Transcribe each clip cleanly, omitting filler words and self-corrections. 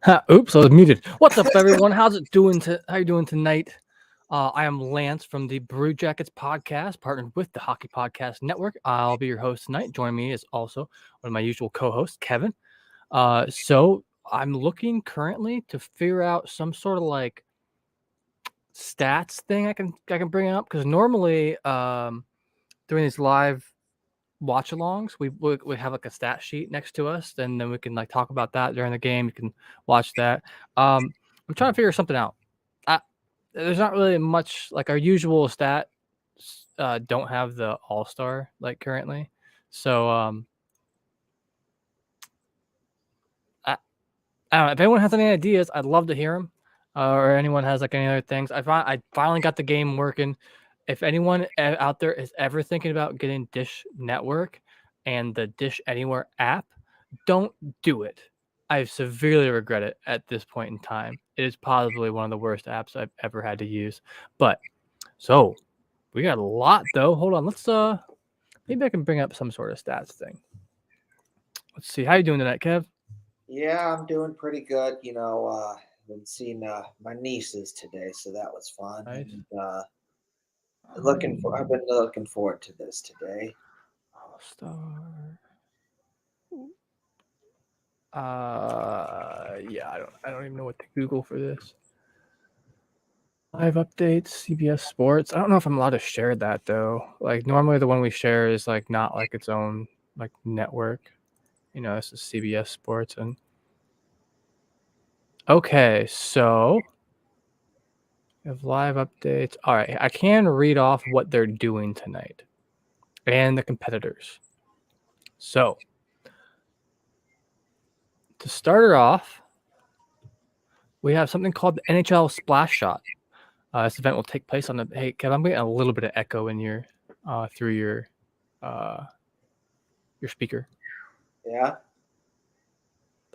Oops, I was muted. What's up, everyone? How you doing tonight? I am Lance from the Brew Jackets podcast, partnered with the Hockey Podcast Network. I'll be your host tonight. Joining me is also one of my usual co-hosts, Kevin. So I'm looking currently to figure out some sort of like stats thing I can bring up, because normally during these live watchalongs, we have like a stat sheet next to us, and then we can like talk about that during the game. You can watch that. I'm trying to figure something out. There's not really much like our usual stat. Don't have the all-star like currently, so I don't know if anyone has any ideas. I'd love to hear them, or anyone has like any other things. I finally got the game working. If anyone out there is ever thinking about getting Dish Network and the Dish Anywhere app, don't do it. I severely regret it at this point in time. It is possibly one of the worst apps I've ever had to use. But so we got a lot though. Hold on, let's maybe I can bring up some sort of stats thing. Let's see. How you doing tonight, Kev? Yeah, I'm doing pretty good. Been seeing my nieces today, so that was fun. Nice. And I've been looking forward to this today. All-star. Yeah, I don't even know what to Google for this. Live updates, CBS Sports. I don't know if I'm allowed to share that though. Like normally the one we share is like not like its own like network. You know, this is CBS Sports. And okay, so we have live updates. All right, I can read off what they're doing tonight and the competitors. So to start her off, we have something called the NHL Splash Shot. This event will take place on the. Hey, Kev, I'm getting a little bit of echo in your through your speaker. Yeah.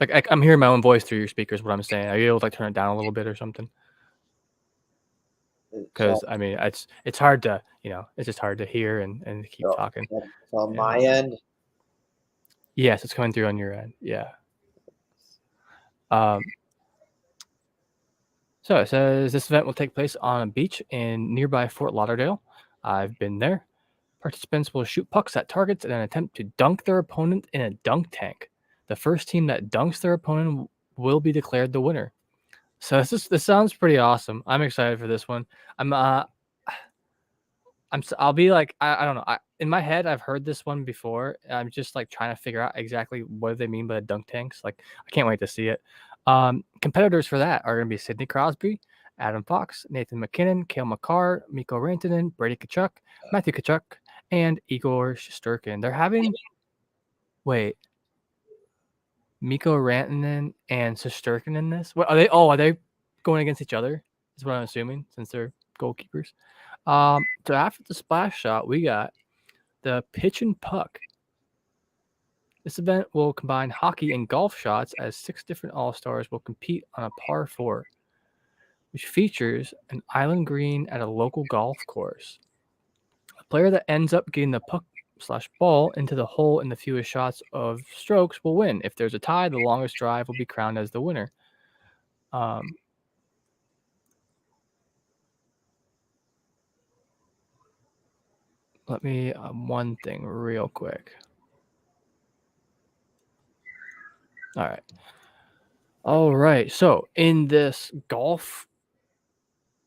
Like I'm hearing my own voice through your speakers. What I'm saying, are you able to like turn it down a little bit or something? Because I mean, it's hard to it's just hard to hear and keep talking. So on my end. Yes, it's coming through on your end. Yeah. So it says this event will take place on a beach in nearby Fort Lauderdale. I've been there. Participants will shoot pucks at targets in an attempt to dunk their opponent in a dunk tank. The first team that dunks their opponent will be declared the winner. So this sounds pretty awesome. I'm excited for this one. I'll be like, I don't know. In my head, I've heard this one before. I'm just like trying to figure out exactly what they mean by dunk tanks. Like, I can't wait to see it. Competitors for that are going to be Sidney Crosby, Adam Fox, Nathan McKinnon, Cale Makar, Mikko Rantanen, Brady Tkachuk, Matthew Tkachuk, and Igor Shesterkin. They're having Mikko Rantanen and Shesterkin in this. What are they? Oh, are they going against each other? Is what I'm assuming, since they're goalkeepers. So after the splash shot, we got the pitch and puck. This event will combine hockey and golf shots, as 6 different all-stars will compete on a par 4, which features an island green at a local golf course. A player that ends up getting the puck/ball into the hole in the fewest shots of strokes will win. If there's a tie, the longest drive will be crowned as the winner. Let me one thing real quick. All right. So in this golf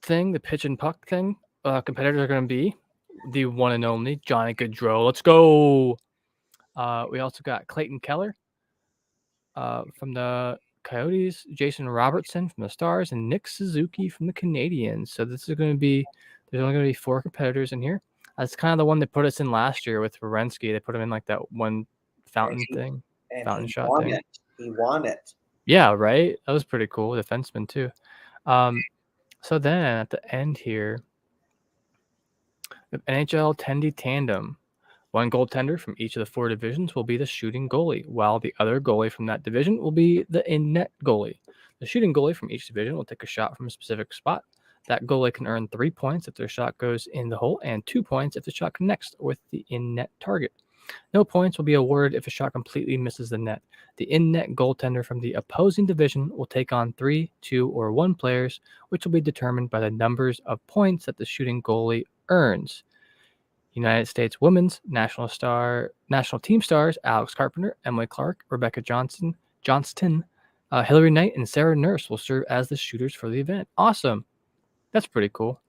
thing, the pitch and puck thing, competitors are going to be the one and only Johnny Gaudreau. Let's go. We also got Clayton Keller from the Coyotes, Jason Robertson from the Stars, and Nick Suzuki from the Canadiens. So there's only going to be 4 competitors in here. That's kind of the one they put us in last year with Werenski. They put him in like that one fountain shot thing. He won it. Yeah, right. That was pretty cool. Defenseman too. So then at the end here, the NHL tandem. 1 goaltender from each of the 4 divisions will be the shooting goalie, while the other goalie from that division will be the in-net goalie. The shooting goalie from each division will take a shot from a specific spot. That goalie can earn 3 points if their shot goes in the hole and 2 points if the shot connects with the in-net target. No points will be awarded if a shot completely misses the net. The in-net goaltender from the opposing division will take on 3, 2, or 1 players, which will be determined by the numbers of points that the shooting goalie earns. United States women's national team stars Alex Carpenter, Emily Clark, Rebecca Johnston, Hillary Knight, and Sarah Nurse will serve as the shooters for the event. Awesome. That's pretty cool.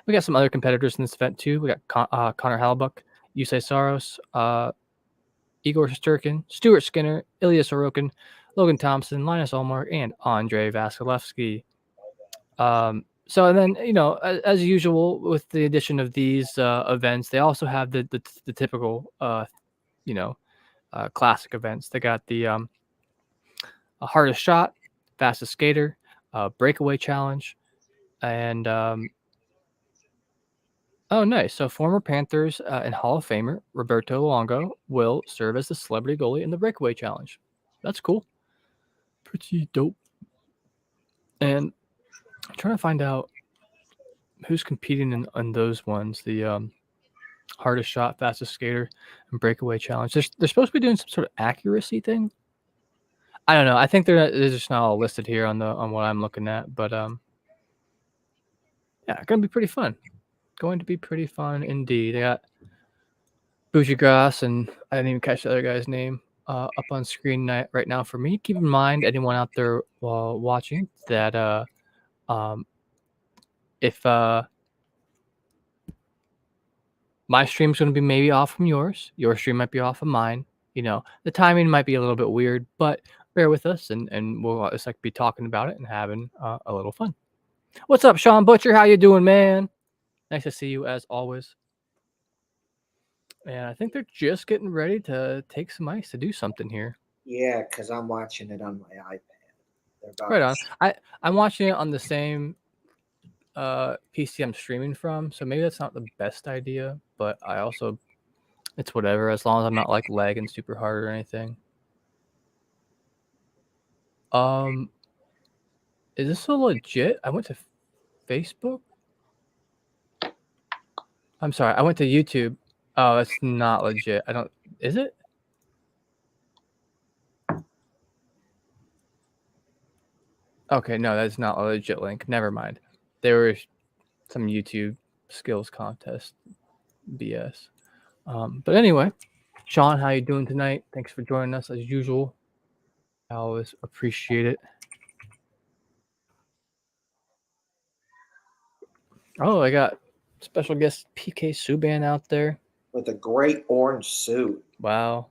We got some other competitors in this event too. We got Connor Hallebuck, Yusei Saros, Igor Shesterkin, Stuart Skinner, Ilya Sorokin, Logan Thompson, Linus Allmark, and Andrei Vasilevsky. So, and then, as usual with the addition of these events, they also have the typical, classic events. They got the hardest shot, fastest skater, breakaway challenge, and oh, nice. So, former Panthers and Hall of Famer Roberto Luongo will serve as the celebrity goalie in the breakaway challenge. That's cool. Pretty dope. And I'm trying to find out who's competing in those ones. The hardest shot, fastest skater, and breakaway challenge. They're supposed to be doing some sort of accuracy thing. I don't know. I think they're just not all listed here on what I'm looking at. But yeah, going to be pretty fun. Going to be pretty fun indeed. They got Bougie Grass, and I didn't even catch the other guy's name up on screen right now for me. Keep in mind, anyone out there watching, that if my stream's going to be maybe off from yours, your stream might be off of mine. The timing might be a little bit weird, but bear with us, and we'll just be talking about it and having a little fun. What's up, Sean Butcher? How you doing, man? Nice to see you as always. And I think they're just getting ready to take some ice to do something here. Yeah, because I'm watching it on my iPad. Right on. I'm watching it on the same PC I'm streaming from, so maybe that's not the best idea, but it's whatever, as long as I'm not lagging super hard or anything. Is this so legit? I went to Facebook. I'm sorry, I went to YouTube. Oh, it's not legit. Is it? Okay, no, that's not a legit link. Never mind. There was some YouTube skills contest BS. But anyway, Sean, how you doing tonight? Thanks for joining us as usual. I always appreciate it. Oh, I got special guest PK Subban out there with a great orange suit. Wow,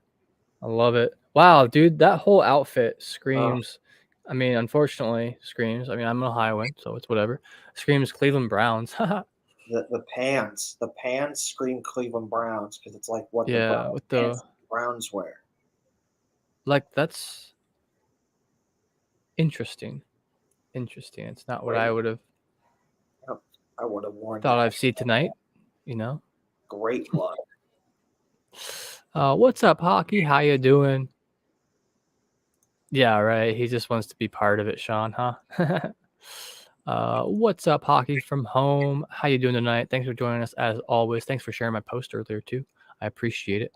I love it. Wow, dude, that whole outfit screams. I mean, unfortunately, screams. I mean, I'm an Ohioan, so it's whatever. Screams Cleveland Browns. the pants scream Cleveland Browns because it's like what the Browns wear. That's interesting. It's not what I would have. I would have worn. Thought I'd see tonight. Great luck. What's up, Hockey? How you doing? Yeah, right. He just wants to be part of it, Sean, huh? What's up, Hockey from home? How you doing tonight? Thanks for joining us as always. Thanks for sharing my post earlier too. I appreciate it.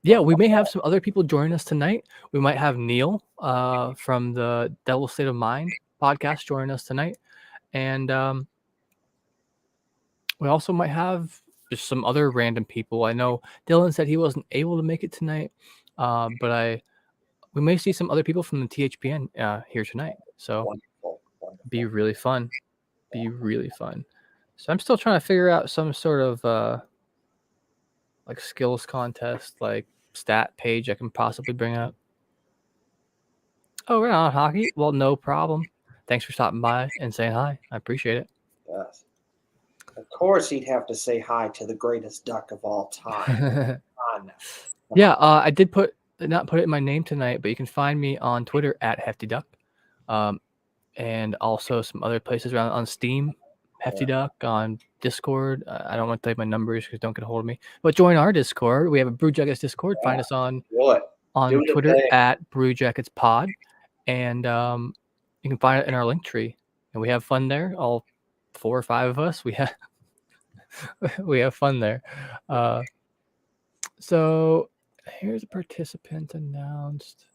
Yeah, we may have some other people join us tonight. We might have Neil from the Devil State of Mind podcast join us tonight. And we also might have just some other random people. I know Dylan said he wasn't able to make it tonight, but we may see some other people from the THPN here tonight. So wonderful. Be really fun. So I'm still trying to figure out some sort of skills contest, stat page I can possibly bring up. Oh, right on, Hockey. Well, no problem. Thanks for stopping by and saying hi. I appreciate it. Yes. Of course, he'd have to say hi to the greatest duck of all time. Yeah, I did not put it in my name tonight, but you can find me on Twitter at Hefty Duck, and also some other places around on Steam, Hefty Duck, on Discord. I don't want to tell you my numbers because don't get a hold of me. But join our Discord. We have a Brew Jackets Discord. Find us on Twitter at Brew Jackets Pod, and you can find it in our link tree. And we have fun there. All 4 or 5 of us. We have fun there. So here's a participant announced.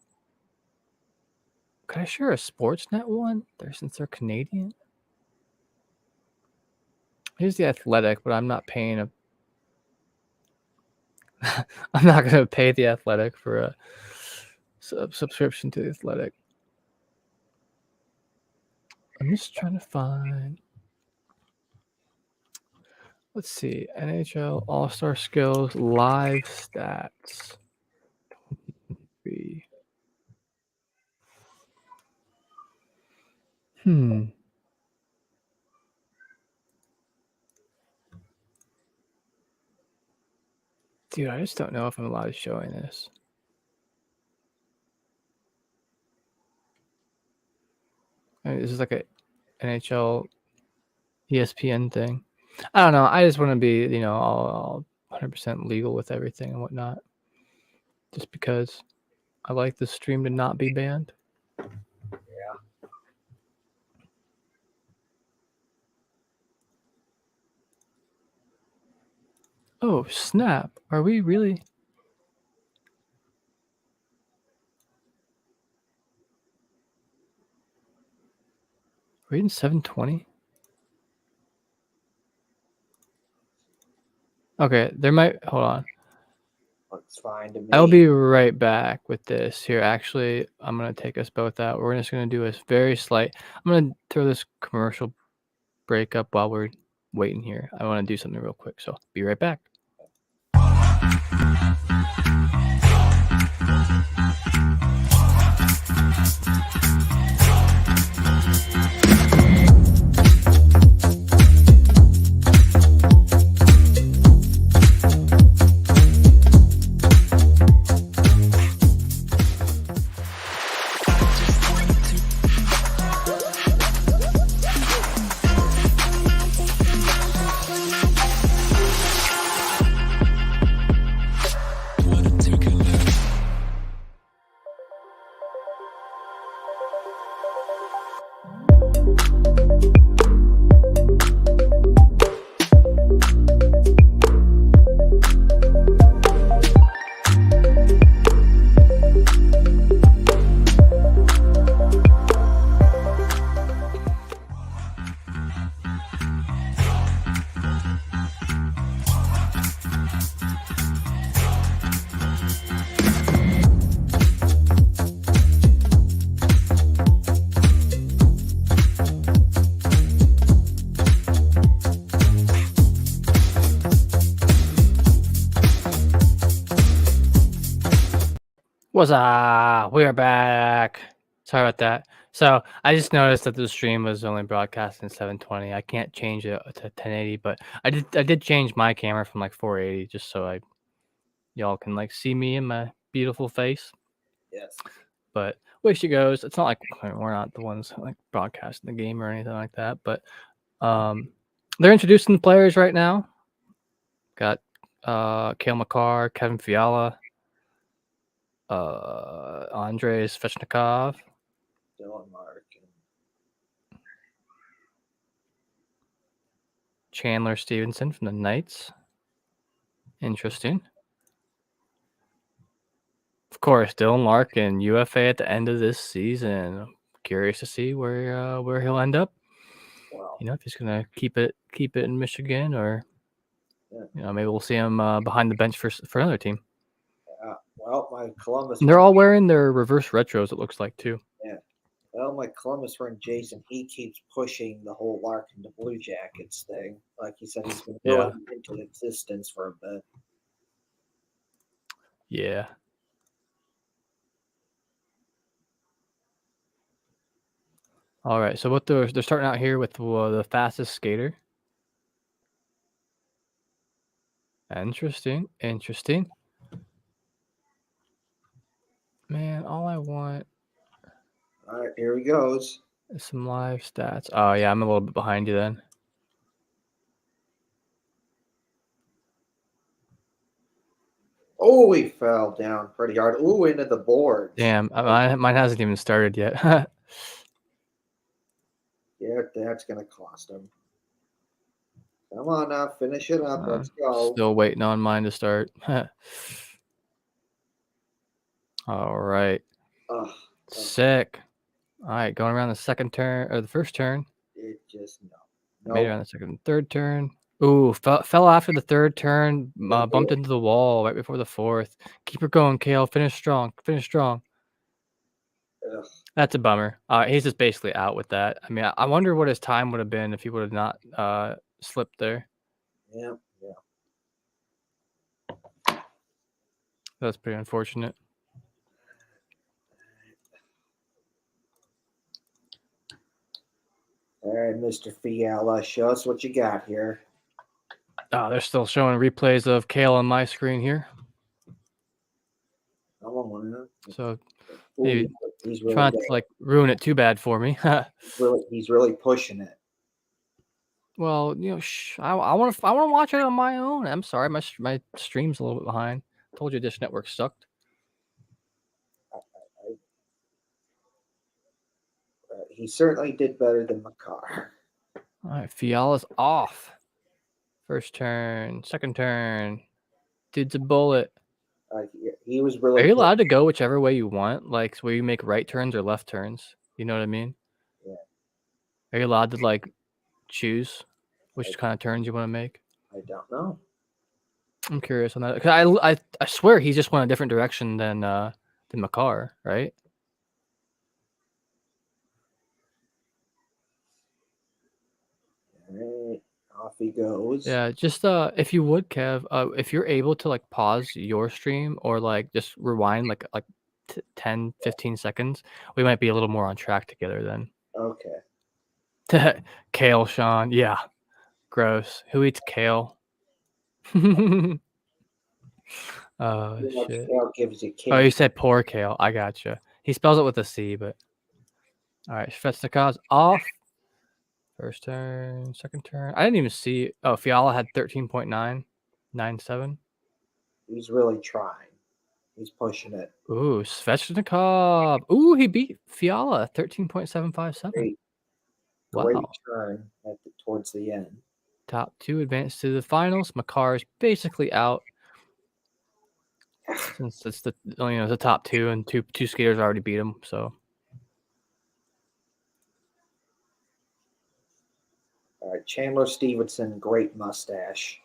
Can I share a Sportsnet one? Since they're Canadian. Here's the Athletic, but I'm not paying a. I'm not going to pay the Athletic for a subscription to the Athletic. I'm just trying to find. Let's see. NHL All-Star Skills live stats. Dude, I just don't know if I'm allowed to show this. I mean, this is like a NHL ESPN thing. I don't know. I just want to be, all 100% legal with everything and whatnot. Just because I like the stream to not be banned. Yeah. Oh, snap. Are we really? We're in 720? Okay, there might. Hold on. Looks fine to me. I'll be right back with this. Here, actually, I'm going to take us both out. We're just going to do a very slight. I'm going to throw this commercial break up while we're waiting here. I want to do something real quick, so be right back. What's up? We are back. Sorry about that. So I just noticed that the stream was only broadcasting 720. I can't change it to 1080, but I did change my camera from like 480 just so y'all can like see me and my beautiful face. Yes. But way she goes. It's not like we're not the ones like broadcasting the game or anything like that. But they're introducing the players right now. Got Cale Makar, Kevin Fiala, Andrei Svechnikov, Dylan Larkin, Chandler Stevenson from the Knights. Interesting. Of course, Dylan Larkin, UFA at the end of this season. I'm curious to see where he'll end up. Wow. If he's gonna keep it in Michigan, or maybe we'll see him behind the bench for another team. Yeah. Well, my Columbus. And they're all wearing their reverse retros. It looks like too. Yeah. Well, my Columbus friend Jason, he keeps pushing the whole Larkin to Blue Jackets thing. Like he said, he's been going into existence for a bit. Yeah. All right. So what they're starting out here with the fastest skater. Interesting. Man, all I want. All right, here he goes. Is some live stats. Oh yeah, I'm a little bit behind you then. Oh, he fell down pretty hard. Ooh, into the boards. Damn, mine hasn't even started yet. Yeah, that's gonna cost him. Come on now, finish it up. Let's go. Still waiting on mine to start. All right. Sick. All right, going around the second turn or the first turn. It just Made it on the second and third turn. Ooh, fell after the third turn. Bumped into the wall right before the fourth. Keep her going, Kale. Finish strong. Finish strong. Ugh. That's a bummer. He's just basically out with that. I mean, I wonder what his time would have been if he would have not slipped there. Yeah. That's pretty unfortunate. All right, Mr. Fiala, show us what you got here. They're still showing replays of Kale on my screen here. So maybe he's really trying to like ruin it too bad for me. he's really pushing it. Well, I want to watch it on my own. I'm sorry, my stream's a little bit behind. Told you Dish Network sucked. He certainly did better than Makar. All right, Fiala's off. First turn, second turn. Dude's a bullet. He was really. Are you allowed to go whichever way you want? Like where you make right turns or left turns? You know what I mean? Yeah. Are you allowed to like choose which kind of turns you want to make? I don't know. I'm curious on that because I swear he just went a different direction than Makar, right? All right, off he goes. Yeah, just if you would, Kev, if you're able to like pause your stream or like just rewind like 10, 15 seconds, we might be a little more on track together then. Okay. Kale, Sean. Yeah. Gross. Who eats kale? Oh, shit. Kale gives you Oh, you said poor Kale. I gotcha. He spells it with a C, but. All right. Svechnikov's off. First turn, second turn. I didn't even see. Oh, Fiala had 13.997. He's really trying. He's pushing it. Ooh, Svechnikov. Ooh, he beat Fiala 13.757. Great turn towards the end. Top two advance to the finals. Makar is basically out since it's the top two and two skaters already beat him. So. All right, Chandler Stevenson, great mustache.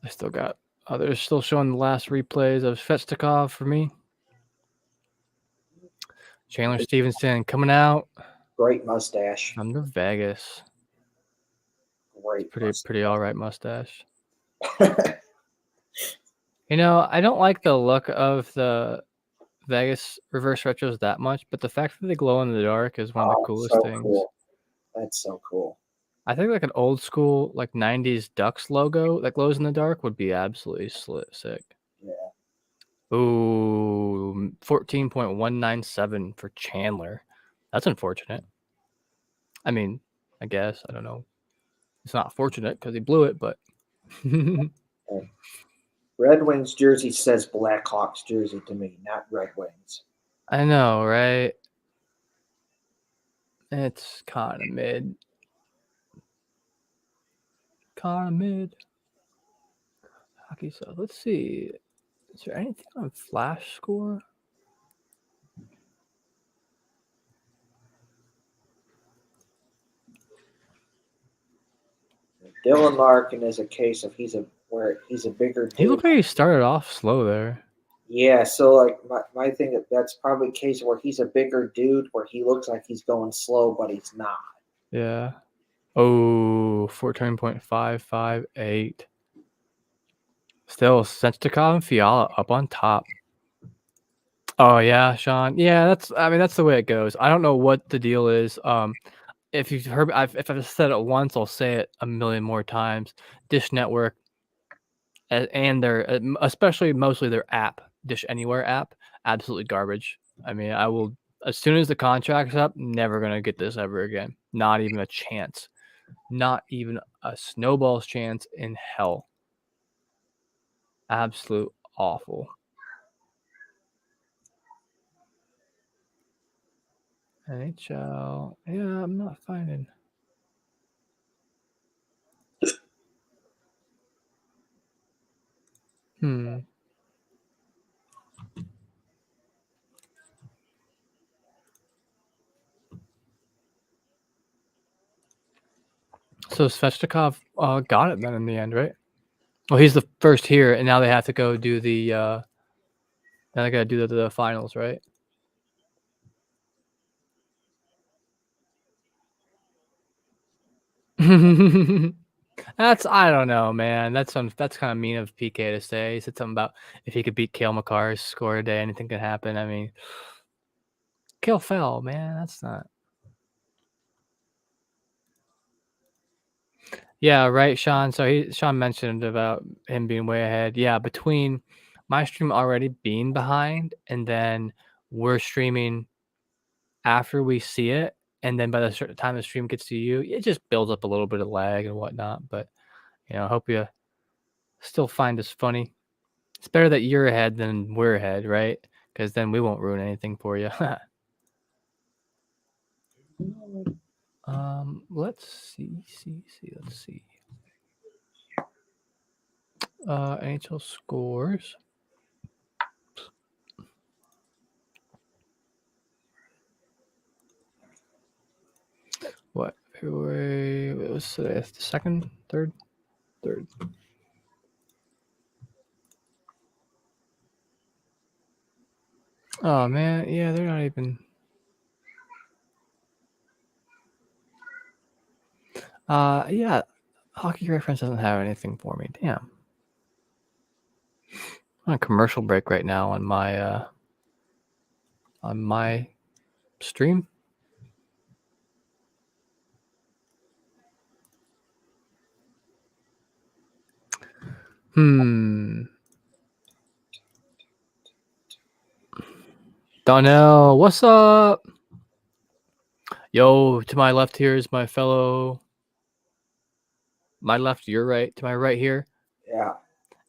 I still got they're still showing the last replays of Svechnikov for me. Chandler Stevenson coming out. Great mustache. From the Vegas. Great. Pretty all right mustache. I don't like the look of the Vegas reverse retros that much, but the fact that they glow in the dark is one of the coolest things. Cool. That's so cool. I think like an old school like 90s Ducks logo that glows in the dark would be absolutely sick. Yeah. Ooh, 14.197 for Chandler. That's unfortunate. I mean, I guess. I don't know. It's not fortunate because he blew it, but. Red Wings jersey says Blackhawks jersey to me, not Red Wings. I know, right? It's kind of mid. Hockey stuff. Let's see. Is there anything on Flash Score? Dylan Larkin is a case of he's a bigger dude. He looked like he started off slow there. Yeah, so like my thing, that's probably a case where he's a bigger dude where he looks like he's going slow, but he's not. Yeah. Oh, 14.558. Still, Svechnikov and Fiala up on top. Oh yeah, Sean. Yeah, that's the way it goes. I don't know what the deal is. If you've heard, if I've said it once, I'll say it a million more times. Dish Network and their, mostly their app, Dish Anywhere app, absolutely garbage. I mean, I will, as soon as the contract's up, never gonna get this ever again. Not even a chance. Not even a snowball's chance in hell. Absolute awful. NHL. Yeah, I'm not finding. So Svechnikov got it then in the end, right? Well, he's the first here, and now they have to go do the. Now they got to do the finals, right? That's I don't know, man. That's kind of mean of PK to say. He said something about if he could beat Cale Makar's score a day, anything could happen. I mean, Cale fell, man. That's not. Yeah, right, Sean. So Sean mentioned about him being way ahead. Yeah, between my stream already being behind, and then we're streaming after we see it, and then by the certain time the stream gets to you, it just builds up a little bit of lag and whatnot. But I hope you still find us funny. It's better that you're ahead than we're ahead, right? Because then we won't ruin anything for you. Let's see. Let's see. NHL scores. What? February? What was today? The second, third. Oh man, yeah, they're not even. Yeah, Hockey Reference doesn't have anything for me. Damn. I'm on a commercial break right now on my stream. Donnell, what's up? Yo, to my left here is my fellow. My left, your right. To my right here, Yeah,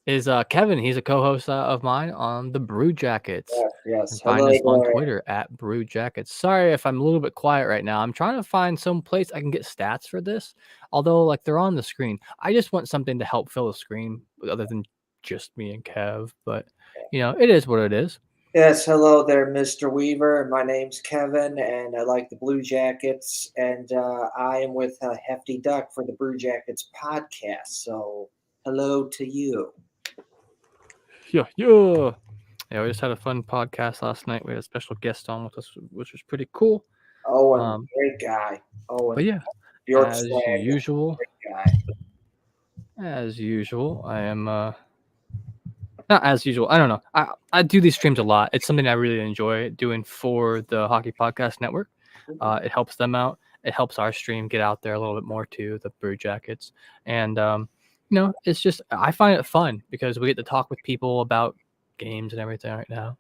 is Kevin. He's a co-host of mine on the Brew Jackets. yes. And find Hello us on there. Twitter at Brew Jackets. Sorry if I'm a little bit quiet right now. I'm trying to find some place I can get stats for this. Although, like, they're on the screen. I just want something to help fill the screen other than just me and Kev. But it is what it is. Yes, hello there, Mr. Weaver. My name's Kevin, and I like the Blue Jackets, and I am with Hefty Duck for the Blue Jackets podcast. So, hello to you. Yeah. Yeah, we just had a fun podcast last night. We had a special guest on with us, which was pretty cool. Owen, great guy. Owen, But yeah, Bjork as Slag, usual, great guy. I am not as usual. I don't know. I do these streams a lot. It's something I really enjoy doing for the Hockey Podcast Network. It helps them out. It helps our stream get out there a little bit more too, the Brew Jackets. And it's just I find it fun because we get to talk with people about games and everything right now.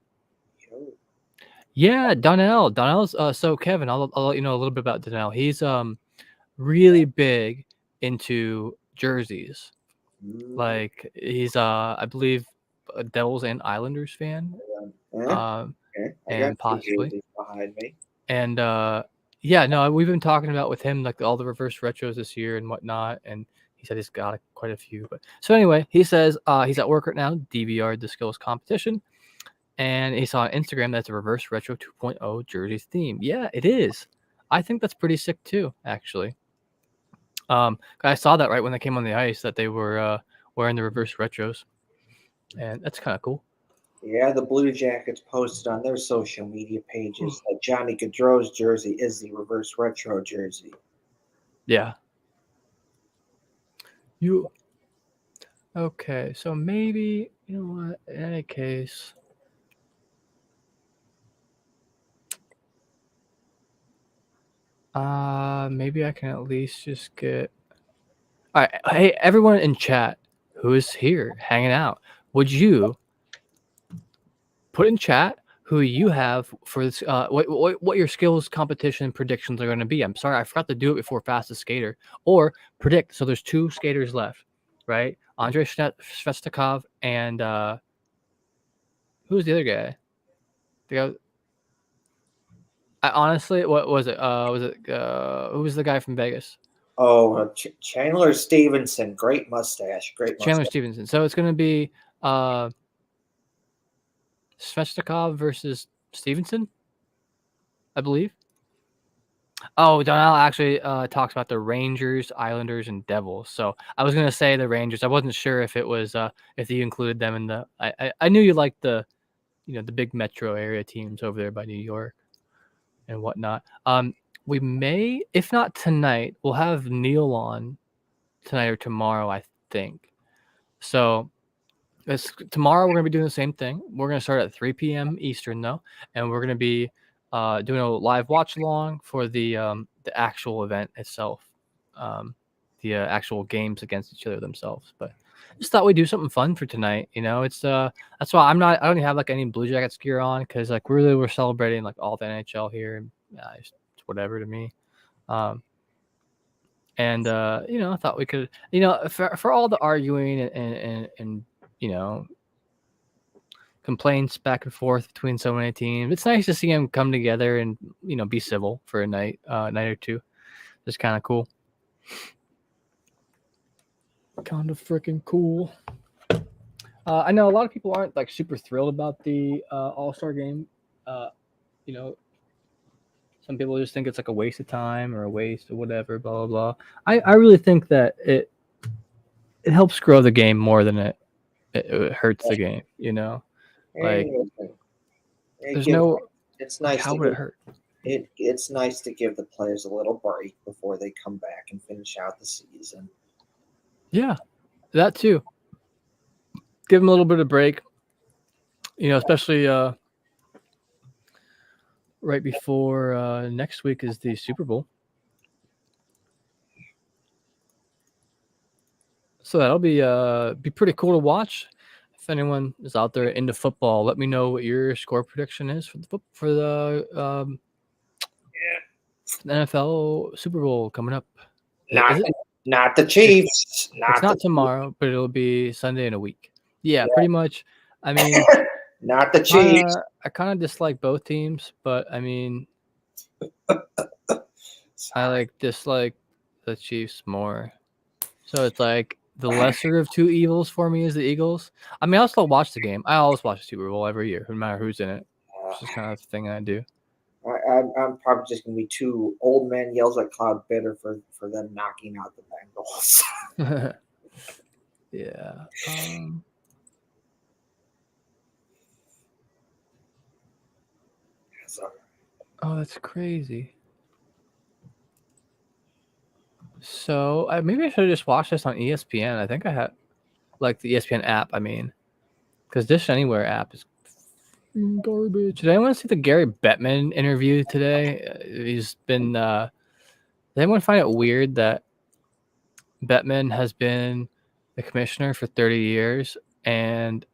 Yeah, Donnell. Donnell's so Kevin, I'll let you know a little bit about Donnell. He's really big into jerseys. Like he's I believe a Devils and Islanders fan. And possibly behind me. And yeah, no, we've been talking about with him like all the reverse retros this year and whatnot, and he said he's got quite a few. But so anyway, he says he's at work right now, DVR'd the skills competition, and he saw on Instagram that's a reverse retro 2.0 jerseys theme. Yeah, it is. I think that's pretty sick too, actually. I saw that right when they came on the ice that they were wearing the reverse retros, and that's kind of cool. Yeah, the Blue Jackets posted on their social media pages that Johnny Gaudreau's jersey is the reverse retro jersey. Yeah. Okay, so maybe, you know what, in any case, maybe I can at least just get. All right, hey, everyone in chat who is here hanging out, would you put in chat who you have for this? What your skills competition predictions are going to be? I'm sorry, I forgot to do it before fastest skater or predict. So there's 2 skaters left, right? Andrei Svechnikov and who's the other guy? The guy. I honestly, what was it? Who was the guy from Vegas? Oh, Chandler Stevenson, great mustache, great Chandler mustache. Stevenson. So it's gonna be Svechnikov versus Stevenson, I believe. Oh, Donnell actually talks about the Rangers, Islanders, and Devils. So I was gonna say the Rangers. I wasn't sure if it was if you included them in the. I knew you liked the the big metro area teams over there by New York and whatnot. We may, if not tonight, we'll have Neil on tonight or tomorrow, I think. So tomorrow we're gonna be doing the same thing. We're gonna start at 3 p.m. Eastern though, and we're gonna be doing a live watch along for the actual event itself, the actual games against each other themselves. But just thought we'd do something fun for tonight. It's that's why I don't even have like any Blue Jackets gear on because like really we're celebrating like all the NHL here and it's whatever to me. And I thought we could for all the arguing and complaints back and forth between so many teams. It's nice to see them come together and be civil for a night or two. It's kind of cool. Kind of freaking cool. I know a lot of people aren't like super thrilled about the All-Star game. Some people just think it's like a waste of time or a waste of whatever, blah blah blah. I really think that it helps grow the game more than it hurts the game. Like there's no. It's nice. How would it hurt? It's nice to give the players a little break before they come back and finish out the season. Yeah, that too. Give them a little bit of break. Especially right before next week is the Super Bowl. So that'll be pretty cool to watch. If anyone is out there into football, let me know what your score prediction is for the NFL Super Bowl coming up. Not the Chiefs. It's not tomorrow, but it'll be Sunday in a week. Yeah, pretty much. I mean, not the Chiefs. I kind of dislike both teams, but I mean, I dislike the Chiefs more. So it's like the lesser of two evils for me is the Eagles. I mean, I'll still watch the game. I always watch the Super Bowl every year, no matter who's in it. It's just kind of the thing I do. I'm probably just gonna be two old men yells at Cloud Bitter for them knocking out the Bengals. Yeah. Oh, that's crazy. So maybe I should have just watched this on ESPN. I think I had like the ESPN app. I mean, because Dish Anywhere app is garbage. Did anyone see the Gary Bettman interview today? He's been. Did anyone find it weird that Bettman has been the commissioner for 30 years and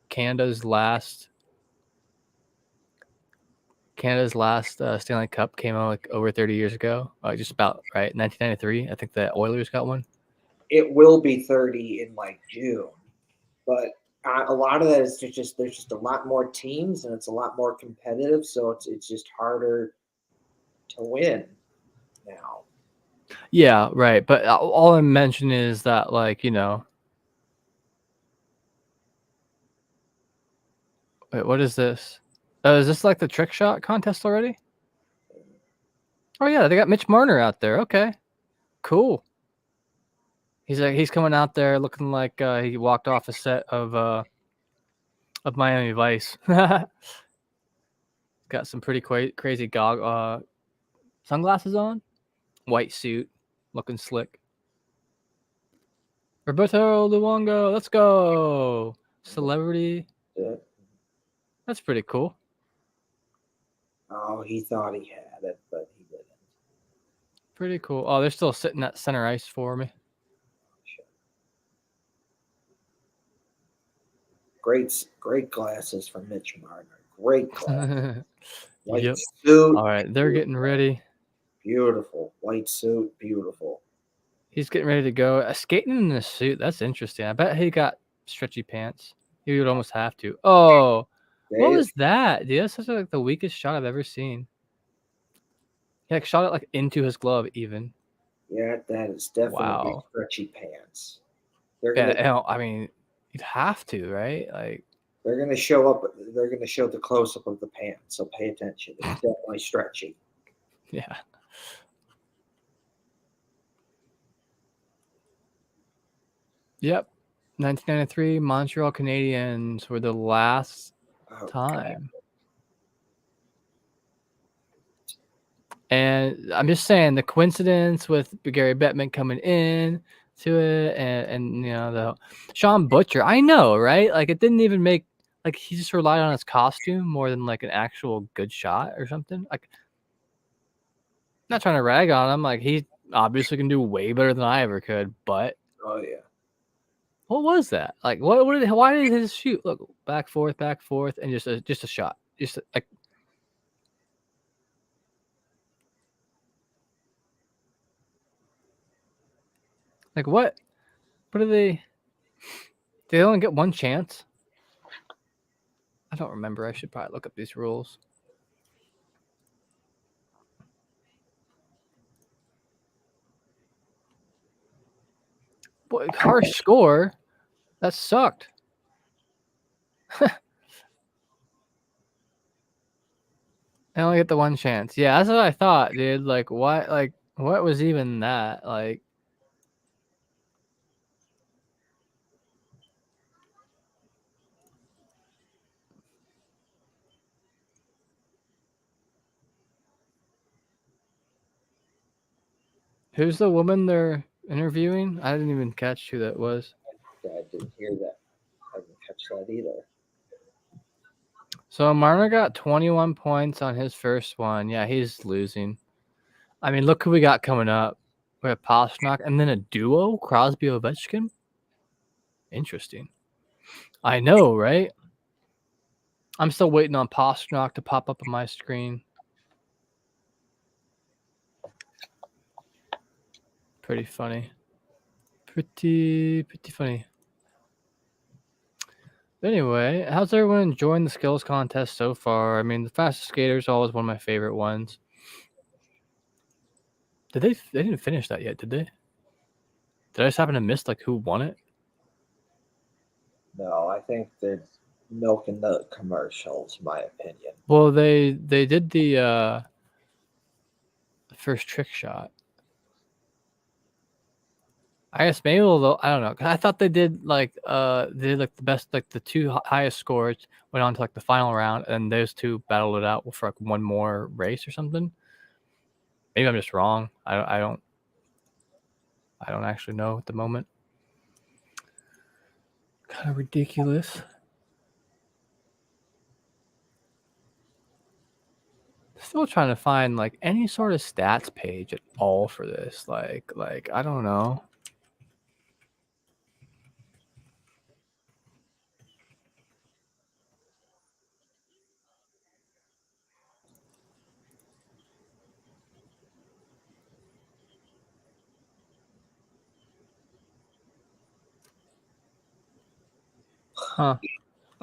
Canada's last Stanley Cup came out like over 30 years ago, just about right, 1993. I think the Oilers got one. It will be 30 in like June, but a lot of that is just there's just a lot more teams and it's a lot more competitive, so it's just harder to win now. Yeah, right. But all I mention is that wait, what is this? Is this like the trick shot contest already? Oh yeah, they got Mitch Marner out there. Okay, cool. He's coming out there looking like he walked off a set of Miami Vice. Got some pretty crazy sunglasses on, white suit, looking slick. Roberto Luongo, let's go. Celebrity. Yeah. That's pretty cool. Oh, he thought he had it, but he didn't. Pretty cool. Oh, they're still sitting at center ice for me. Great glasses from Mitch Marner. Great glasses. Yep. Suit. All right, they're getting ready. Beautiful. White suit, beautiful. He's getting ready to go. Skating in the suit, that's interesting. I bet he got stretchy pants. He would almost have to. Oh, what was that? Dude, that's such like the weakest shot I've ever seen. Heck, shot it like into his glove even. Yeah, that is definitely Wow. stretchy pants. They're Yeah, gonna I mean, you'd have to, right? Like, they're gonna show up. They're gonna show the close up of the pants. So pay attention. It's definitely stretchy. yeah. Yep. 1993 Montreal Canadiens were the last Oh, time. And I'm just saying the coincidence with Gary Bettman coming in to it and the Sean Butcher. I know, right? Like it didn't even make like he just relied on his costume more than like an actual good shot or something. Like not trying to rag on him. Like he obviously can do way better than I ever could, but oh yeah. what was that? Like why did his shoot look back forth, and just a shot. Just like what? What are they? Do they only get one chance? I don't remember. I should probably look up these rules. Boy, harsh score. That sucked. I only get the one chance. Yeah, that's what I thought, dude. Like, what? Like, what was even that? Like, who's the woman they're interviewing? I didn't even catch who that was. I didn't hear that. I didn't catch that either. So Marner got 21 points on his first one. Yeah, he's losing. I mean, look who we got coming up. We have Pastrnak and then a duo, Crosby Ovechkin. Interesting. I know, right? I'm still waiting on Pastrnak to pop up on my screen. Pretty funny. Pretty funny. Anyway, how's everyone enjoying the skills contest so far? I mean, the fastest skater is always one of my favorite ones. They didn't finish that yet, did they? Did I just happen to miss like who won it? No, I think they're milking the commercials. My opinion. Well, they did the first trick shot. I guess maybe I don't know. 'Cause I thought they did like the best, like the two highest scores went on to like the final round, and those two battled it out for like one more race or something. Maybe I'm just wrong. I don't actually know at the moment. Kind of ridiculous. Still trying to find like any sort of stats page at all for this. Like I don't know. Huh.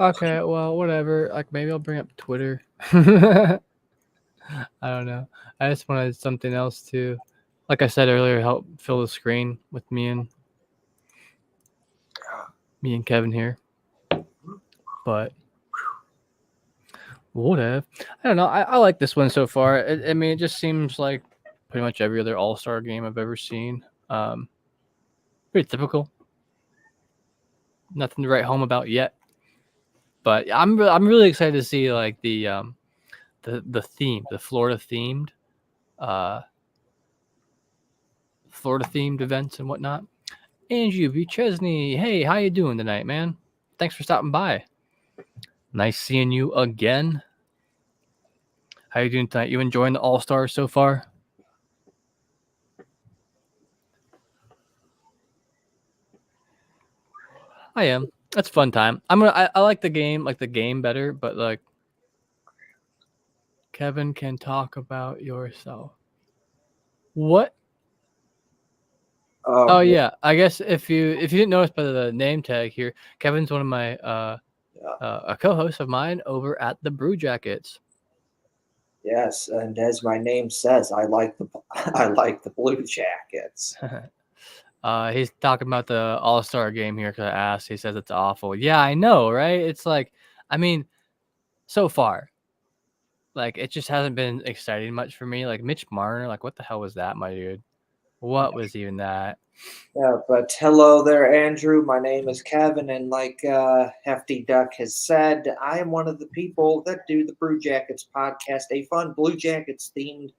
Okay, well, whatever. Like maybe I'll bring up Twitter. I don't know. I just wanted something else to, like I said earlier, help fill the screen with me and Kevin here. But whatever. I don't know. I like this one so far. I mean, it just seems like pretty much every other All-Star game I've ever seen. Pretty typical. Nothing to write home about yet. But I'm really excited to see like the theme, the Florida themed events and whatnot. Andrew B. Chesney, hey, how you doing tonight, man? Thanks for stopping by. Nice seeing you again. How you doing tonight? You enjoying the All-Stars so far? I am. That's a fun time. I like the game better, but like Kevin can talk about yourself. What? Oh yeah. I guess if you didn't notice by the name tag here, Kevin's one of my a co-host of mine over at the Brew Jackets. Yes, and as my name says, I like the I like the Blue Jackets. He's talking about the All-Star game here because I asked. He says it's awful. Yeah, I know, right? It's like, I mean, so far, like it just hasn't been exciting much for me. Like Mitch Marner, like what the hell was that, my dude? What was even that? Yeah, but hello there, Andrew. My name is Kevin, and like Hefty Duck has said, I am one of the people that do the Brew Jackets podcast, a fun Blue Jackets themed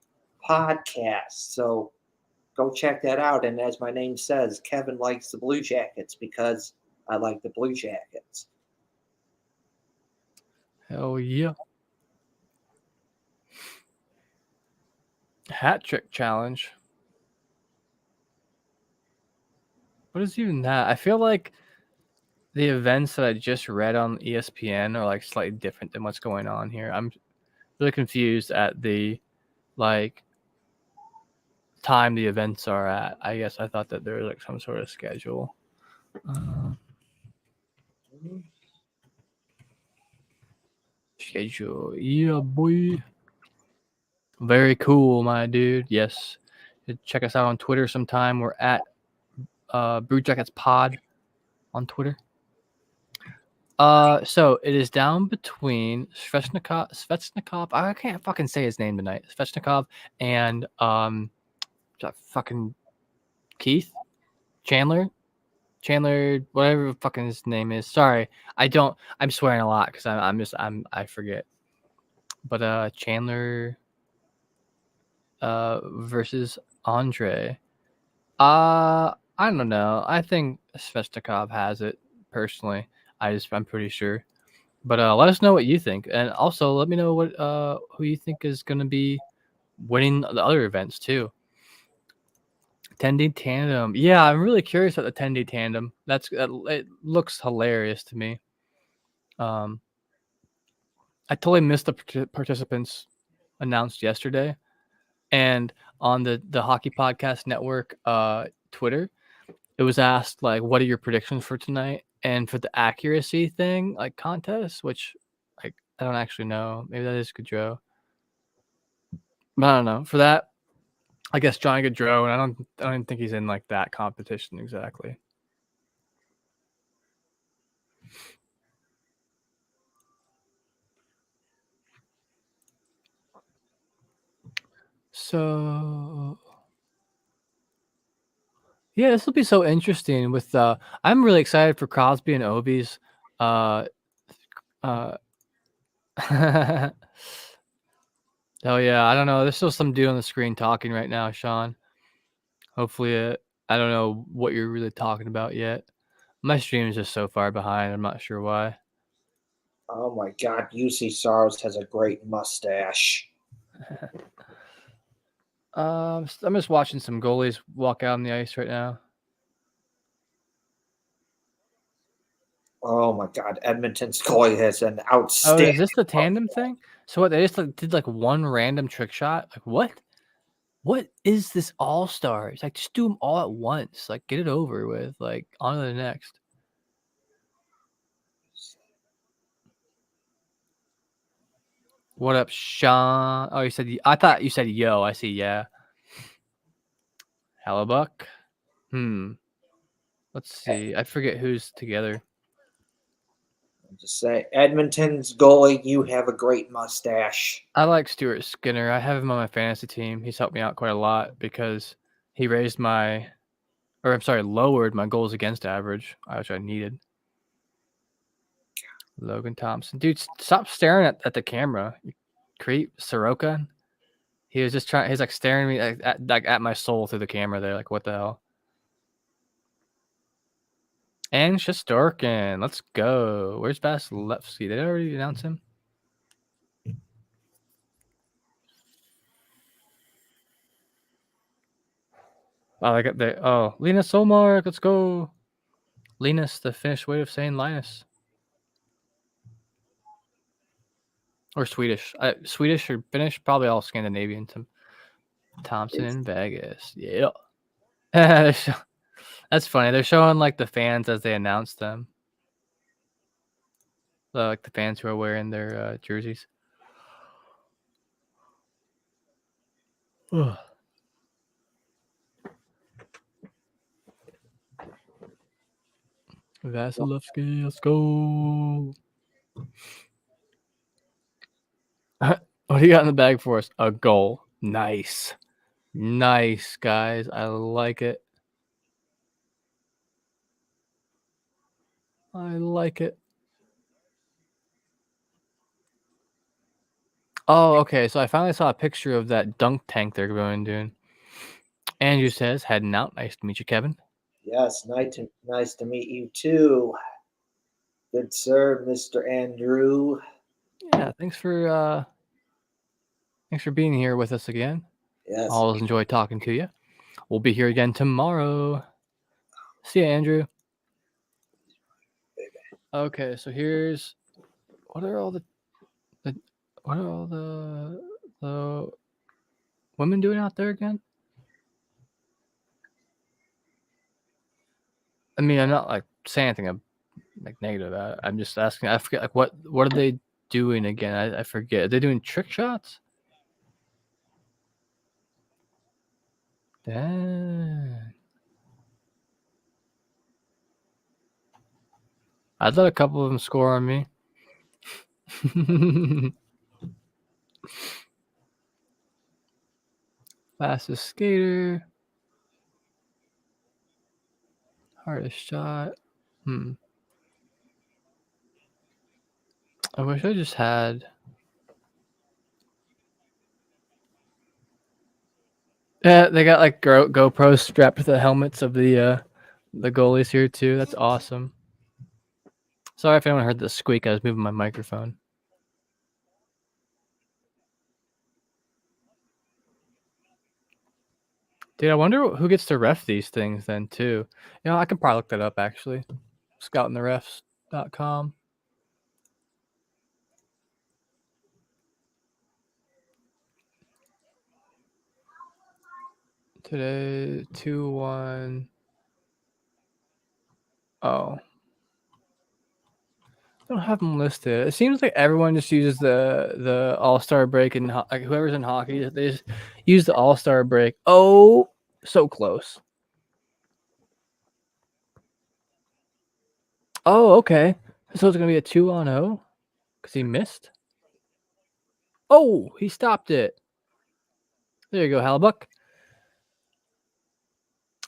podcast. So go check that out. And as my name says, Kevin likes the Blue Jackets because I like the Blue Jackets. Hell yeah. Hat trick challenge. What is even that? I feel like the events that I just read on ESPN are like slightly different than what's going on here. I'm really confused at the like time the events are at. I guess I thought that there was like some sort of schedule. Schedule, yeah, boy. Very cool, my dude. Yes, check us out on Twitter sometime. We're at Brew Jackets Pod on Twitter. So it is down between Svechnikov. I can't fucking say his name tonight. Svechnikov and fucking Keith Chandler, whatever fucking his name is. Sorry, I'm swearing a lot because I forget. But Chandler versus Andre. I don't know. I think Svechnikov has it personally. I'm pretty sure. But let us know what you think, and also let me know what who you think is going to be winning the other events too. 10D tandem, yeah, I'm really curious about the 10D tandem. It looks hilarious to me. I totally missed the participants announced yesterday, and on the Hockey Podcast Network Twitter, it was asked like, "What are your predictions for tonight?" And for the accuracy thing, like contest, which like I don't actually know. Maybe that is Gaudreau. But I don't know. For that, I guess Johnny Gaudreau, and I don't even think he's in like that competition exactly. So yeah, this will be so interesting. With I'm really excited for Crosby and Obi's. Uh, uh, oh yeah, I don't know. There's still some dude on the screen talking right now, Sean. Hopefully, I don't know what you're really talking about yet. My stream is just so far behind. I'm not sure why. Oh my God, UC Soros has a great mustache. I'm just watching some goalies walk out on the ice right now. Oh my God, Edmonton's goalie has an Oh, outstanding. is this the tandem thing? So what? They just did like one random trick shot? Like what? What is this All Stars? Like just do them all at once. Like get it over with. Like on to the next. What up, Sean? Oh, you said I thought you said yo. I see. Yeah. Hellebuck. Let's see. I forget who's together. Just say, Edmonton's goalie, you have a great mustache. I like Stuart Skinner. I have him on my fantasy team. He's helped me out quite a lot because he lowered my goals against average, which I needed. Logan Thompson. Dude, stop staring at the camera. You creep. Soroka. He was just trying. He's like staring me at my soul through the camera there. Like, what the hell? And Shostorkin. Let's go. Where's Vasilevsky? Did I already announce him? Oh, they got the. Oh, Linus Solmark. Let's go. Linus, the Finnish way of saying Linus. Or Swedish. Swedish or Finnish, probably all Scandinavian. Thompson in Vegas. Yeah. That's funny. They're showing like the fans as they announce them. Like the fans who are wearing their jerseys. Vasilevsky, let's go. What do you got in the bag for us? A goal. Nice. Nice, guys. I like it. I like it. Oh, okay. So I finally saw a picture of that dunk tank they're going doing. Andrew says, heading out. Nice to meet you, Kevin. Yes, nice to meet you too. Good sir, Mr. Andrew. Yeah, thanks for being here with us again. Yes. Always enjoy talking to you. We'll be here again tomorrow. See ya, Andrew. Okay, so here's what are all the women doing out there again? I mean, I'm not like saying anything like negative about it. I'm just asking. I forget like what are they doing again? I forget. Are they doing trick shots? Dang. I let a couple of them score on me. Fastest skater. Hardest shot. I wish I just had. Yeah, they got like GoPros strapped to the helmets of the goalies here too. That's awesome. Sorry if anyone heard the squeak. I was moving my microphone. Dude, I wonder who gets to ref these things then too. You know, I can probably look that up actually. Scoutingtherefs.com. Today 2-1. Oh. I don't have them listed. It seems like everyone just uses the All-Star break and like whoever's in hockey, they just use the All-Star break. Oh, so close. Oh, okay. So it's gonna be a 2-0 because he missed. Oh, he stopped it. There you go, Halbuck.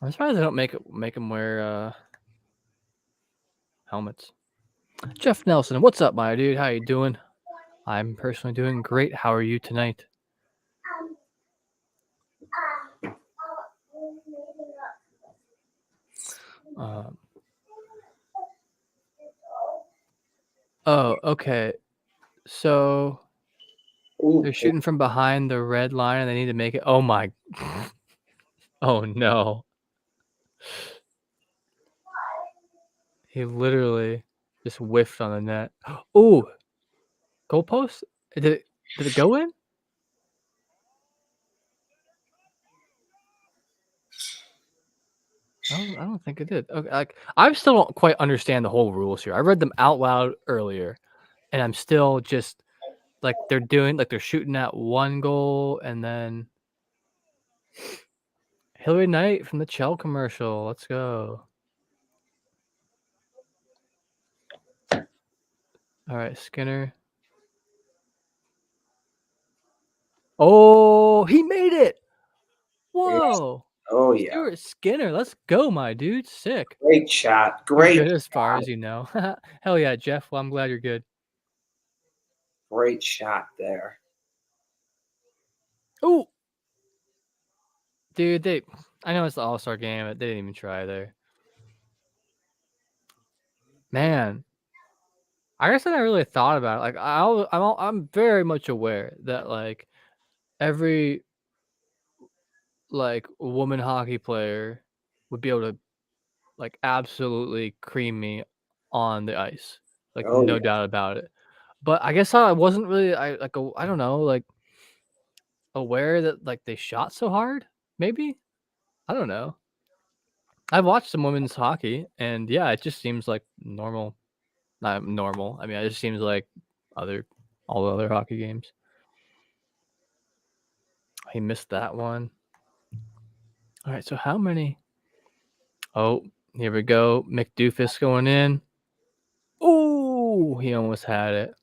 I'm surprised they don't make him wear helmets. Jeff Nelson, what's up, my dude? How you doing? I'm personally doing great. How are you tonight? Oh, okay. So they're shooting from behind the red line, and they need to make it. Oh my! Oh no! He literally just whiffed on the net. Oh, goalpost? Did it go in? I don't think it did. Okay, like I still don't quite understand the whole rules here. I read them out loud earlier, and I'm still just like they're shooting at one goal, and then Hillary Knight from the Chell commercial. Let's go. All right, Skinner. Oh, he made it! Whoa! Oh yeah. Stuart Skinner, let's go, my dude. Sick. Great shot. You're Great. good as far as you know. Hell yeah, Jeff. Well, I'm glad you're good. Great shot there. Oh, dude, I know it's the All-Star game, but they didn't even try there. Man, I guess I never really thought about it. Like I'm very much aware that like every like woman hockey player would be able to like absolutely cream me on the ice, like no doubt about it. But I guess I wasn't really I don't know, like aware that like they shot so hard. All I don't know. I've watched some women's hockey, and yeah, it just seems like normal. Not normal. I mean, it just seems like all the other hockey games. He missed that one. All right, so how many? Oh, here we go. McDoofus going in. Ooh, he almost had it.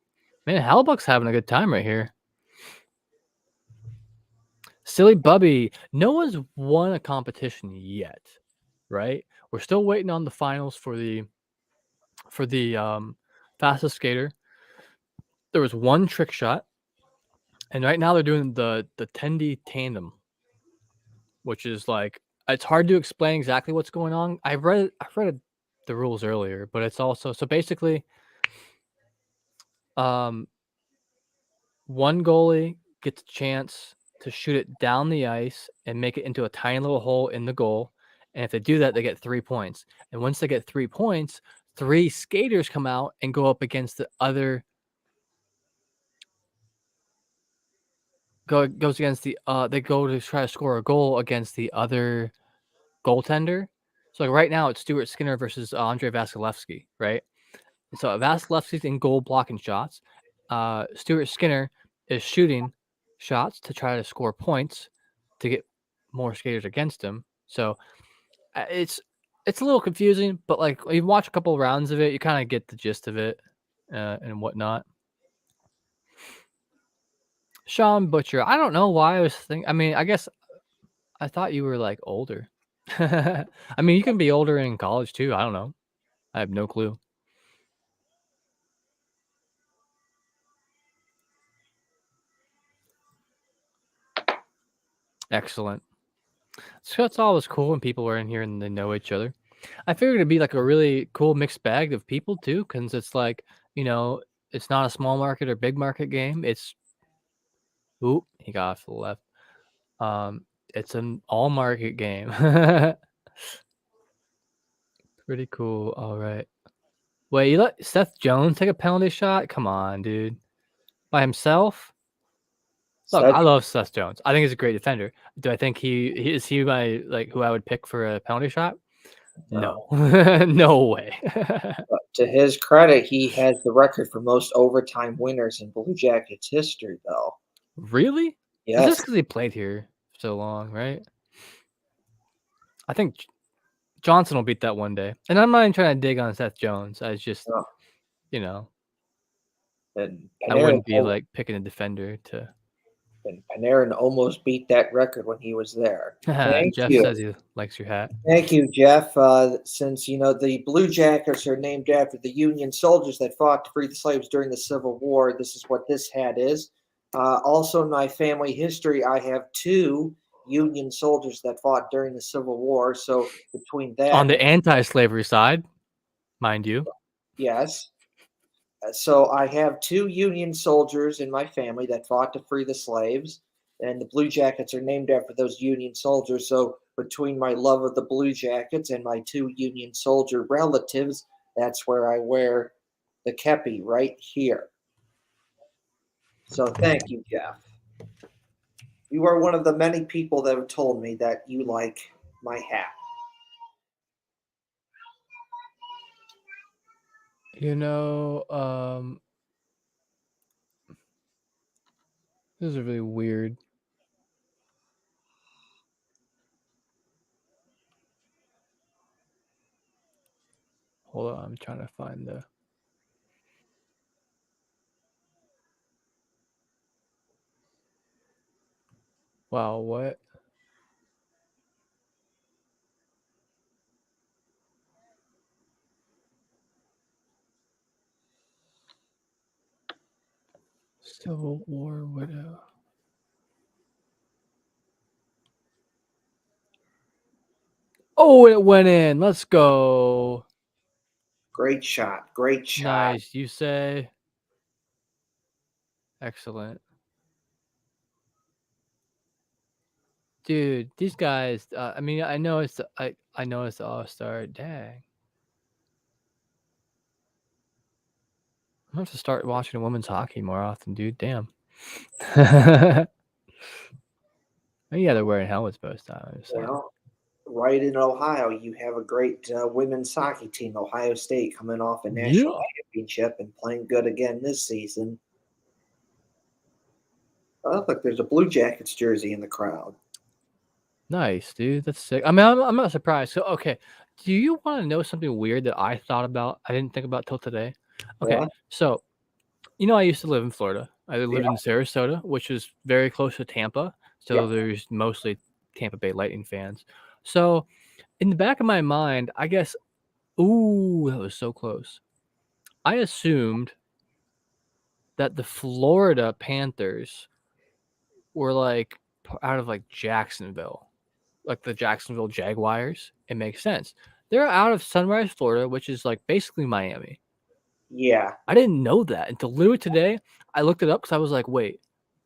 Man, Halbuck's having a good time right here. Silly Bubby. No one's won a competition yet, right? We're still waiting on the finals for the fastest skater. There was one trick shot, and right now they're doing the tandem, which is like it's hard to explain exactly what's going on. I read the rules earlier, but it's also so basically, one goalie gets a chance to shoot it down the ice and make it into a tiny little hole in the goal. And if they do that, they get 3 points. And once they get 3 points, 3 skaters come out and go up against the other goes against the they go to try to score a goal against the other goaltender. So like right now it's Stuart Skinner versus Andrei Vasilevsky, right? And so Vasilevsky's in goal blocking shots. Stuart Skinner is shooting shots to try to score points to get more skaters against him. So it's a little confusing, but like you watch a couple rounds of it, you kind of get the gist of it and whatnot. Sean Butcher, I don't know why I was thinking. I mean, I guess I thought you were like older. I mean, you can be older in college too. I don't know. I have no clue. Excellent. So it's always cool when people are in here and they know each other. I figured it'd be like a really cool mixed bag of people too, because it's like, it's not a small market or big market game. It's he got off to the left. It's an all market game. Pretty cool. All right. Wait, you let Seth Jones take a penalty shot? Come on, dude. By himself? Look, I love Seth Jones. I think he's a great defender. Do I think is he my who I would pick for a penalty shot? No. No way. But to his credit, he has the record for most overtime winners in Blue Jackets history, though. Really? It's Yes. just because he played here so long, right? I think Johnson will beat that one day. And I'm not even trying to dig on Seth Jones. I just, Oh, and I wouldn't be like picking a defender to. And Panarin almost beat that record when he was there. Thank Jeff you. says he likes your hat. Thank you, Jeff. Since the Blue Jackets are named after the Union soldiers that fought to free the slaves during the Civil War, this is what this hat is. Also, in my family history, I have 2 Union soldiers that fought during the Civil War. So between that, On the anti-slavery side, mind you. yes. So I have 2 Union soldiers in my family that fought to free the slaves, and the Blue Jackets are named after those Union soldiers. So between my love of the Blue Jackets and my 2 Union soldier relatives, that's where I wear the kepi right here. So thank you, Jeff. You are one of the many people that have told me that you like my hat. This is really weird. Hold on, I'm trying to find the. Wow, what? Civil War widow. Oh, it went in. Let's go. Great shot. Great shot. Nice. You say. Excellent. Dude, these guys, I mean, I know it's the All-Star. Dang. I'm gonna have to start watching women's hockey more often, dude. Damn. Yeah, they're wearing helmets most times. Well, right in Ohio, you have a great women's hockey team, Ohio State, coming off a national championship and playing good again this season. Oh, look, there's a Blue Jackets jersey in the crowd. Nice, dude. That's sick. I mean, I'm not surprised. So, okay, do you want to know something weird that I thought about? I didn't think about till today. Okay, What? so I used to live in Florida. I lived Yeah. in Sarasota, which is very close to Tampa. So Yep. there's mostly Tampa Bay Lightning fans. So in the back of my mind, I guess, ooh, that was so close. I assumed that the Florida Panthers were like out of like Jacksonville, like the Jacksonville Jaguars. It makes sense. They're out of Sunrise, Florida, which is like basically Miami. Yeah. I didn't know that until literally today. I looked it up because I was like, wait,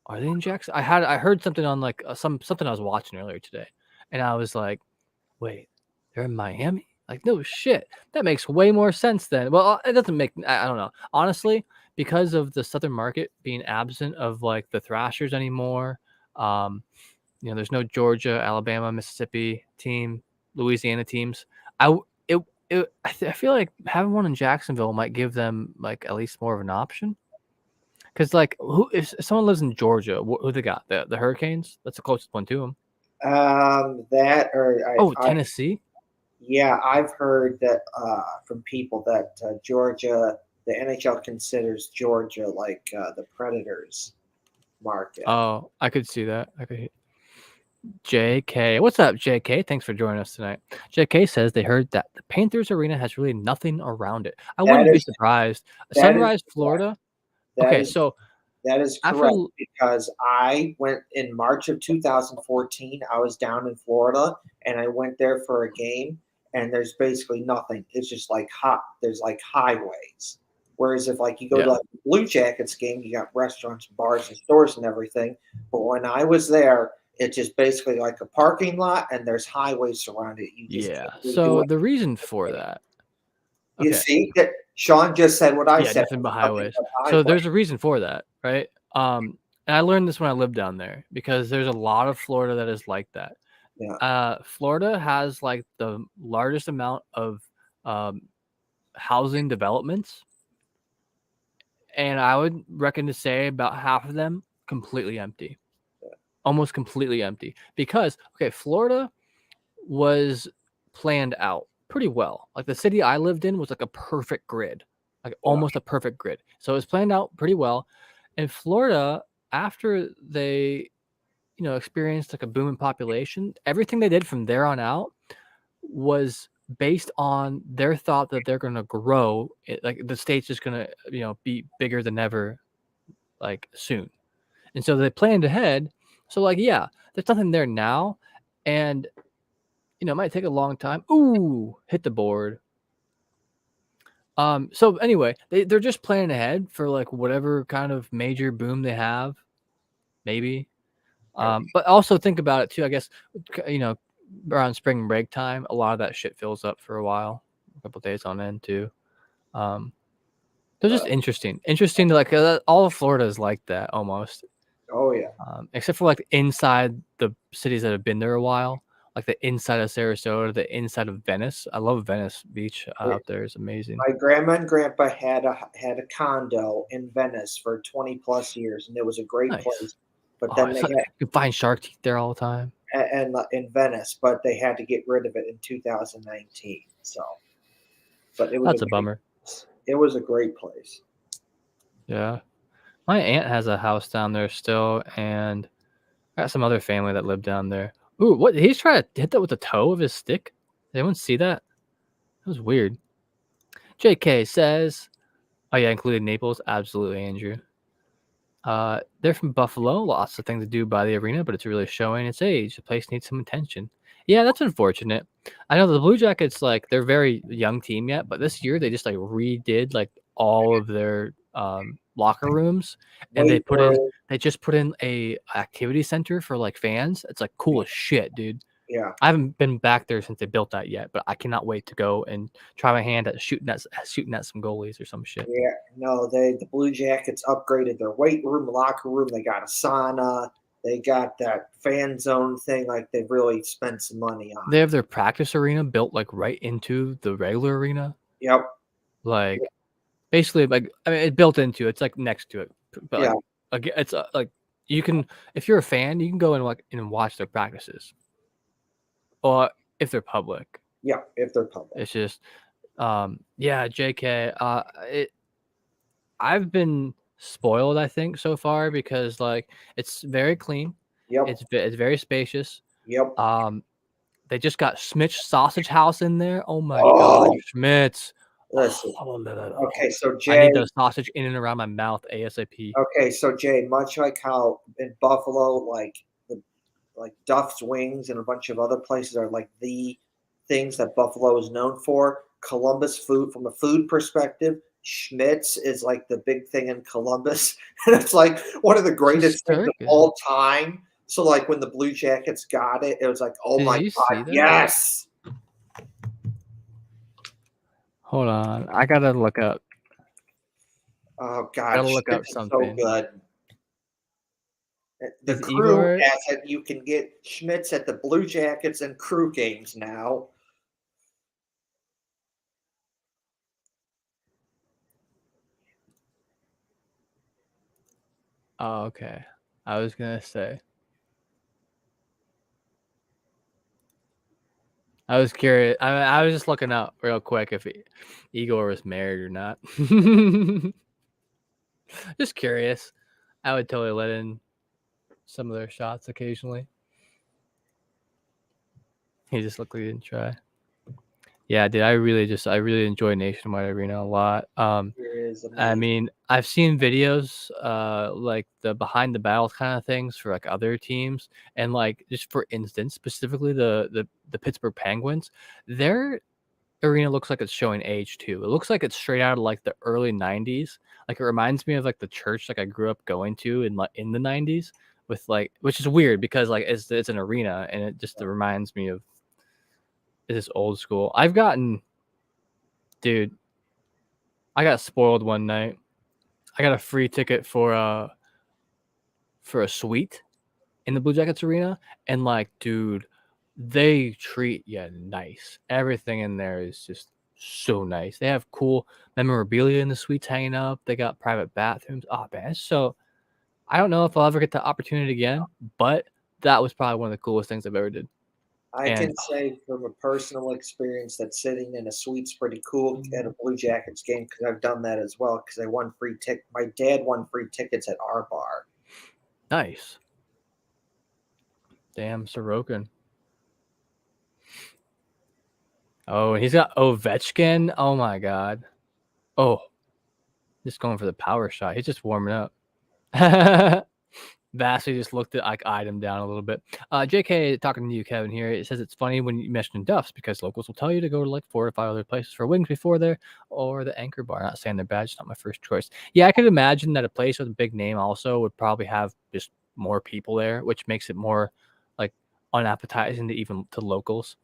are they in Jackson? I heard something on like something I was watching earlier today, and I was like, wait, they're in Miami? Like, no shit. That makes way more sense then. Well, it doesn't make. I don't know. Honestly, because of the Southern market being absent of like the Thrashers anymore. Um, there's no Georgia, Alabama, Mississippi team, Louisiana teams. I feel like having one in Jacksonville might give them like at least more of an option. Because like, who if someone lives in Georgia, who they got? The Hurricanes. That's the closest one to them. That or Oh, I Tennessee. yeah, I've heard that from people that Georgia, the NHL considers Georgia like the Predators market. Oh, I could see that. I could. JK, what's up, JK? Thanks for joining us tonight. JK says they heard that the Panthers arena has really nothing around it. I That wouldn't be is surprised. that is Sunrise, correct. Florida. That Okay, is so That is after correct because I went in March of 2014. I was down in Florida and I went there for a game, and there's basically nothing. It's just like there's like highways. Whereas if like you go to yeah, like the Blue Jackets game, you got restaurants, bars, and stores and everything. But when I was there, it's just basically like a parking lot, and there's highways surrounding it. You just yeah. can't really do So it. the reason for that, You okay, see that Sean just said what I yeah, said. nothing but Nothing highways. but So highway. there's a reason for that, right? And I learned this when I lived down there because there's a lot of Florida that is like that. Yeah. Florida has like the largest amount of um, housing developments, and I would reckon to say about half of them completely empty, almost completely empty. Because okay, Florida was planned out pretty well. Like the city I lived in was like a perfect grid, like Yeah. almost a perfect grid. So it was planned out pretty well. And Florida, after they, experienced like a boom in population, everything they did from there on out was based on their thought that they're going to grow. Like the state's just going to, be bigger than ever, like soon. And so they planned ahead. So like, yeah, there's nothing there now. And it might take a long time. Ooh, hit the board. So anyway, they're just planning ahead for like whatever kind of major boom they have, maybe. But also think about it too. I guess around spring break time, a lot of that shit fills up for a while, a couple days on end too. They're just interesting. Interesting to like all of Florida is like that almost. Oh yeah. Except for like inside the cities that have been there a while, like the inside of Sarasota, the inside of Venice. I love Venice Beach out there; it's amazing. My grandma and grandpa had a condo in Venice for 20 plus years, and it was a great Nice. place. But Oh, then they you can find shark teeth there all the time. had and in Venice, but they had to get rid of it in 2019. So, but it was That's a bummer. it was a great place. Yeah, my aunt has a house down there still, and I got some other family that live down there. Ooh, what? He's trying to hit that with the toe of his stick. Did anyone see that? That was weird. JK says, "Oh yeah, including Naples. Absolutely, Andrew. They're from Buffalo. Lots of things to do by the arena, but it's really showing its age. The place needs some attention. Yeah, that's unfortunate. I know the Blue Jackets, like they're very young team yet, but this year they just like redid like all of their locker rooms, and Weight room, they just put in a activity center for like fans. It's like cool as shit, dude. yeah, I haven't been back there since they built that yet, but I cannot wait to go and try my hand at shooting at some goalies or some shit. yeah. No, the Blue Jackets upgraded their weight room, locker room. They got a sauna. They got that fan zone thing. Like they really spent some money on. They have their practice arena built like right into the regular arena. Yep. Like basically, like I mean, it's built into it's like next to it, but Yeah. like it's like you can, if you're a fan, you can go and watch their practices, or if they're public. Yeah, if they're public. It's just, yeah, JK. I've been spoiled, I think, so far because like it's very clean. Yep. It's very spacious. Yep. They just got Schmidt's Sausage House in there. Oh my god, Schmidt's. Listen. Okay, so I Jay. need the sausage in and around my mouth ASAP. Okay, so Jay, much like how in Buffalo, like Duff's Wings and a bunch of other places are like the things that Buffalo is known for. Columbus food, from a food perspective, Schmidt's is like the big thing in Columbus, and it's like one of the greatest things of all time. So like when the Blue Jackets got it, it was like, oh my god, yes. Hold on, I gotta look up. Oh god, gotta look up something. So good. The Crew has it. You can get Schmidt's at the Blue Jackets and Crew games now. Oh, okay. I was gonna say. I was curious. I was just looking up real quick if Igor was married or not. Just curious. I would totally let in some of their shots occasionally. He just looked like he didn't try. Yeah, dude, I really enjoy Nationwide Arena a lot. I mean, I've seen videos like the behind the battles kind of things for like other teams, and like just for instance, specifically the Pittsburgh Penguins, their arena looks like it's showing age too. It looks like it's straight out of like the early 90s. Like it reminds me of like the church like I grew up going to in the 90s with like, which is weird because like it's an arena and it just reminds me of this old school. Dude, I got spoiled one night. I got a free ticket for a suite in the Blue Jackets arena, and like, dude, they treat you nice. Everything in there is just so nice. They have cool memorabilia in the suites hanging up. They got private bathrooms. Oh man, so I don't know if I'll ever get the opportunity again, but that was probably one of the coolest things I've ever did. I can say from a personal experience that sitting in a suite's pretty cool at a Blue Jackets game because I've done that as well because I won free ticket. My dad won free tickets at our bar. Nice. Damn, Sorokin. Oh, he's got Ovechkin. Oh my god. Oh, just going for the power shot. He's just warming up. Vastly just eyed him down a little bit. JK talking to you, Kevin, here. It says it's funny when you mention Duff's because locals will tell you to go to like 4 or 5 other places for wings before there, or the Anchor Bar. Not saying they're bad, it's not my first choice. Yeah, I could imagine that a place with a big name also would probably have just more people there, which makes it more like unappetizing to locals.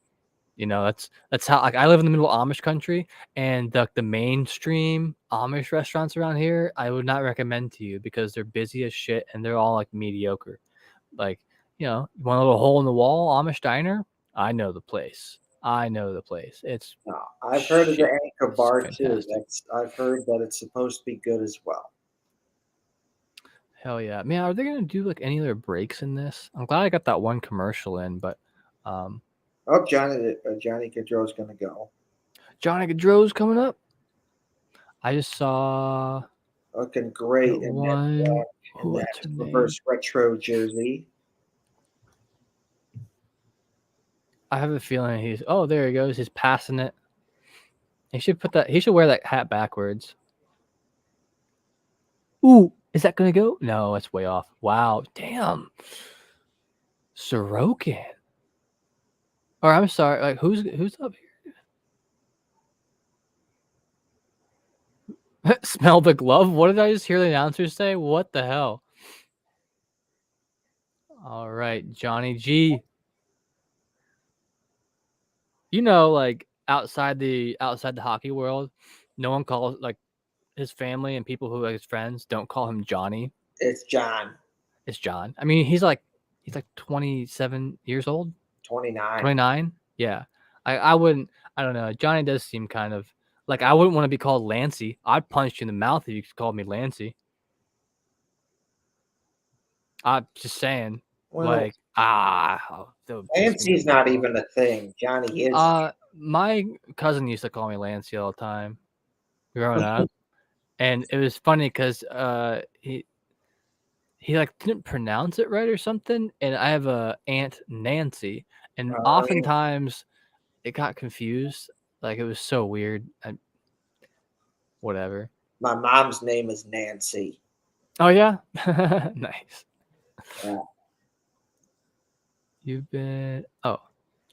You know, that's how, like, I live in the middle of Amish country, and the mainstream Amish restaurants around here, I would not recommend to you because they're busy as shit and they're all like mediocre. Like, you know, you want a little hole in the wall Amish diner? I know the place. It's I've heard of the Anchor Bar too. I've heard that it's supposed to be good as well. Hell yeah, man! Are they gonna do like any other breaks in this? I'm glad I got that one commercial in, but oh, Johnny Gaudreau's going to go. Johnny Gaudreau's coming up. I just saw looking great in that reverse retro jersey. I have a feeling there he goes. He's passing it. He should wear that hat backwards. Ooh, is that gonna go? No, it's way off. Wow, damn. Sorokin. Or I'm sorry, like who's up here? Smell the glove? What did I just hear the announcer say? What the hell? All right, Johnny G. You know, like outside the hockey world, no one calls like his family and people who are his friends don't call him Johnny. It's John. It's John. I mean, he's like 27 years old. 29. 29? Yeah. I wouldn't. I don't know. Johnny does seem kind of like I wouldn't want to be called Lancey. I'd punch you in the mouth if you called me Lancey. I'm just saying, Well, Lancey's not even a thing. Johnny is. My cousin used to call me Lancey all the time growing up, and it was funny because he like didn't pronounce it right or something, and I have a aunt Nancy, and oftentimes it got confused. Like it was so weird. Whatever. My mom's name is Nancy. Oh yeah, nice. Yeah. You've been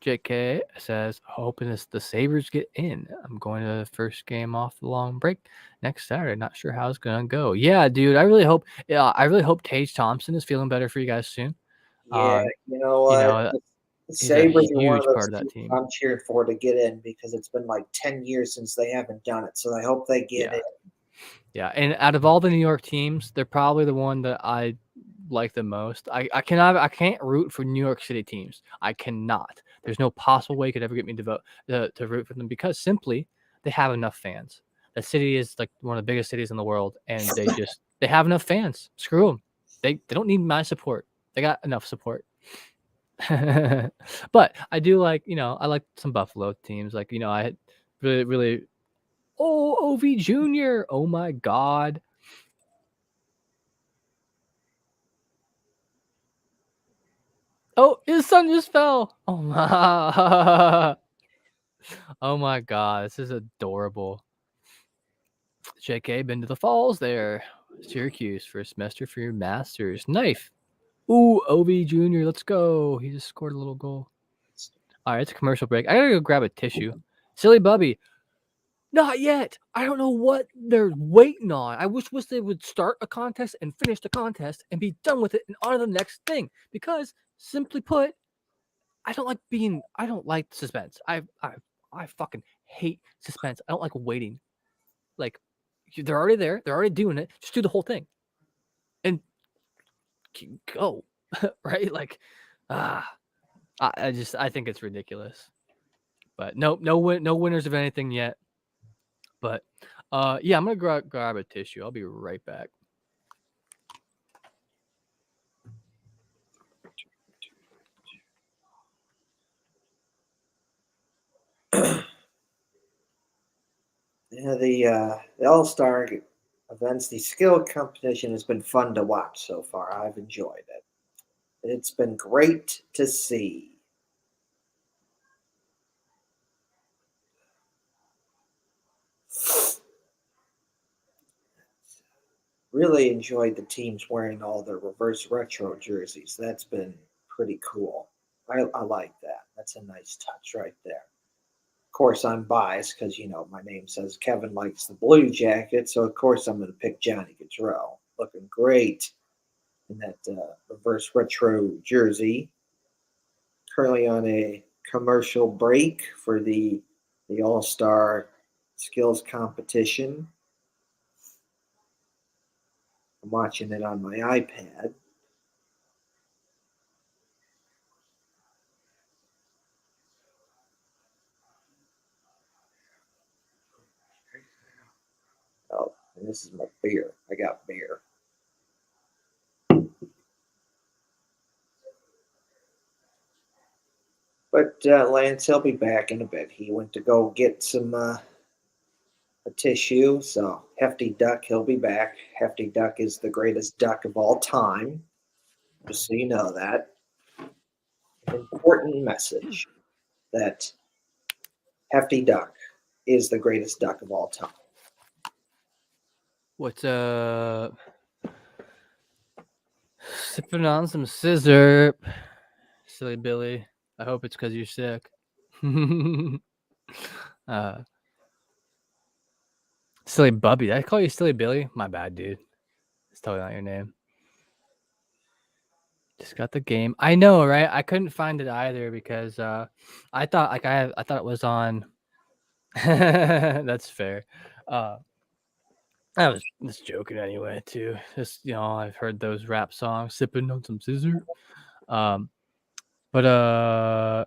JK says hoping the Sabres get in. I'm going to the first game off the long break next Saturday. Not sure how it's gonna go. Yeah, dude. I really hope. Yeah, I really hope Tage Thompson is feeling better for you guys soon. Yeah, you know You what? know, The he's a Sabres are one of huge those part of that teams team. I'm cheering for to get in because it's been like 10 years since they haven't done it. So I hope they get in. Yeah, and out of all the New York teams, they're probably the one that I like the most. I can't root for New York City teams. I cannot. There's no possible way it could ever get me to vote to root for them because simply they have enough fans. The city is like one of the biggest cities in the world, and they have enough fans. Screw them. They don't need my support. They got enough support. But I do like I like some Buffalo teams. Like I really. Oh, OV Jr. Oh my God. Oh, his son just fell. Oh my. Oh my God. This is adorable. JK, been to the falls there. Syracuse for a semester for your master's. Knife. Ooh, OV Jr. Let's go. He just scored a little goal. All right, it's a commercial break. I gotta go grab a tissue. Silly Bubby. Not yet. I don't know what they're waiting on. I wish they would start a contest and finish the contest and be done with it and on to the next thing. Because simply put, I don't like suspense. I fucking hate suspense. I don't like waiting. Like they're already there. They're already doing it. Just do the whole thing. And go. Right? Like I think it's ridiculous. But no winners of anything yet. But yeah, I'm gonna grab a tissue. I'll be right back. Yeah, the All-Star events, the skill competition has been fun to watch so far. I've enjoyed it. It's been great to see. Really enjoyed the teams wearing all their reverse retro jerseys. That's been pretty cool. I like that. That's a nice touch right there. Of course, I'm biased because my name says Kevin likes the Blue Jackets, so of course I'm going to pick Johnny Gaudreau. Looking great in that reverse retro jersey. Currently on a commercial break for the All Star Skills competition. I'm watching it on my iPad. Oh, and this is my beer. I got beer. But Lance, he'll be back in a bit. He went to go get some a tissue. So Hefty Duck, he'll be back. Hefty Duck is the greatest duck of all time. Just so you know that. Important message that Hefty Duck is the greatest duck of all time. What's sipping on some scissor. Silly Billy. I hope it's because you're sick. Silly Bubby. Did I call you Silly Billy? My bad, dude. It's totally not your name. Just got the game. I know, right? I couldn't find it either because I thought I thought it was on. That's fair. I was just joking anyway, too. Just I've heard those rap songs, sipping on some scissor. But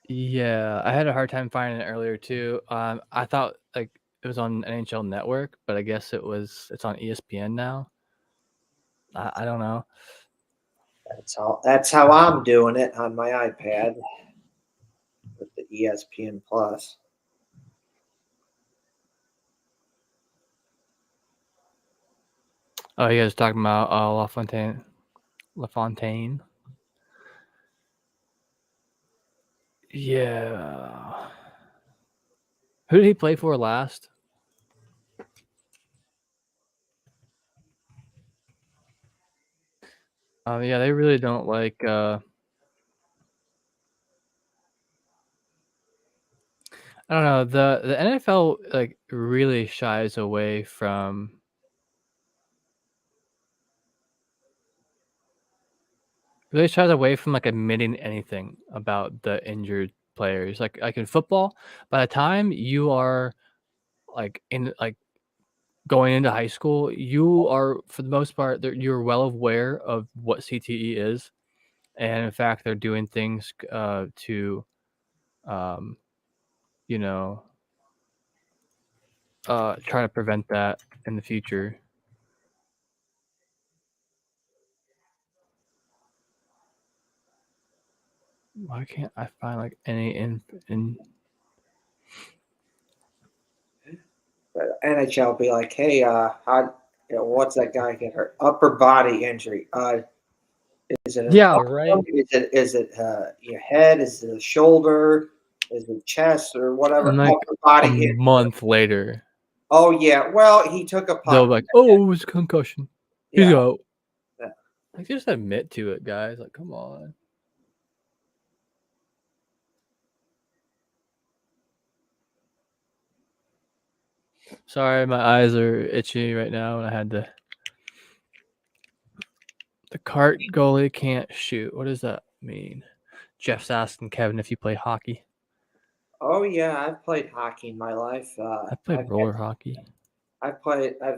yeah, I had a hard time finding it earlier too. I thought like it was on NHL Network, but I guess it's on ESPN now. I don't know. That's how I'm doing it on my iPad with the ESPN Plus. Oh, you guys talking about LaFontaine. Yeah. Who did he play for last? Yeah, they really don't like. I don't know. The NFL like really shies away from. Really shies away from like admitting anything about the injured players. Like in football, by the time you are like in like going into high school, you are for the most part you're well aware of what CTE is, and in fact, they're doing things to, um, you know, try to prevent that in the future. Why can't I find like any in But NHL be like, hey, what's that guy get hurt? Upper body injury. Is it an Yeah, arm? right. Is it your head? Is it a shoulder? Is it chest or whatever? And like Upper a body injury. month later, Oh yeah. Well, he took a they'll puck. be like, "Oh, it was a concussion. He's Yeah. out." Yeah. Like, just admit to it, guys. Like, come on. Sorry, my eyes are itchy right now, and I had to. The cart goalie can't shoot. What does that mean? Jeff's asking Kevin if you play hockey. Oh yeah. I've played hockey in my life. I played roller hockey. I've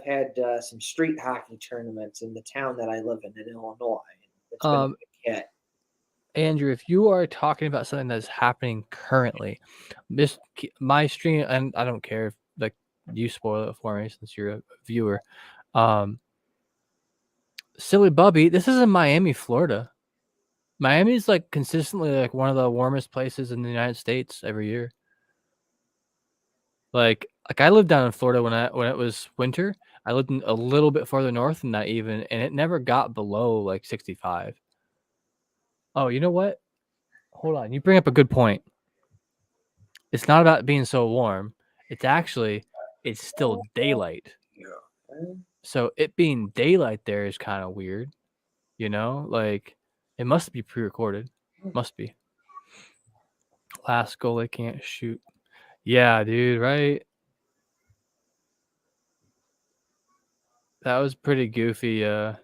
had some street hockey tournaments in the town that I live in Illinois. It's been a big hit. Andrew, if you are talking about something that's happening currently, my stream, and I don't care if like you spoil it for me since you're a viewer. Silly Bubby, this is in Miami, Florida. Miami's like consistently like one of the warmest places in the United States every year. Like I lived down in Florida when it was winter. I lived a little bit farther north than that even, and it never got below like 65. Oh, you know what? Hold on. You bring up a good point. It's not about being so warm. It's still daylight. Yeah. So it being daylight there is kind of weird, you know? Like it must be pre-recorded. Must be. Last goal they can't shoot. Yeah, dude, right? That was pretty goofy. I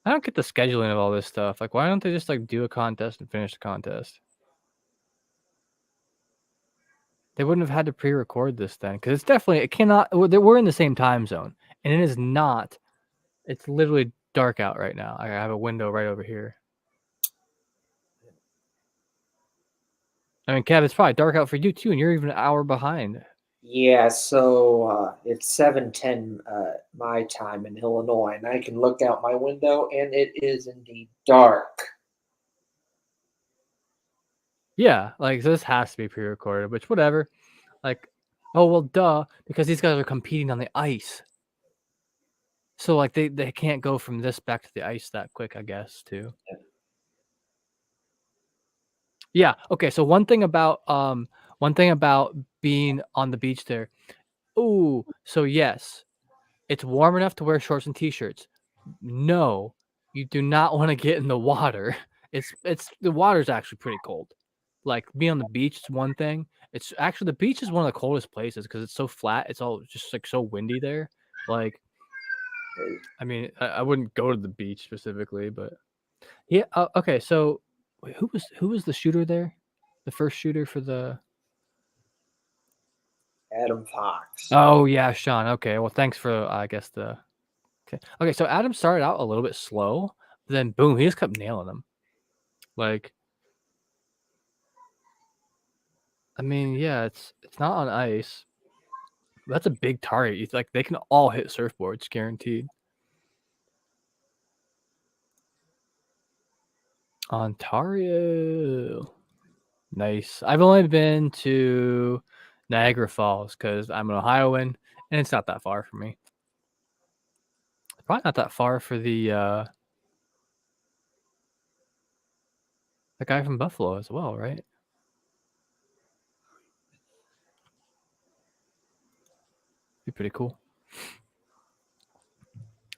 don't get the scheduling of all this stuff. Like, why don't they just like do a contest and finish the contest? They wouldn't have had to pre-record this then, because it's definitely it cannot. We're in the same time zone, and it is not. It's literally dark out right now. I have a window right over here. I mean, Kev, it's probably dark out for you too, and you're even an hour behind. Yeah, so it's 7:10 my time in Illinois, and I can look out my window, and it is indeed dark. Yeah, like this has to be pre-recorded, which whatever. Like, oh well, duh, because these guys are competing on the ice. So like they can't go from this back to the ice that quick, I guess, too. Yeah. Okay. So one thing about being on the beach there. Ooh. So yes, it's warm enough to wear shorts and t-shirts. No, you do not want to get in the water. It's the water's actually pretty cold. Like being on the beach is one thing. It's actually the beach is one of the coldest places because it's so flat. It's all just like so windy there. Like, I mean, I wouldn't go to the beach specifically, but yeah. Okay. So wait, who was the shooter there? The first shooter for the. Adam Fox. Oh yeah, Sean. Okay. Well, thanks for I guess the. Okay. Okay. So Adam started out a little bit slow, but then boom, he just kept nailing them. Like, I mean, yeah, it's not on ice. That's a big target. It's like they can all hit surfboards, guaranteed. Ontario. Nice. I've only been to Niagara Falls because I'm an Ohioan, and it's not that far for me. It's probably not that far for the guy from Buffalo as well, right? Be pretty cool.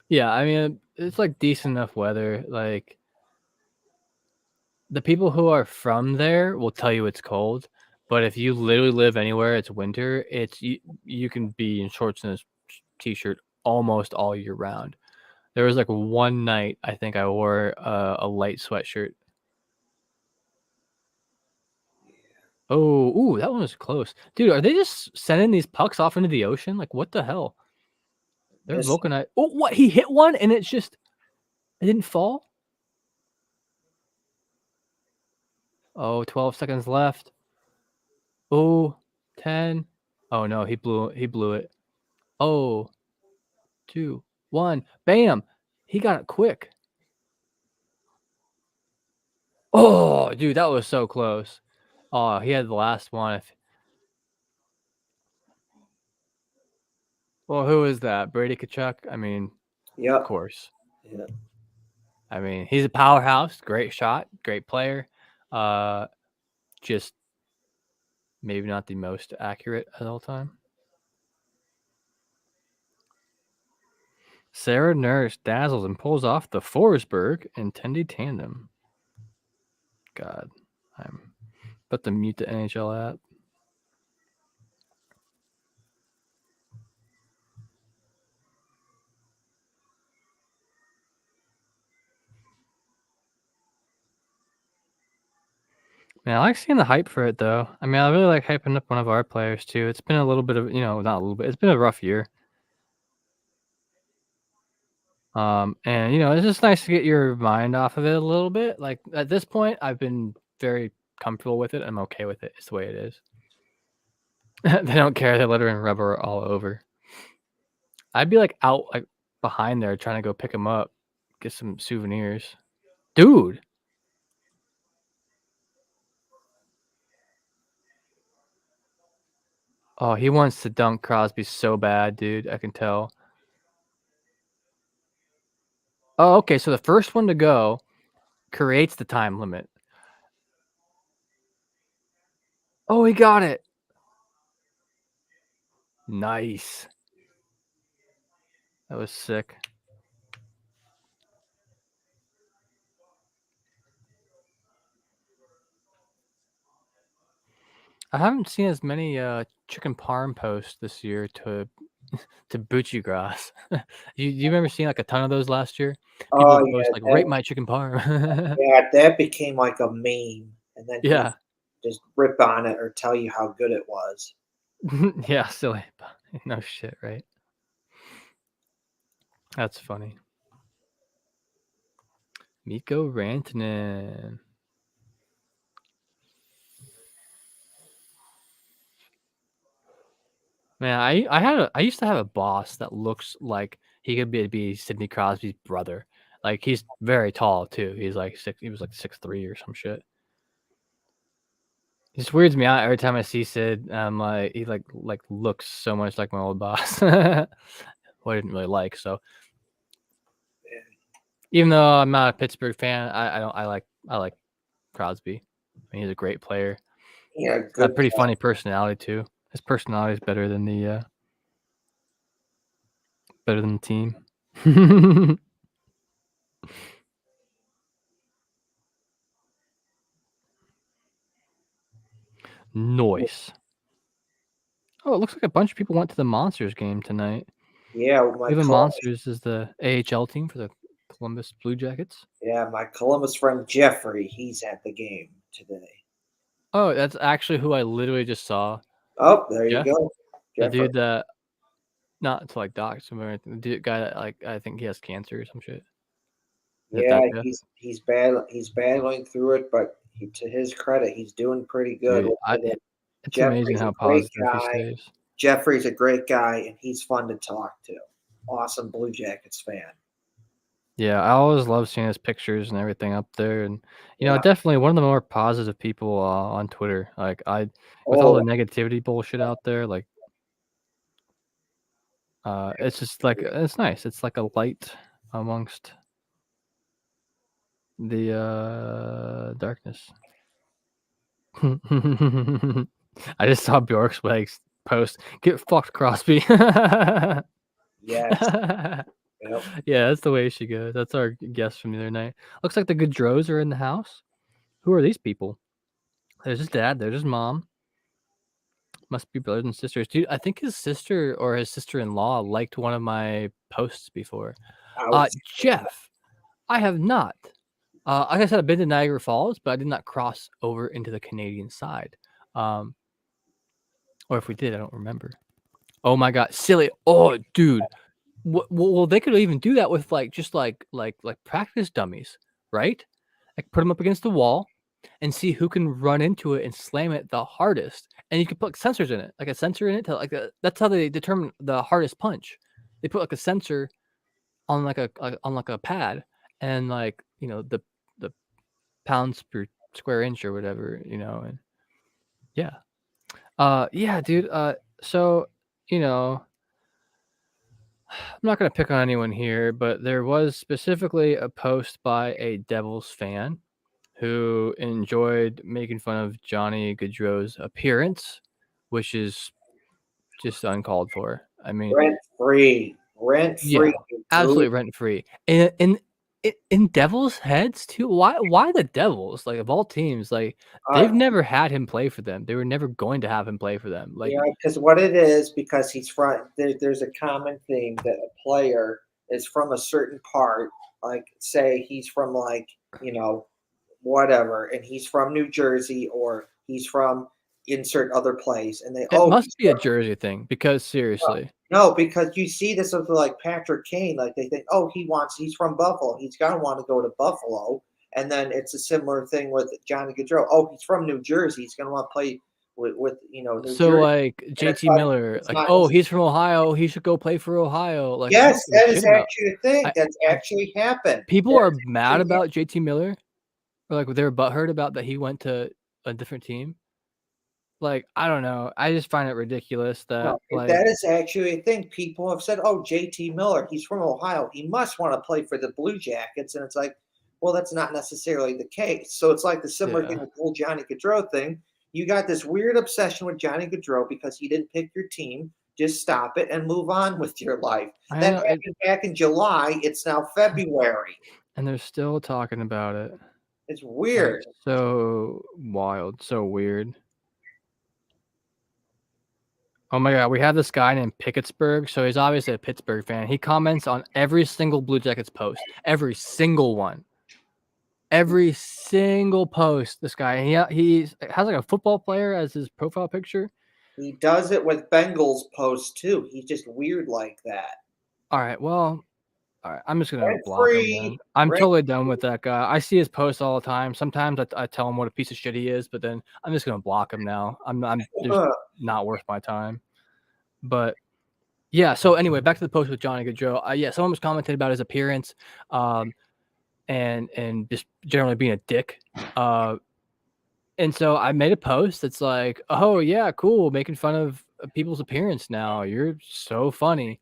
Yeah, I mean, it's like decent enough weather. Like, the people who are from there will tell you it's cold, but if you literally live anywhere, it's winter. You can be in shorts and a t-shirt almost all year round. There was like one night I think I wore a light sweatshirt. Oh, ooh, that one was close, dude. Are they just sending these pucks off into the ocean? Like, what the hell? They're Missed it. vulcanized. Oh, what? He hit one and it didn't fall. Oh, 12 seconds left. Oh, 10. Oh no, he blew it. Oh, 2, 1. Bam! He got it quick. Oh, dude, that was so close. Oh, he had the last one. Well, who is that? Brady Tkachuk? I mean, Yep. of course. Yeah. I mean, he's a powerhouse. Great shot. Great player. Just maybe not the most accurate at all time. Sarah Nurse dazzles and pulls off the Forsberg and Tendy tandem. God, I'm about to mute the NHL app. Man, I like seeing the hype for it, though. I mean, I really like hyping up one of our players, too. It's been a little bit of, not a little bit. It's been a rough year. And, it's just nice to get your mind off of it a little bit. Like, at this point, I've been very comfortable with it. I'm okay with it. It's the way it is. They don't care. They're littering rubber all over. I'd be, like, out, like, behind there trying to go pick him up, get some souvenirs. Dude! Oh, he wants to dunk Crosby so bad, dude. I can tell. Oh, okay. So the first one to go creates the time limit. Oh, he got it. Nice. That was sick. I haven't seen as many chicken parm posts this year to Bucci Grass. you remember seeing like a ton of those last year? People Oh would post yeah, like rate my chicken parm. that became like a meme, and then he Yeah. just rip on it or tell you how good it was. Yeah, silly. No shit, right? That's funny. Mikko Rantanen. Man, I used to have a boss that looks like he could be Sidney Crosby's brother. Like he's very tall too. He was like 6'3" or some shit. It just weirds me out every time I see Sid. Like he like looks so much like my old boss. Who I didn't really like. So even though I'm not a Pittsburgh fan, I like Crosby. I mean, he's a great player. Yeah, Got a good. pretty funny personality too. His personality is better than the team. Noise. Oh, it looks like a bunch of people went to the Monsters game tonight. Yeah, Cleveland Monsters is the AHL team for the Columbus Blue Jackets. my Columbus friend Jeffrey, he's at the game today. Oh, that's actually who I literally just saw. Oh, there you Jeff? go. The Jeffrey. dude that, not to like dox him or anything, the guy that like I think he has cancer or some shit. Yeah, Jeff? he's battling through it, but to his credit, he's doing pretty good. Dude, with it. it's amazing Jeffrey's a how great positive he guy. stays. Jeffrey's a great guy, and he's fun to talk to. Awesome Blue Jackets fan. Yeah, I always love seeing his pictures and everything up there, and Yeah. definitely one of the more positive people on Twitter. Like with all the Oh, negativity bullshit out there, like it's just like it's nice. It's like a light amongst the darkness. I just saw Bjork's legs post. Get fucked, Crosby. yes. Yep. Yeah, that's the way she goes. That's our guest from the other night. Looks like the Gaudreaus are in the house. Who are these people? There's his dad. There's his mom. Must be brothers and sisters. Dude, I think his sister or his sister-in-law liked one of my posts before. Outstanding. Jeff, I have not. Like I said, I've been to Niagara Falls, but I did not cross over into the Canadian side. Or if we did, I don't remember. Oh my god, silly! Oh, dude. Well, they could even do that with just practice dummies, right? Like put them up against the wall and see who can run into it and slam it the hardest. And you can put sensors in it, like a sensor in it to that's how they determine the hardest punch. They put like a sensor on like a pad and the pounds per square inch or whatever, and yeah. Yeah, dude. So, you know, I'm not gonna pick on anyone here, but there was specifically a post by a Devils fan who enjoyed making fun of Johnny Gaudreau's appearance, which is just uncalled for. I mean, Rent free. Rent yeah, free. absolutely rent free. And in Devils heads too. Why the Devils? Like of all teams, like they've Uh, never had him play for them. They were never going to have him play for them. Like yeah, because what it is, because he's from there's a common theme that a player is from a certain part. Like, say he's from you know whatever, and he's from New Jersey or he's from insert other place, and they it he's must be a from Jersey thing because seriously, no, because you see this with like Patrick Kane, like they think, oh, he's from Buffalo, he's gonna want to go to Buffalo, and then it's a similar thing with Johnny Gaudreau. Oh, he's from New Jersey, he's gonna want to play with New so Jersey, like and it's JT like Miller, it's like not. oh he's from Ohio, he should go play for Ohio. Like I Yes, don't give a that shit is about. actually a thing. I That's I actually happened. people That are is mad actually about JT Miller, or like they were butthurt about that he went to a different team. Like I don't know, I just find it ridiculous that no, that is actually a thing. People have said, "Oh, JT Miller, he's from Ohio. He must want to play for the Blue Jackets." And it's like, well, that's not necessarily the case. So it's like the similar thing yeah. with the whole Johnny Gaudreau thing. You got this weird obsession with Johnny Gaudreau because he didn't pick your team. Just stop it and move on with your life. I That know it, happened back in July. It's now February. and they're still talking about it. It's Like weird. so wild, so weird. Oh my god, we have this guy named Pickettsburg, so he's obviously a Pittsburgh fan. He comments on every single Blue Jackets post, every single one, every single post. This guy, he has like a football player as his profile picture. He does it with Bengals posts too. He's just weird like that. All right, well, all right, I'm just gonna Rent block him then. free. I'm Rent totally done with that guy. I see his posts all the time. Sometimes I tell him what a piece of shit he is, but then I'm just gonna block him now. I'm just not worth my time. But yeah. So anyway, back to the post with Johnny Gaudreau. Yeah, someone was commenting about his appearance, and just generally being a dick. And so I made a post that's like, "Oh yeah, cool, making fun of people's appearance now. You're so funny."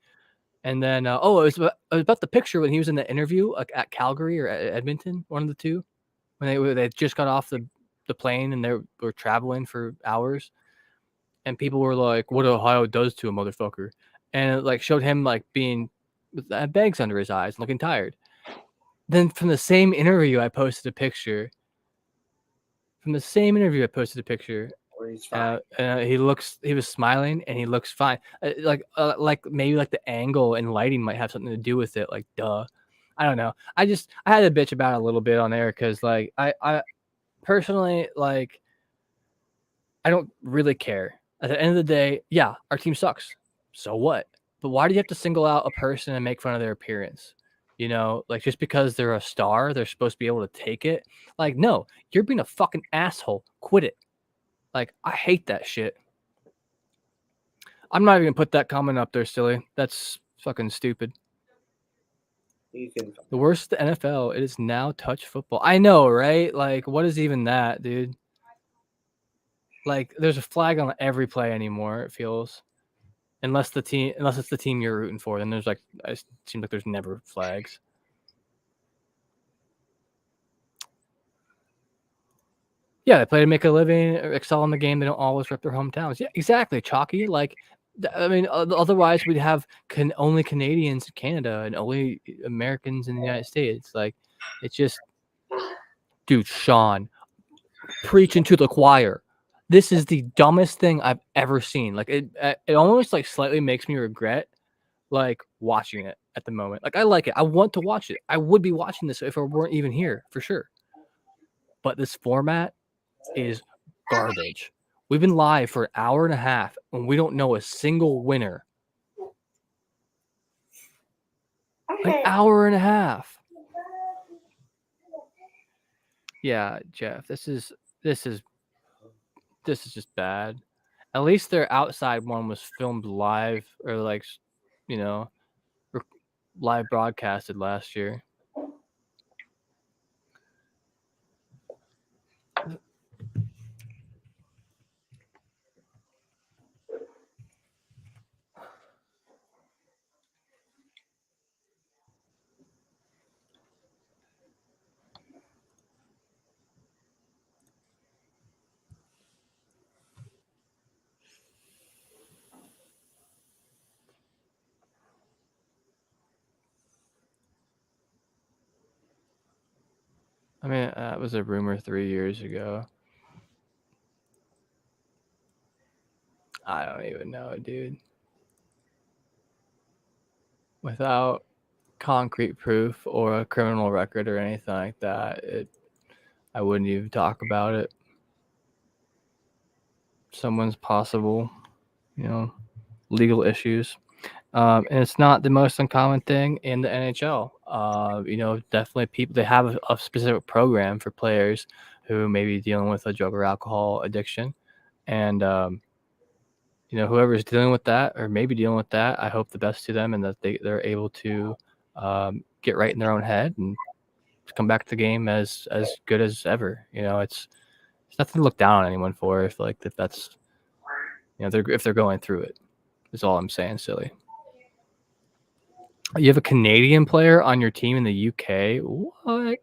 And then, it was about the picture when he was in the interview like at Calgary or at Edmonton, one of the two, when they just got off the plane and they were traveling for hours, and people were like, "What Ohio does to a motherfucker," and it like showed him like being with bags under his eyes, looking tired. Then from the same interview, I posted a picture. From the same interview, I posted a picture. free. He's fine. He was smiling and he looks fine. Like maybe like the angle and lighting might have something to do with it. Like, duh. I don't know. I had to bitch about it a little bit on there because like I personally like I don't really care. At the end of the day, yeah, our team sucks. So what? But why do you have to single out a person and make fun of their appearance? Like just because they're a star, they're supposed to be able to take it. Like, no, you're being a fucking asshole. Quit it. Like, I hate that shit. I'm not even gonna put that comment up there, silly. That's fucking stupid. You can. The worst the NFL. It is now touch football. I know, right? Like, what is even that, dude? Like, there's a flag on every play anymore. It feels, unless it's the team you're rooting for. Then there's like, it seems like there's never flags. Yeah, they play to make a living, excel in the game. They don't always rep their hometowns. Yeah, exactly, Chalky. Like, I mean, otherwise we'd have only Canadians in Canada and only Americans in the United States. Like, it's just, dude, Sean, preaching to the choir. This is the dumbest thing I've ever seen. Like, it almost like slightly makes me regret like watching it at the moment. Like, I like it. I want to watch it. I would be watching this if I weren't even here for sure. But this format is garbage. We've been live for an hour and a half and we don't know a single winner. An hour and a half. Yeah, Jeff, this is just bad. At least their outside one was filmed live or like, you know, live broadcasted last year. I mean, that was a rumor 3 years ago. I don't even know, dude. Without concrete proof or a criminal record or anything like that, I wouldn't even talk about it. Someone's possible, legal issues. And it's not the most uncommon thing in the NHL. Definitely people, they have a specific program for players who may be dealing with a drug or alcohol addiction. And, whoever's dealing with that or maybe dealing with that, I hope the best to them and that they're able to get right in their own head and come back to the game as good as ever. It's nothing to look down on anyone for if that's, if they're going through it, is all I'm saying, silly. You have a Canadian player on your team in the UK? What?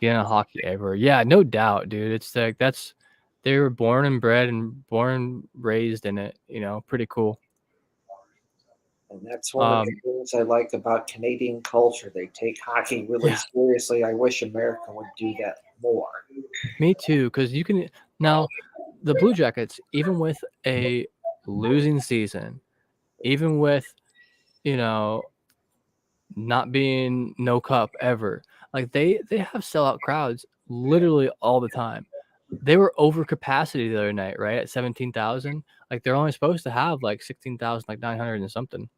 Being a hockey ever. Yeah, no doubt, dude. It's like they were born and bred and raised in it, pretty cool. And that's one of the things I like about Canadian culture. They take hockey really seriously. I wish America would do that more. Me too, because you can now the Blue Jackets, even with a losing season, even with not being no cup ever, like they have sellout crowds literally all the time. They were over capacity the other night, right? At 17,000. Like they're only supposed to have like 16,000, like 900 and something.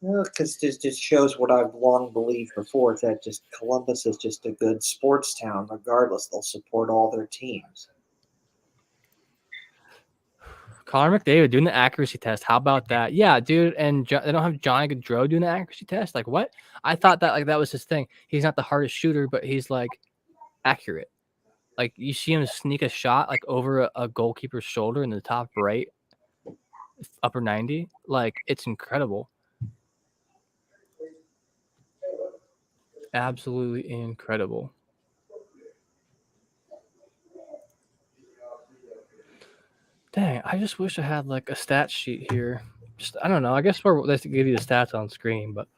Because this just shows what I've long believed before, is that just Columbus is just a good sports town. Regardless, they'll support all their teams. Connor McDavid doing the accuracy test. How about that? Yeah, dude. And they don't have Johnny Gaudreau doing the accuracy test. Like what? I thought that that was his thing. He's not the hardest shooter, but he's like accurate. Like you see him sneak a shot like over a goalkeeper's shoulder in the top right, upper 90. Like it's incredible. Absolutely incredible. Dang, I just wish I had like a stat sheet here. Just I don't know. I guess let's give you the stats on screen, but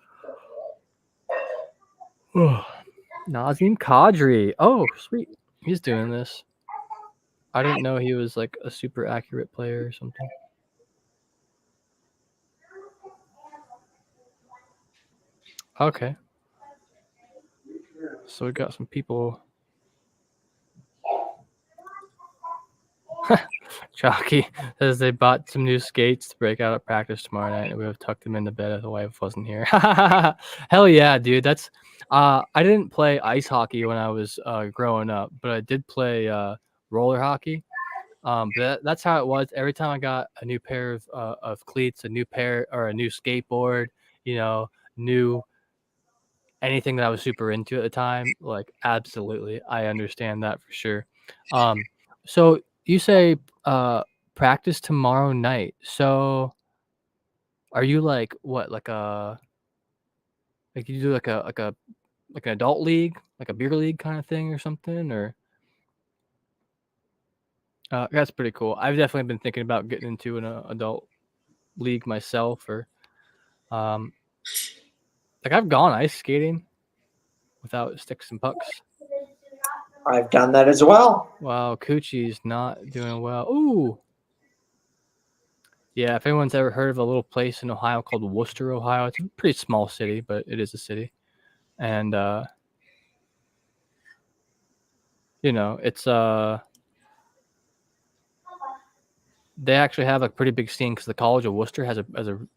Nazem Kadri. Oh, sweet. He's doing this. I didn't know he was like a super accurate player or something. Okay. So we got some people. Chalky says they bought some new skates to break out at practice tomorrow night, and we have tucked them into bed if the wife wasn't here. Hell yeah, dude! That's I didn't play ice hockey when I was growing up, but I did play roller hockey. But that's how it was. Every time I got a new pair of cleats, a new pair or a new skateboard, new anything that I was super into at the time, like absolutely, I understand that for sure. So you say practice tomorrow night. So are you like what, like you do like an adult league, like a beer league kind of thing or something, or that's pretty cool. I've definitely been thinking about getting into an adult league myself, or like I've gone ice skating without sticks and pucks. I've done that as well. Wow, Coochie's not doing well. Ooh. Yeah, if anyone's ever heard of a little place in Ohio called Worcester, Ohio, it's a pretty small city, but it is a city. And it's they actually have a pretty big scene because the College of Worcester has a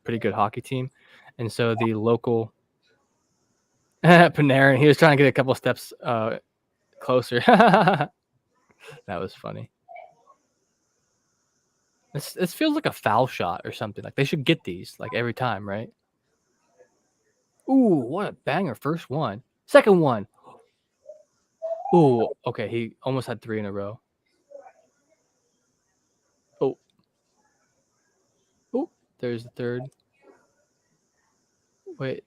pretty good hockey team. And so the local Panarin, he was trying to get a couple steps closer. That was funny. This feels like a foul shot or something. Like they should get these like every time, right? Ooh, what a banger. First one. Second one. Ooh, okay. He almost had 3 in a row. Oh. Oh, there's the third. Wait.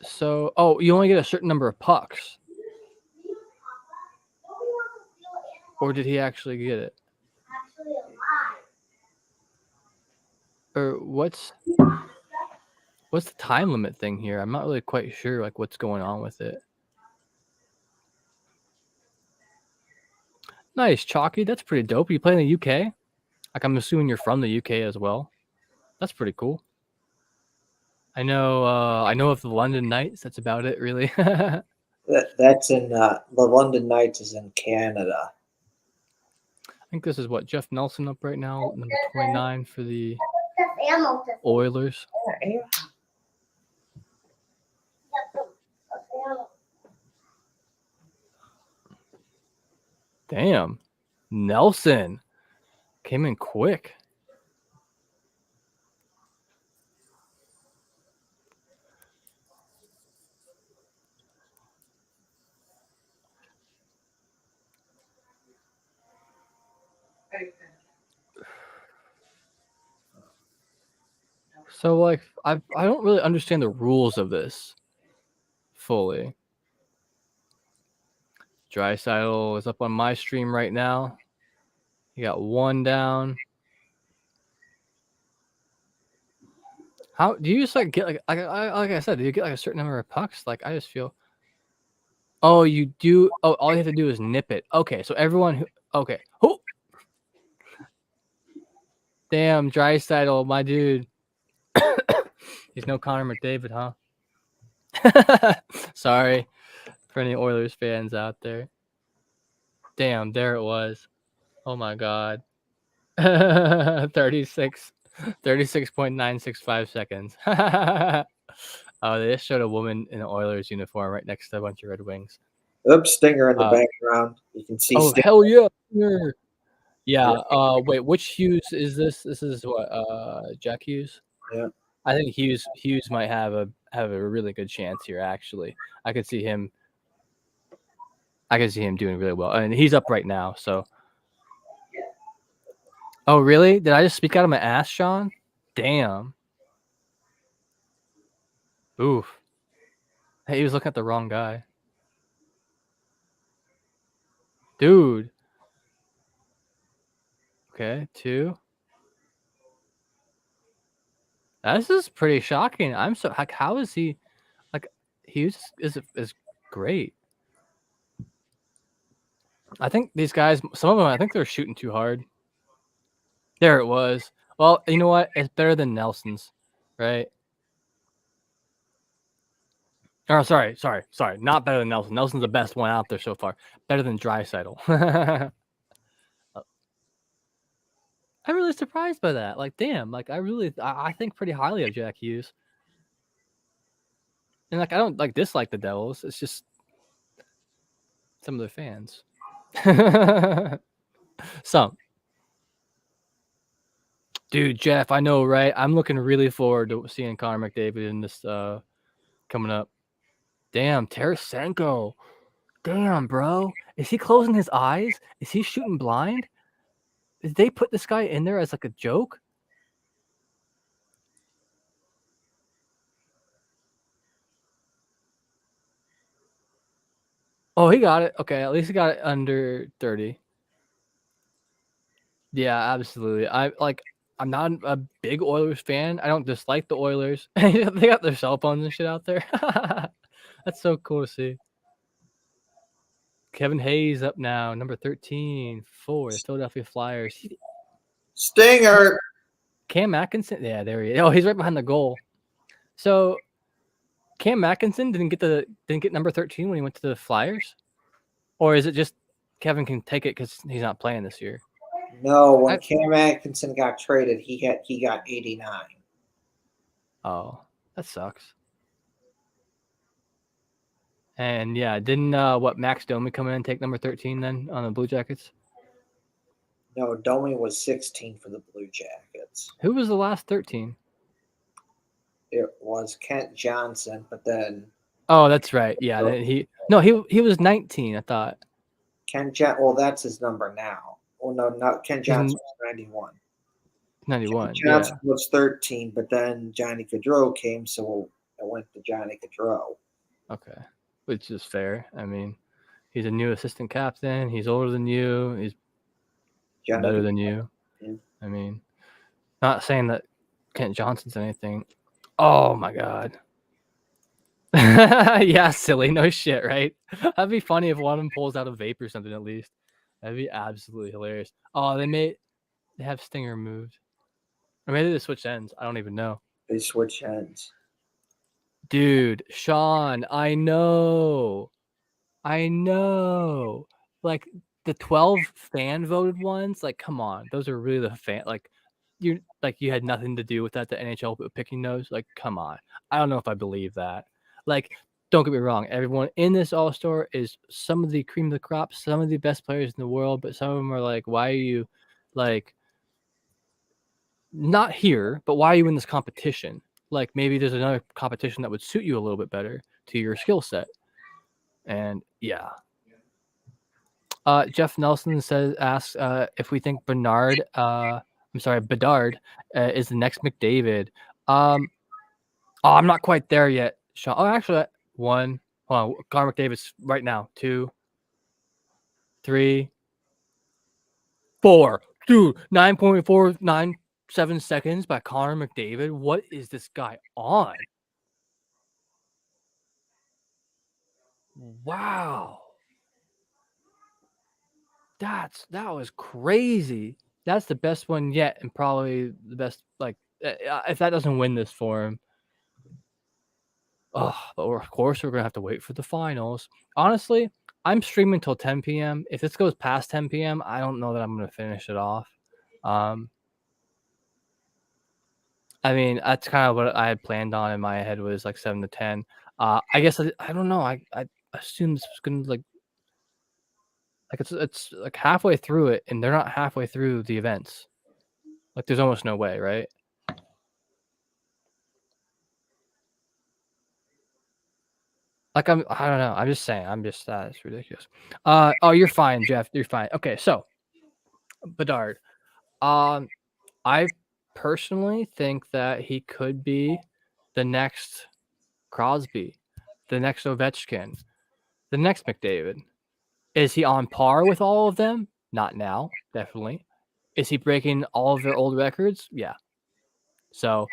So, you only get a certain number of pucks. Or did he actually get it? Or what's the time limit thing here? I'm not really quite sure like what's going on with it. Nice, Chalky. That's pretty dope. You play in the UK? Like I'm assuming you're from the UK as well. That's pretty cool. I know of the London Knights. That's about it, really. That's in the London Knights is in Canada. I think this is what Jeff Nelson up right now, number 29 for the Oilers. Damn, Nelson came in quick. So like I don't really understand the rules of this fully. Draisaitl is up on my stream right now. He got 1 down. How do you just like get like I said, do you get like a certain number of pucks? Like I just feel. Oh, you do. Oh, all you have to do is nip it. Okay, so everyone who. Okay. Oh. Damn, Draisaitl, my dude. He's no Connor McDavid, huh? Sorry for any Oilers fans out there. Damn, there it was. Oh my god. 36.965 seconds. Oh, they just showed a woman in an Oilers uniform right next to a bunch of Red Wings. Oops, Stinger in the background. You can see. Oh, Stinger. hell yeah. Yeah. Wait, which Hughes is this? This is what? Jack Hughes. Yeah. I think Hughes might have a really good chance here. Actually, I could see him doing really well, and he's up right now. So. Oh, really? Did I just speak out of my ass, Sean? Damn. Oof. Hey, he was looking at the wrong guy. Dude. Okay, 2. This is pretty shocking. I'm so like, how is he? Like, Hughes is great. I think these guys, some of them, I think they're shooting too hard. There it was. Well, you know what? It's better than Nelson's, right? Oh, sorry. Not better than Nelson. Nelson's the best one out there so far. Better than Draisaitl. I'm really surprised by that. Like, damn. Like, I think pretty highly of Jack Hughes. And like, I don't like dislike the Devils. It's just some of their fans. Some. Dude, Jeff, I know, right? I'm looking really forward to seeing Connor McDavid in this coming up. Damn, Tarasenko. Damn, bro. Is he closing his eyes? Is he shooting blind? Did they put this guy in there as like a joke? Oh, he got it. Okay, at least he got it under 30. Yeah, absolutely. I'm not a big Oilers fan. I don't dislike the Oilers. They got their cell phones and shit out there. That's so cool to see. Kevin Hayes up now, number 13 for the Philadelphia Flyers. Stinger. Cam Atkinson. Yeah, there he is. Oh, he's right behind the goal. So Cam Atkinson didn't get number 13 when he went to the Flyers? Or is it just Kevin can take it because he's not playing this year? No, when Cam Atkinson got traded, he got 89. Oh, that sucks. And yeah, didn't Max Domi come in and take number 13 then on the Blue Jackets? No, Domi was 16 for the Blue Jackets. Who was the last 13? It was Kent Johnson, but then. Oh, that's right. Yeah, he was 19. I thought. Well, that's his number now. Well, no, not Kent Johnson was 91. 91. Kent Johnson was 13, but then Johnny Gaudreau came, so I went to Johnny Gaudreau. Okay, which is fair. I mean, he's a new assistant captain. He's older than you. He's better than you. Yeah. I mean, not saying that Kent Johnson's anything. Oh my God. Yeah, silly. No shit, right? That'd be funny if one of them pulls out a vape or something at least. That'd be absolutely hilarious. Oh, they have Stinger moved. Or maybe they switched ends. I don't even know. They switched ends. Dude, Sean, I know. Like the 12 fan voted ones, like come on. Those are really the fan you had nothing to do with that, the NHL picking those. Like, come on. I don't know if I believe that. Like, don't get me wrong. Everyone in this All-Star is some of the cream of the crop, some of the best players in the world, but some of them are like, why are you like not here, but why are you in this competition? Like maybe there's another competition that would suit you a little bit better to your skill set. And yeah. Jeff Nelson asks if we think Bedard is the next McDavid. I'm not quite there yet, Sean. Oh, actually, one. Hold on, Connor McDavid's right now. 2, 3, 4. Dude, 9.497 seconds by Connor McDavid. What is this guy on? Wow. That was crazy. That's the best one yet, and probably the best. Like, if that doesn't win this for him, but of course we're gonna have to wait for the finals. Honestly, I'm streaming till 10 p.m. If this goes past 10 p.m., I don't know that I'm gonna finish it off. I mean, that's kind of what I had planned on in my head was like 7 to 10. I guess I don't know. I assume this was gonna like it's like halfway through it, and they're not halfway through the events. Like, there's almost no way, right? Like, I don't know. I'm just saying. It's ridiculous. Oh, you're fine, Jeff. You're fine. Okay, so Bedard. I personally think that he could be the next Crosby, the next Ovechkin, the next McDavid. Is he on par with all of them? Not now, definitely. Is he breaking all of their old records? Yeah. So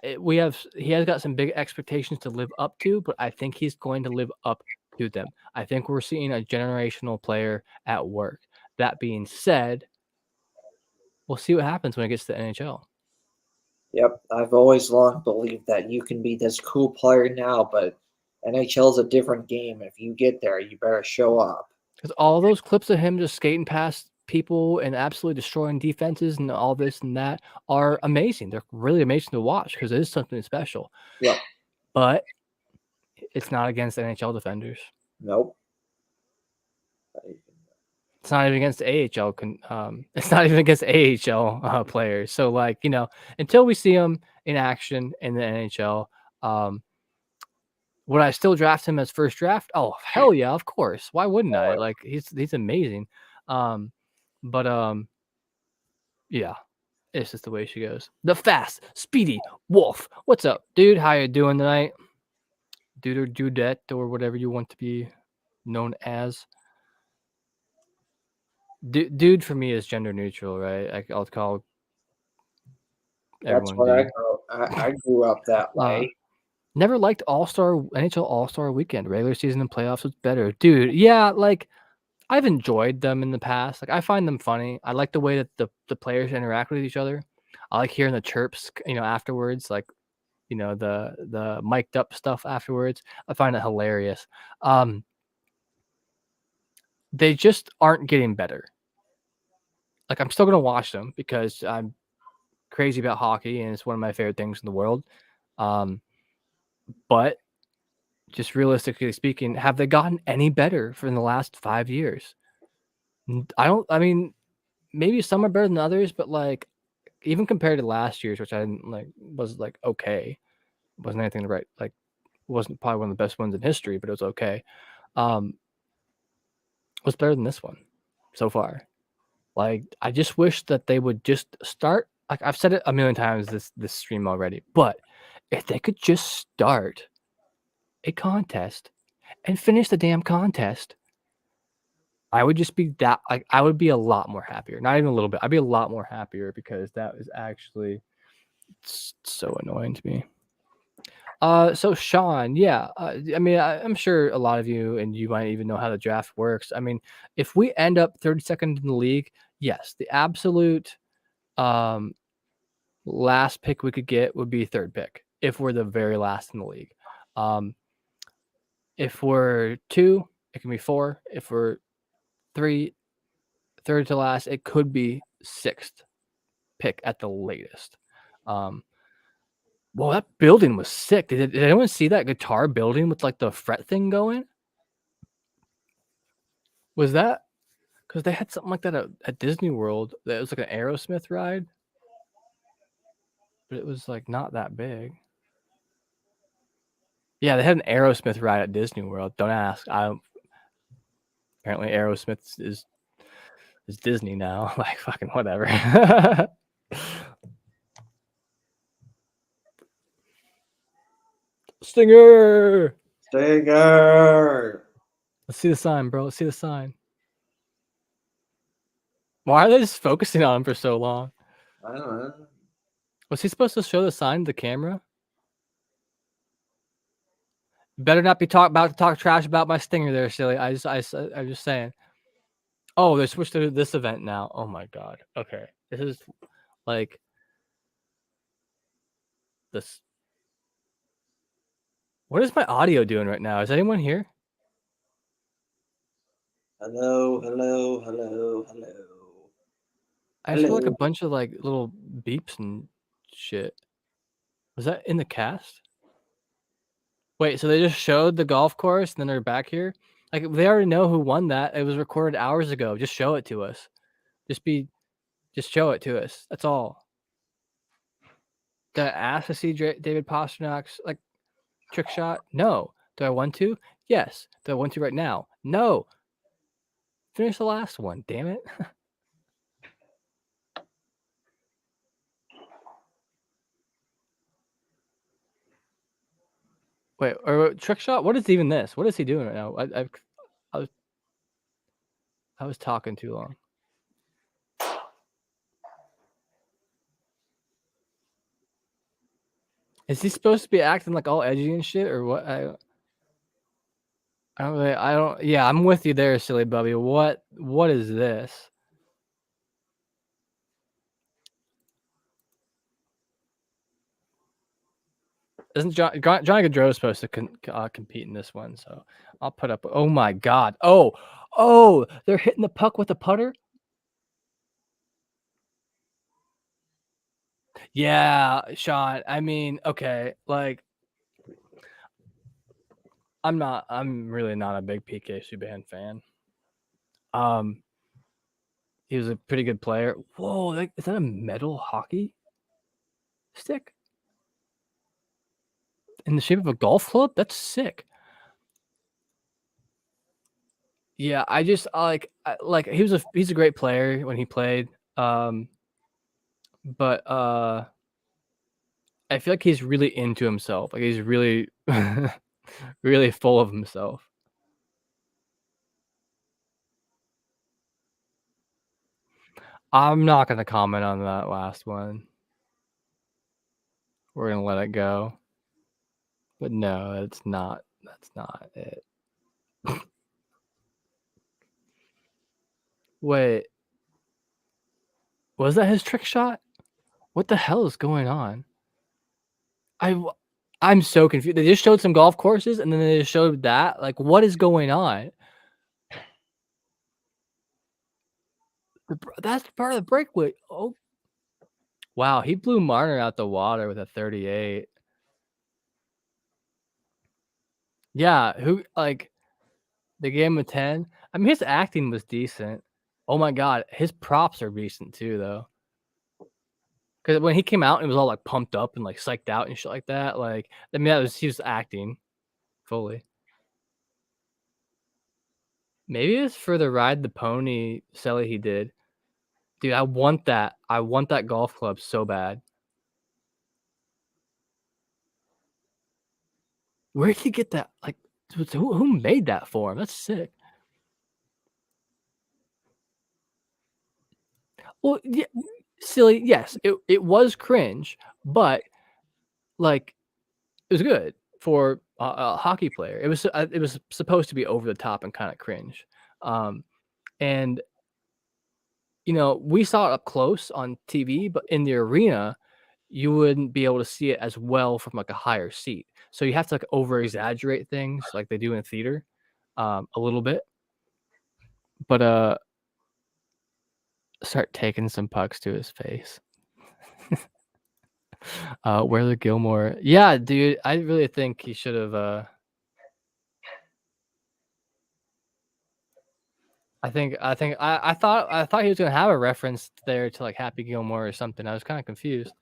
he has got some big expectations to live up to, but I think he's going to live up to them. I think we're seeing a generational player at work. That being said, we'll see what happens when it gets to the NHL. Yep, I've always long believed that you can be this cool player now, but NHL is a different game. If you get there, you better show up. Because all those clips of him just skating past people and absolutely destroying defenses and all this and that are amazing. They're really amazing to watch because it is something special. Yeah. But it's not against NHL defenders. Nope. It's not even against AHL. It's not even against AHL players. So, like, until we see them in action in the NHL, Would I still draft him as first draft? Oh, hell yeah, of course. Why wouldn't I? Like he's amazing. But yeah, it's just the way she goes. The fast, speedy wolf. What's up, dude? How you doing tonight? Dude or dudette or whatever you want to be known as. Dude for me is gender neutral, right? I'll call That's everyone what dude. I grew up that way. Never liked NHL All-Star Weekend. Regular season and playoffs was better. Dude, yeah, like I've enjoyed them in the past. Like I find them funny. I like the way that the players interact with each other. I like hearing the chirps, afterwards, like the mic'd up stuff afterwards. I find it hilarious. They just aren't getting better. Like I'm still gonna watch them because I'm crazy about hockey and it's one of my favorite things in the world. But just realistically speaking, have they gotten any better for in the last 5 years? I mean, maybe some are better than others, but like even compared to last year's, which I didn't like, was like okay, wasn't anything to write, like wasn't probably one of the best ones in history, but it was okay. Was better than this one so far. Like I just wish that they would just start. Like I've said it a million times this stream already, but if they could just start a contest and finish the damn contest, I would just be that like I would be a lot more happier. Not even a little bit. I'd be a lot more happier because that is actually so annoying to me. So Sean, yeah, I mean, I'm sure a lot of you, and you might even know how the draft works. I mean, if we end up 32nd in the league, yes, the absolute last pick we could get would be third pick if we're the very last in the league. If we're 2, it can be 4. If we're 3, third to last, it could be 6th pick at the latest. Well, that building was sick. Did anyone see that guitar building with like the fret thing going? Was that because they had something like that at Disney World? That was like an Aerosmith ride, but it was like not that big. Yeah, they had an Aerosmith ride at Disney World. Don't ask. Apparently Aerosmith is Disney now. Like fucking whatever. Stinger. Stinger. Let's see the sign, bro. Let's see the sign. Why are they just focusing on him for so long? I don't know. Was he supposed to show the sign to the camera? Better not be about to talk trash about my stinger there, silly. I'm just saying. Oh, they switched to this event now. Oh my god. Okay, this is like this. What is my audio doing right now? Is anyone here? Hello, hello, hello, hello. I just feel like a bunch of like little beeps and shit. Was that in the cast? Wait, so they just showed the golf course and then they're back here? Like they already know who won that. It was recorded hours ago. Just show it to us. Just show it to us. That's all. Did I ask to see David Pasternak's like trick shot? No. Do I want to? Yes. Do I want to right now? No. Finish the last one. Damn it. Wait, or trick shot? What is even this? What is he doing right now? I was talking too long. Is he supposed to be acting like all edgy and shit, or what? Yeah, I'm with you there, silly Bubby. What is this? Isn't Johnny Gaudreau supposed to compete in this one? So I'll put up. Oh my god! Oh! They're hitting the puck with a putter. Yeah, Sean. I mean, okay, like I'm really not a big PK Subban fan. He was a pretty good player. Whoa, like, is that a metal hockey stick? In the shape of a golf club? That's sick. Yeah, I just like he's a great player when he played. But I feel like he's really into himself. Like he's really really full of himself. I'm not gonna comment on that last one. We're gonna let it go. But no, that's not it. Wait, was that his trick shot? What the hell is going on? I'm so confused. They just showed some golf courses and then they just showed that. Like, what is going on? That's part of the breakaway. Oh, wow. He blew Marner out the water with a 38. Yeah, they gave him a 10. I mean, his acting was decent. Oh my god, his props are decent too, though. Because when he came out, he was all like pumped up and like psyched out and shit like that. Like, I mean, he was acting fully. Maybe it's for the ride the pony Selly he did. Dude, I want that. I want that golf club so bad. Where did he get that? Like, who made that for him? That's sick. Well, yeah, silly. Yes, it was cringe, but like it was good for a hockey player. It was supposed to be over the top and kind of cringe, and we saw it up close on TV, but in the arena, you wouldn't be able to see it as well from like a higher seat. So you have to like over exaggerate things like they do in theater, a little bit. But start taking some pucks to his face. Where the Gilmore? Yeah, dude, I really think he should have. I thought he was gonna have a reference there to like Happy Gilmore or something. I was kind of confused.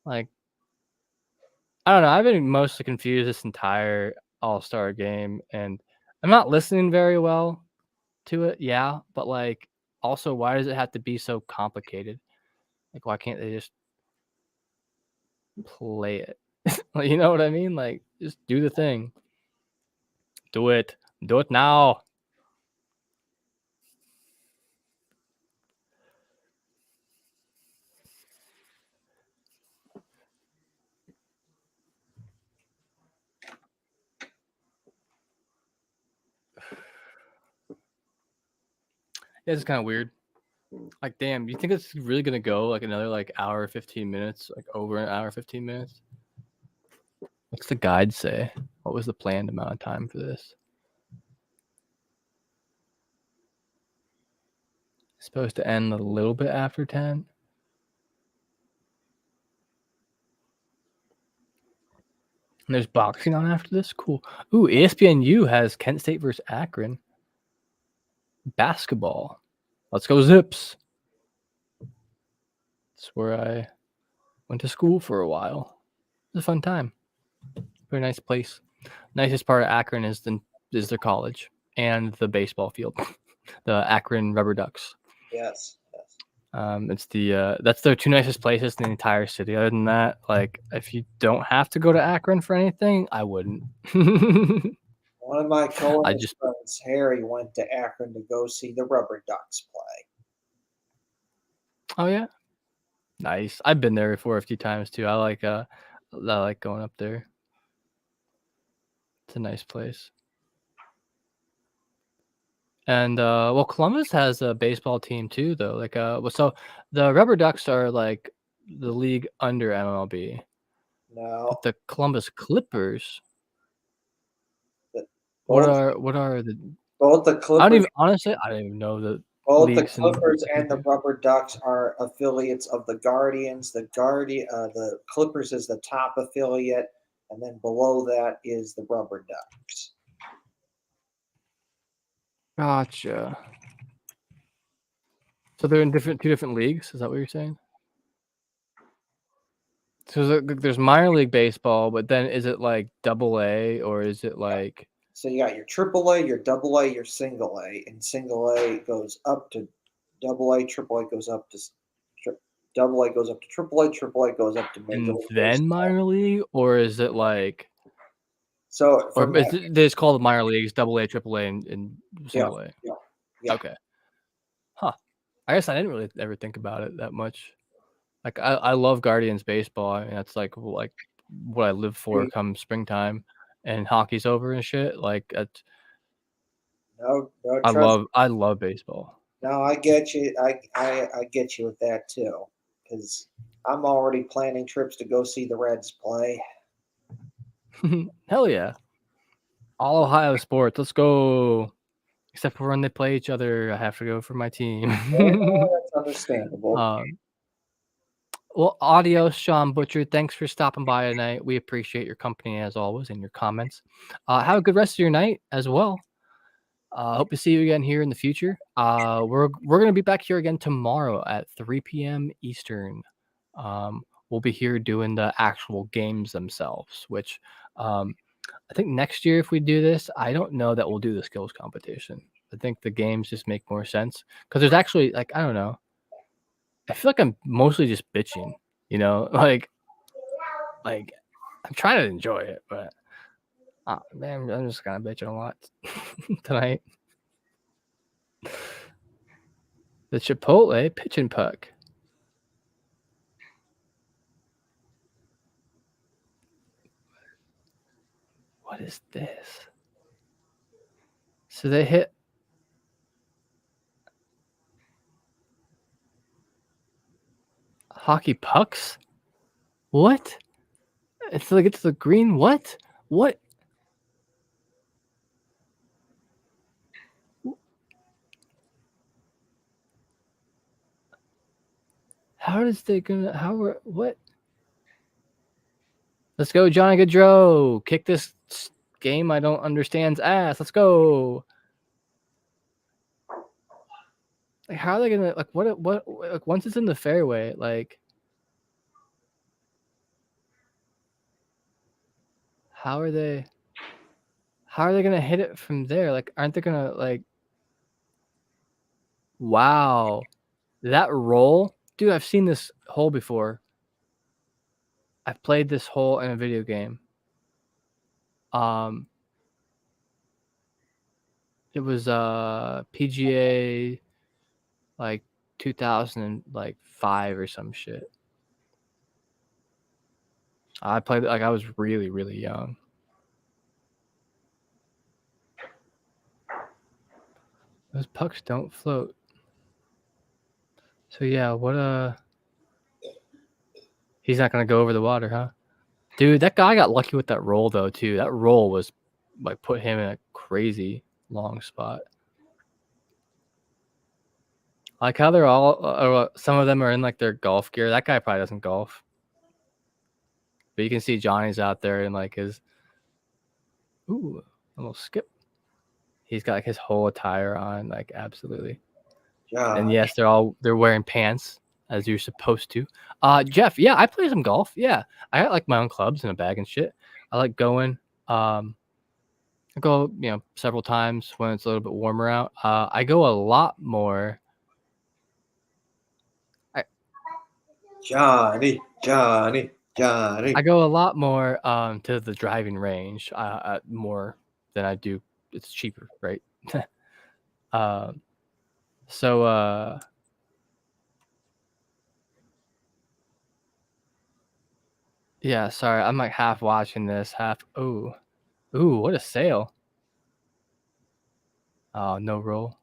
Like, I don't know. I've been mostly confused this entire All-Star game, and I'm not listening very well to it. Yeah, but like, also, why does it have to be so complicated? Like, why can't they just play it? Like, you know what I mean? Like, just do the thing. Do it. Do it now. Yeah, it's kind of weird. Like, damn, you think it's really gonna go like another like hour 15 minutes, like over an hour 15 minutes? What's the guide say? What was the planned amount of time for this? It's supposed to end a little bit after 10. And there's boxing on after this. Cool. Ooh, ESPNU has Kent State versus Akron. Basketball. Let's go Zips. That's where I went to school for a while. It was a fun time. Very nice place. Nicest part of Akron is their college and the baseball field, the Akron Rubber Ducks. Yes. It's that's their two nicest places in the entire city. Other than that, like if you don't have to go to Akron for anything, I wouldn't. One of my co-host friends, Harry, went to Akron to go see the Rubber Ducks play. Oh yeah, nice. I've been there before a few times too. I like going up there. It's a nice place. And well, Columbus has a baseball team too, though. Like so the Rubber Ducks are like the league under MLB. No. But the Columbus Clippers. Both what are the Clippers? I don't even know the Both the leagues Clippers and the Rubber Ducks are affiliates of the Guardians. The Clippers is the top affiliate, and then below that is the Rubber Ducks. Gotcha. So they're in two different leagues. Is that what you're saying? So there's minor league baseball, but then is it like double A or is it like? So you got your AAA, your AA, your single A, and single A goes up to double A, triple A goes up to double A goes up to triple A, triple A goes up to Major And League then Baseball. minor league, or is it like? So Or from is that, it, they just call the minor leagues double A, triple A, and yeah, single A? yeah. Okay. Huh. I guess I didn't really ever think about it that much. Like I love Guardians baseball. I mean, that's like what I live for come springtime, and hockey's over and shit. Like that's, No, trust. I love baseball. No, I get you. I get you with that too, because I'm already planning trips to go see the Reds play. Hell yeah. All Ohio sports. Let's go. Except for when they play each other, I have to go for my team. That's understandable. Well, adios, Sean Butcher. Thanks for stopping by tonight. We appreciate your company as always and your comments. Have a good rest of your night as well. Hope to see you again here in the future. We're gonna be back here again tomorrow at 3 p.m. Eastern. We'll be here doing the actual games themselves, which I think next year if we do this, I don't know that we'll do the skills competition. I think the games just make more sense because there's actually like I don't know. I feel like I'm mostly just bitching, you know, like I'm trying to enjoy it, but man, I'm just kind of bitching a lot tonight. The Chipotle pitching puck. What is this? So they hit. Hockey pucks? What? It's like it's the green. What? What? How is they gonna? How are what? Let's go, Johnny Gaudreau. Kick this game I don't understand's ass. Let's go. Like, how are they gonna like what? Like once it's in the fairway, like how are they? How are they gonna hit it from there? Like, aren't they gonna like? Wow, that roll, dude! I've seen this hole before. I've played this hole in a video game. It was PGA like 2005 or some shit. I played like I was really, really young. Those pucks don't float. So yeah, what he's not gonna go over the water, huh? Dude, that guy got lucky with that roll though too. That roll was like put him in a crazy long spot. I like how they're all some of them are in like their golf gear. That guy probably doesn't golf. But you can see Johnny's out there in like his a little skip. He's got like his whole attire on, like absolutely. And yes, they're wearing pants as you're supposed to. Jeff, yeah, I play some golf. Yeah, I got like my own clubs and a bag and shit. I like going. I go, several times when it's a little bit warmer out. I go a lot more. Johnny. I go a lot more to the driving range more than I do. It's cheaper, right? So yeah, sorry, I'm like half watching this, half ooh, what a sale. Oh, no roll.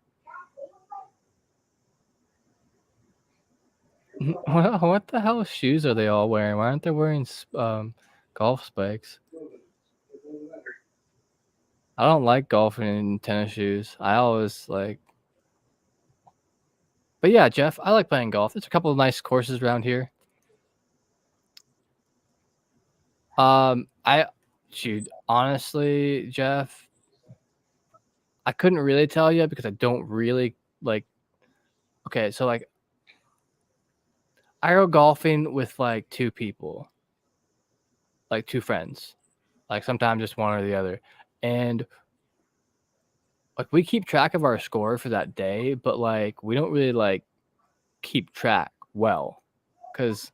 What the hell shoes are they all wearing? Why aren't they wearing golf spikes? I don't like golfing in tennis shoes. I always like. But yeah, Jeff, I like playing golf. There's a couple of nice courses around here. Honestly, Jeff, I couldn't really tell you because I don't really like. Okay, so like, I go golfing with like two people. like two friends, like sometimes just one or the other, and like we keep track of our score for that day, but like we don't really like keep track well because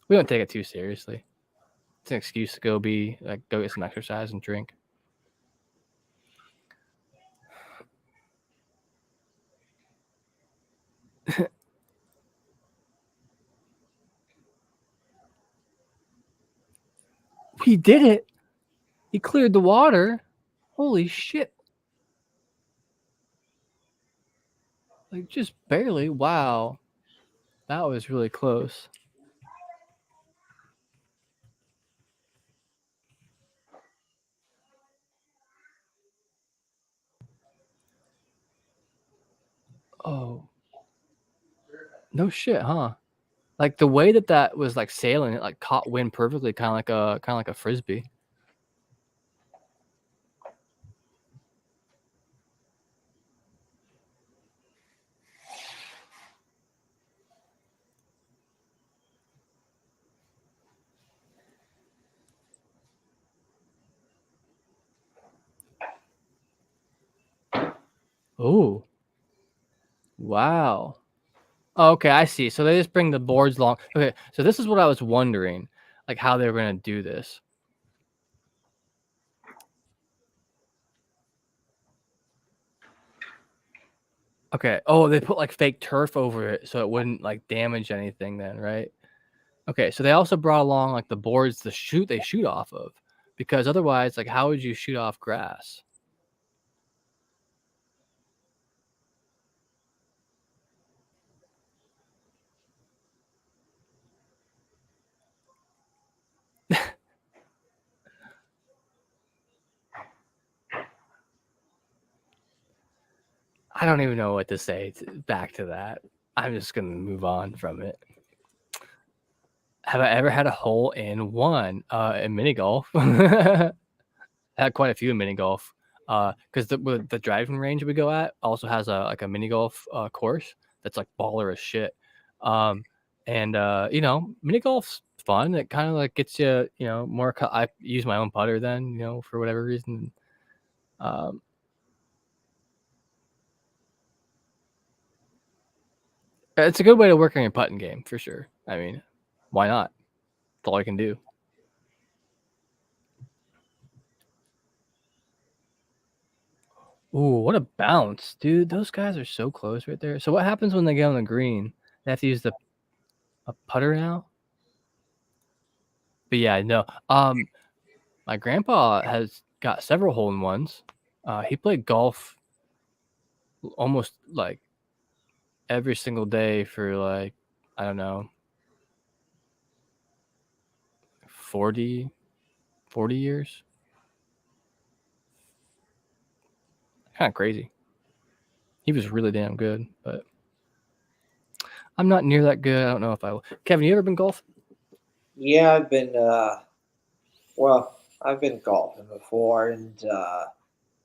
we don't take it too seriously. It's an excuse to go get some exercise and drink. He did it. He cleared the water. Holy shit. Like just barely. Wow. That was really close. Oh. No shit, huh? Like the way that was like sailing, it like caught wind perfectly, kind of like a frisbee. Oh. Wow. Oh, okay, I see. So they just bring the boards along. Okay, so this is what I was wondering, like how they were gonna do this. Okay. Oh, they put like fake turf over it so it wouldn't like damage anything then, right? Okay, so they also brought along like the boards they shoot off of, because otherwise, like how would you shoot off grass? I don't even know what to say back to that. I'm just gonna move on from it. Have I ever had a hole in one in mini golf? I had quite a few in mini golf. Because the driving range we go at also has a mini golf course that's like baller as shit. Um, and mini golf's fun. It kind of like gets you, more. I use my own putter then, for whatever reason. Um, it's a good way to work on your putting game for sure. I mean, why not? That's all I can do. Ooh, what a bounce, dude! Those guys are so close right there. So what happens when they get on the green? They have to use a putter now. But yeah, no. My grandpa has got several hole-in-ones. He played golf almost like every single day for like, I don't know, 40 years. Kind of crazy. He was really damn good, but I'm not near that good. I don't know if I will. Kevin, you ever been golf? Yeah, I've been golfing before, and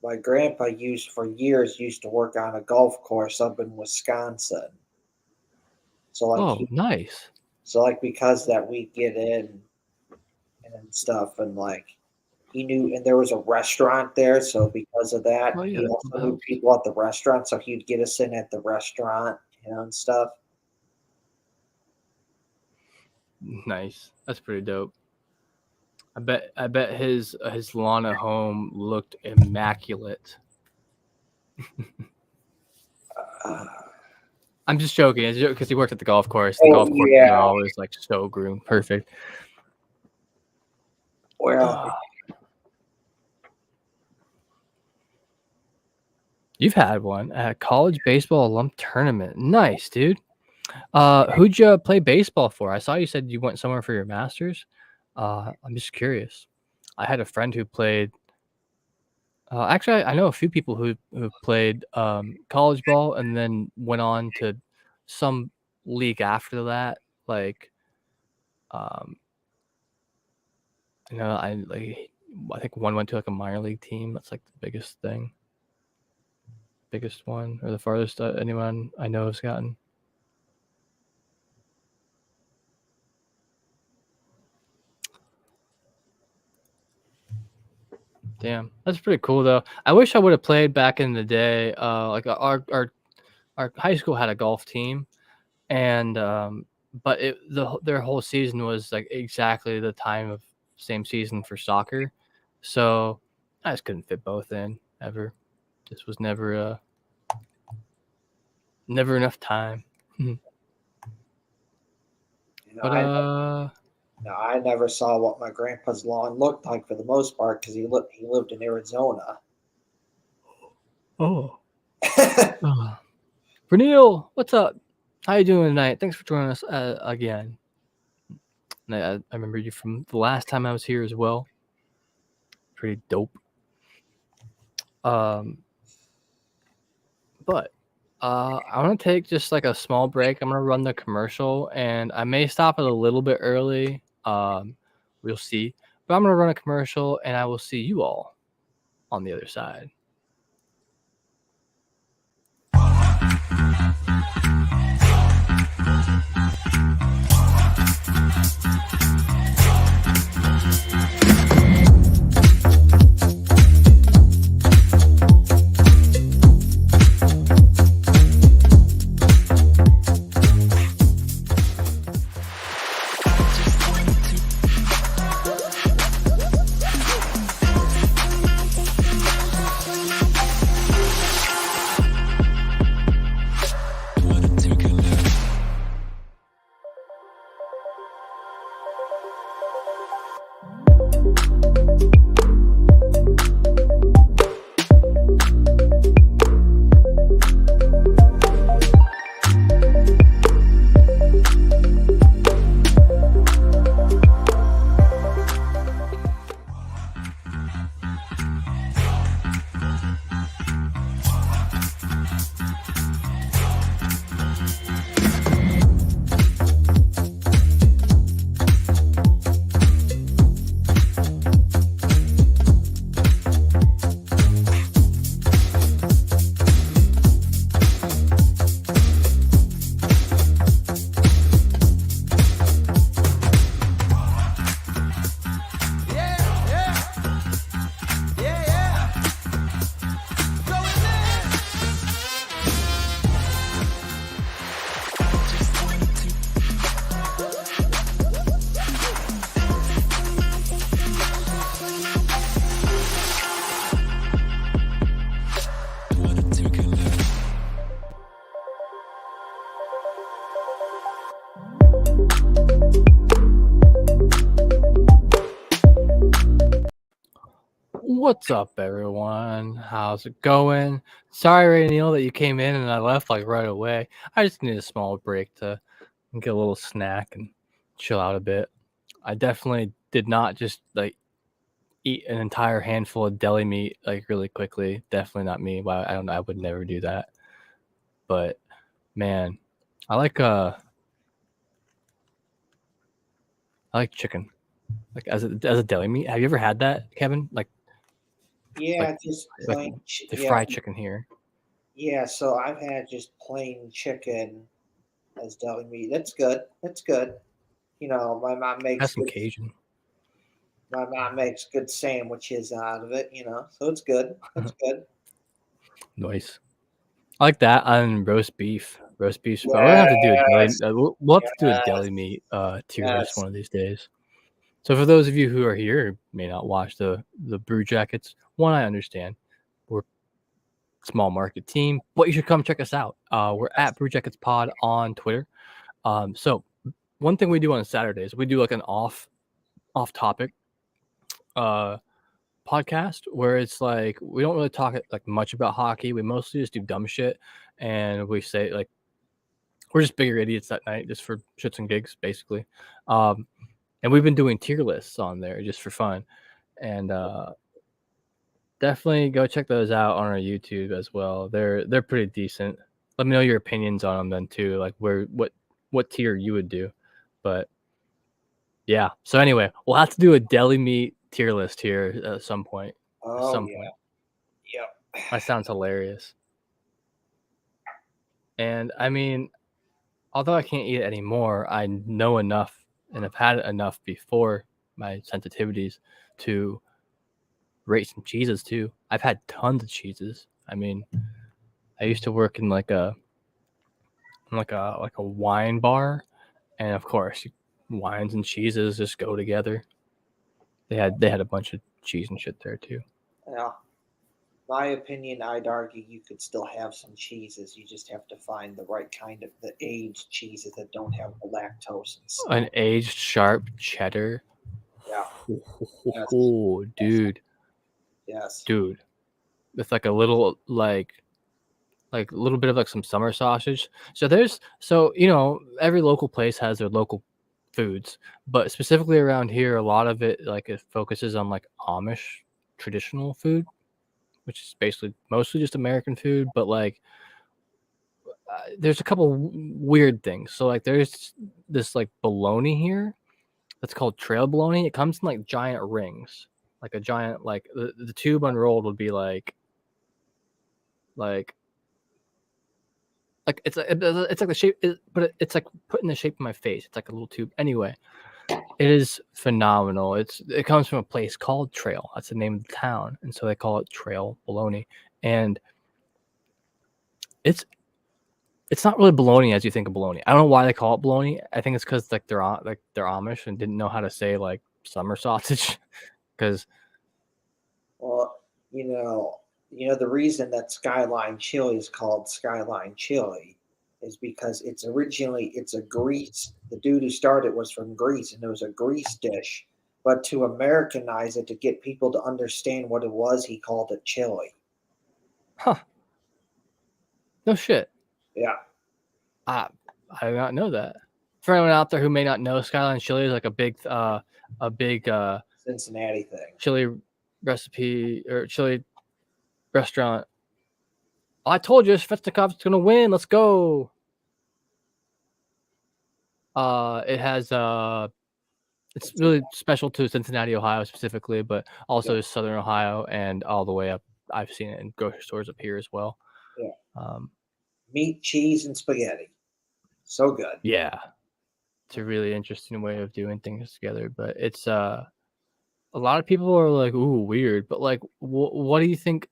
my grandpa used to work on a golf course up in Wisconsin. So like Oh, he, nice. so like because that we get in and stuff, and like he knew, and there was a restaurant there, so because of Oh that, yeah, he that also knew helps. people at the restaurant, so he'd get us in at the restaurant, and stuff. Nice. That's pretty dope. I bet his lawn at home looked immaculate. Uh, I'm just joking, because he worked at the golf course. The oh golf courses yeah, are always like so groomed, perfect. well, You've had one at a college baseball alum tournament. Nice, dude. Who'd you play baseball for? I saw you said you went somewhere for your masters. I'm just curious. I had a friend who played. Actually, I know a few people who played college ball and then went on to some league after that. Like, um, I think one went to like a minor league team. That's like the biggest thing, biggest one, or the farthest anyone I know has gotten. Damn, that's pretty cool though. I wish I would have played back in the day. Like our high school had a golf team, and but their whole season was like exactly the time of same season for soccer, so I just couldn't fit both in ever. This was never enough time. But I never saw what my grandpa's lawn looked like for the most part because he lived in Arizona. oh. Vernil, what's up? How you doing tonight? Thanks for joining us again. I remember you from the last time I was here as well. Pretty dope. But I want to take just like a small break. I'm gonna run the commercial, and I may stop it a little bit early. We'll see. But I'm gonna run a commercial, and I will see you all on the other side. What's up, everyone? How's it going? Sorry, Neil, that you came in and I left like right away. I just need a small break to get a little snack and chill out a bit. I definitely did not just like eat an entire handful of deli meat like really quickly. Definitely not me. Well, I don't know. I would never do that. But man, I like chicken. Like as a deli meat. Have you ever had that, Kevin? Yeah, Like just like plain. they Yeah, fry chicken here. yeah. So I've had just plain chicken as deli meat. That's good. That's good. My mom Have makes some good. Cajun. My mom makes good sandwiches out of it. So it's good. It's good. Nice. I like that on roast beef. Roast beef. But we're gonna have to do a deli. Yes. We'll have to do a deli Yes. meat tier list Yes. one of these days. So for those of you who are here who may not watch the Brew Jackets, one I understand we're a small market team, but you should come check us out. We're at Brew Jackets Pod on Twitter. So one thing we do on Saturdays, we do like an off topic podcast where it's like we don't really talk like much about hockey. We mostly just do dumb shit, and we say like we're just bigger idiots that night, just for shits and gigs, basically. And we've been doing tier lists on there just for fun, and definitely go check those out on our YouTube as well. They're pretty decent. Let me know your opinions on them then too, like what tier you would do. But yeah. So anyway, we'll have to do a deli meat tier list here at some point. At Oh some yeah. point. Yep. That sounds hilarious. And I mean, although I can't eat it anymore, I know enough and have had enough before my sensitivities to rate some cheeses too. I've had tons of cheeses. I mean, I used to work in like a wine bar, and of course, wines and cheeses just go together. They had a bunch of cheese and shit there too. Yeah. My opinion, I'd argue you could still have some cheeses. You just have to find the right kind of the aged cheeses that don't have the lactose and stuff. An aged sharp cheddar. Yeah. Yes. Oh, dude. Yes. Dude. With like a little like a little bit of like some summer sausage. So every local place has their local foods, but specifically around here, a lot of it like it focuses on like Amish traditional food, which is basically mostly just American food, but like there's a couple weird things. So like there's this like bologna here that's called trail bologna. It comes in like giant rings, like a giant like the tube unrolled would be like it's like the shape, but it's like put in the shape of my face. It's like a little tube. Anyway, it is phenomenal. It comes from a place called Trail. That's the name of the town, and so they call it Trail Bologna. And it's not really bologna as you think of bologna. I don't know why they call it bologna. I think it's because like they're Amish and didn't know how to say like summer sausage. Because Well, the reason that Skyline chili is called Skyline chili is because it's a Greece. The dude who started was from Greece, and it was a Greece dish. But to Americanize it, to get people to understand what it was, he called it chili. no shit. Yeah. I did not know that. For anyone out there who may not know, Skyline Chili is like a big Cincinnati thing. Chili recipe or chili restaurant. I told you Svechnikov's gonna win. Let's go. It has it's really special to Cincinnati, Ohio specifically, but also Southern Ohio and all the way up. I've seen it in grocery stores up here as well. Yeah. Meat, cheese, and spaghetti. So good. Yeah. It's a really interesting way of doing things together, but it's a lot of people are like, "Ooh, weird," but like, what do you think?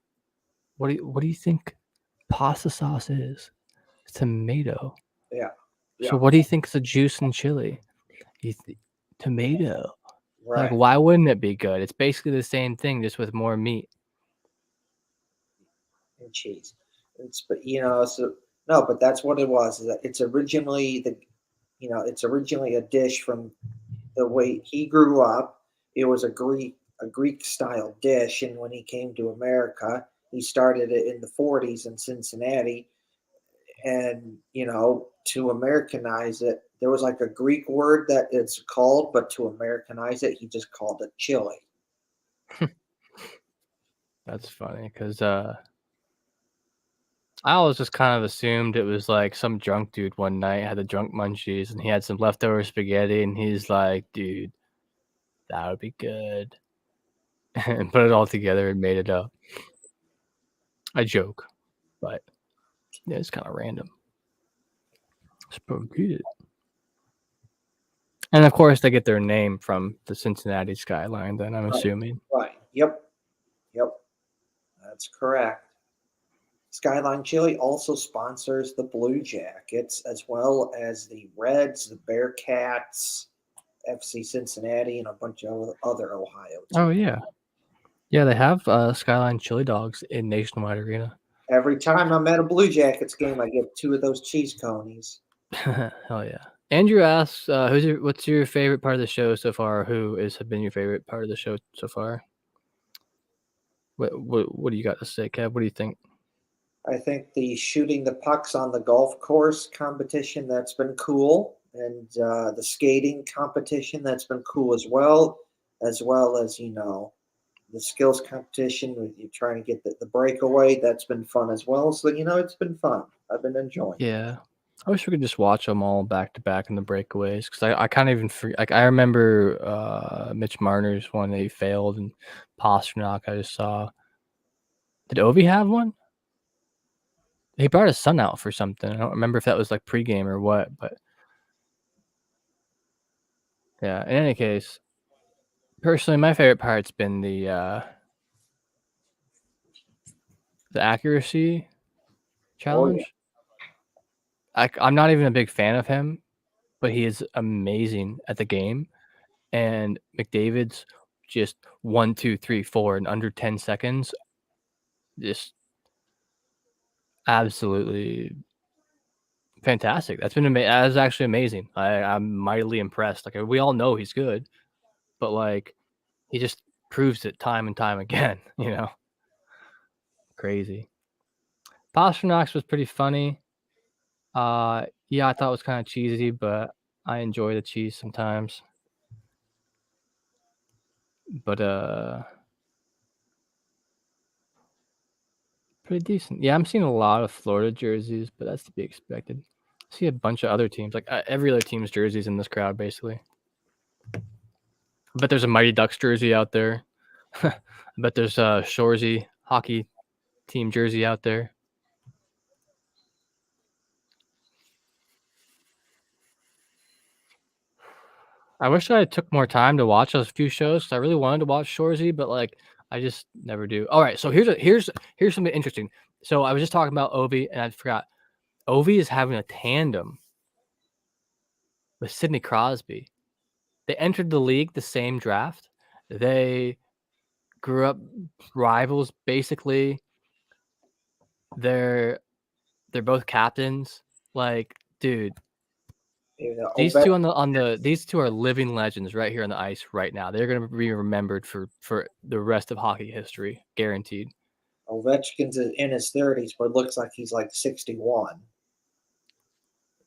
What do you think pasta sauce is? It's tomato. Yeah. So what do you think is a juice in chili? Tomato. Right. Like, why wouldn't it be good? It's basically the same thing, just with more meat and cheese. But that's what it was. Is that it's originally a dish from the way he grew up. It was a Greek style dish, and when he came to America, he started it in the 40s in Cincinnati. And to Americanize it, there was like a Greek word that it's called, but to Americanize it, he just called it chili. That's funny because I always just kind of assumed it was like some drunk dude one night had the drunk munchies and he had some leftover spaghetti and he's like, dude, that would be good. And put it all together and made it up. I joke, but yeah, it's kind of random. Spaghetti. And of course, they get their name from the Cincinnati skyline, then I'm assuming. Right. Yep. That's correct. Skyline Chili also sponsors the Blue Jackets as well as the Reds, the Bearcats, FC Cincinnati, and a bunch of other Ohio teams. Oh, yeah. Yeah, they have Skyline Chili Dogs in Nationwide Arena. Every time I'm at a Blue Jackets game, I get 2 of those cheese conies. Hell yeah. Andrew asks, what's your favorite part of the show so far? Who has been your favorite part of the show so far? What do you got to say, Kev? What do you think? I think the shooting the pucks on the golf course competition, that's been cool. And the skating competition, that's been cool as well as, the skills competition with you trying to get the breakaway, that's been fun as well. So, it's been fun. I've been enjoying it. Yeah. I wish we could just watch them all back to back in the breakaways because I can't even like I remember Mitch Marner's one that he failed and Pasternak I just saw. Did Ovi have one? He brought his son out for something. I don't remember if that was like pregame or what, but yeah. In any case, personally, my favorite part's been the the accuracy challenge. I'm not even a big fan of him, but he is amazing at the game. And McDavid's just 1, 2, 3, 4 in under 10 seconds. Just absolutely fantastic. That's been that is actually amazing. I'm mightily impressed. Like we all know he's good, but like he just proves it time and time again. Crazy. Pasternak was pretty funny. Yeah, I thought it was kind of cheesy, but I enjoy the cheese sometimes. But pretty decent. Yeah, I'm seeing a lot of Florida jerseys, but that's to be expected. I see a bunch of other teams, like every other team's jerseys in this crowd, basically. I bet there's a Mighty Ducks jersey out there. I bet there's a Shoresy hockey team jersey out there. I wish I took more time to watch those few shows because I really wanted to watch Shoresy, but like I just never do. All right, so here's something interesting. So I was just talking about Ovi, and I forgot. Ovi is having a tandem with Sidney Crosby. They entered the league the same draft. They grew up rivals, basically. They're both captains. Like, dude, these two these two are living legends right here on the ice right now. They're gonna be remembered for the rest of hockey history, guaranteed. Ovechkin's in his 30s, but looks like he's like 61.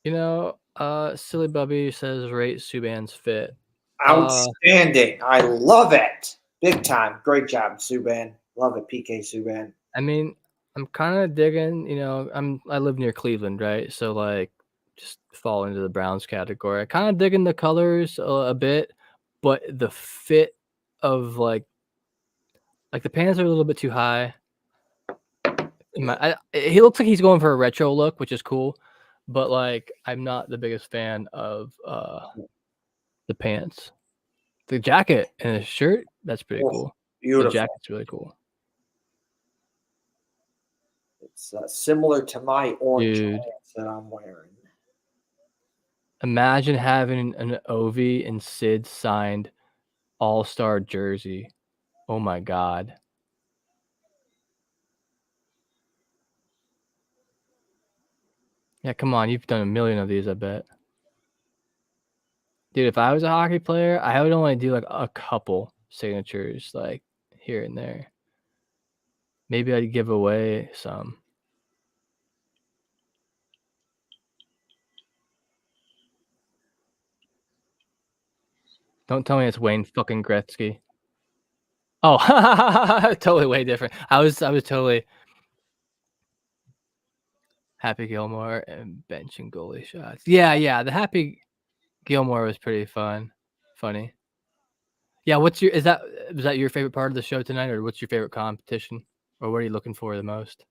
Silly Bubby says rate Subban's fit. Outstanding. I love it. Big time. Great job, Subban. Love it, PK Subban. I mean, I'm kind of digging, I live near Cleveland, right? So like just fall into the Browns category. I kind of digging the colors a bit, but the fit of like the pants are a little bit too high. He looks like he's going for a retro look, which is cool, but like I'm not the biggest fan of the pants. The jacket and the shirt, that's pretty cool. Beautiful. The jacket's really cool. It's similar to my orange pants that I'm wearing. Imagine having an Ovi and Sid signed all-star jersey. Oh my God. Yeah, come on. You've done a million of these, I bet. Dude, if I was a hockey player, I would only do like a couple signatures, like here and there. Maybe I'd give away some. Don't tell me it's Wayne fucking Gretzky. Oh, totally way different. I was totally Happy Gilmore and bench and goalie shots. Yeah. The Happy Gilmore was pretty funny. Yeah, was that your favorite part of the show tonight, or what's your favorite competition, or what are you looking for the most?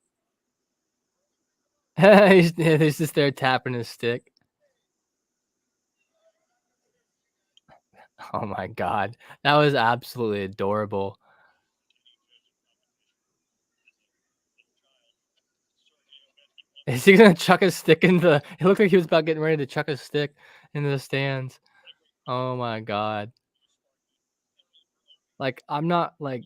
he's just there tapping his stick. Oh my God, that was absolutely adorable. Is he gonna chuck a stick in the? It looked like he was about getting ready to chuck a stick into the stands. Oh my God. Like I'm not like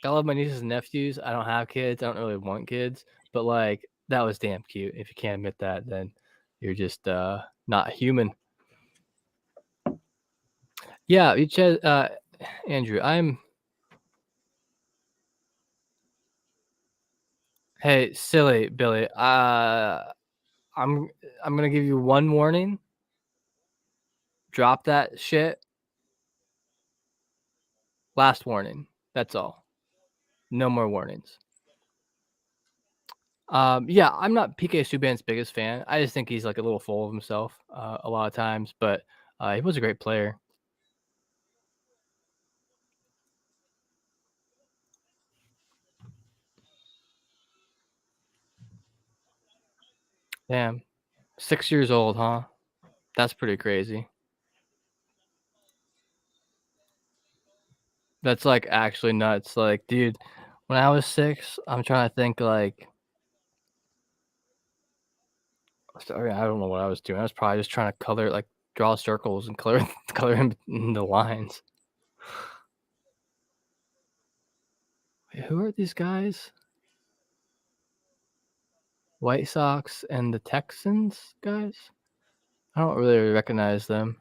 I love my nieces and nephews. I don't have kids. I don't really want kids, but like that was damn cute. If you can't admit that, then you're just not human. Yeah, Andrew, Hey, silly Billy. I'm gonna give you one warning. Drop that shit. Last warning. That's all. No more warnings. Yeah, I'm not PK Subban's biggest fan. I just think he's like a little full of himself a lot of times, but he was a great player. Damn. 6 years old, huh? That's pretty crazy. That's like actually nuts. Like, dude, When I was 6, I'm trying to think like. Sorry, I don't know what I was doing. I was probably just trying to color, like, draw circles and color color in the lines. Wait, who are these guys? White Sox and the Texans guys? I don't really recognize them.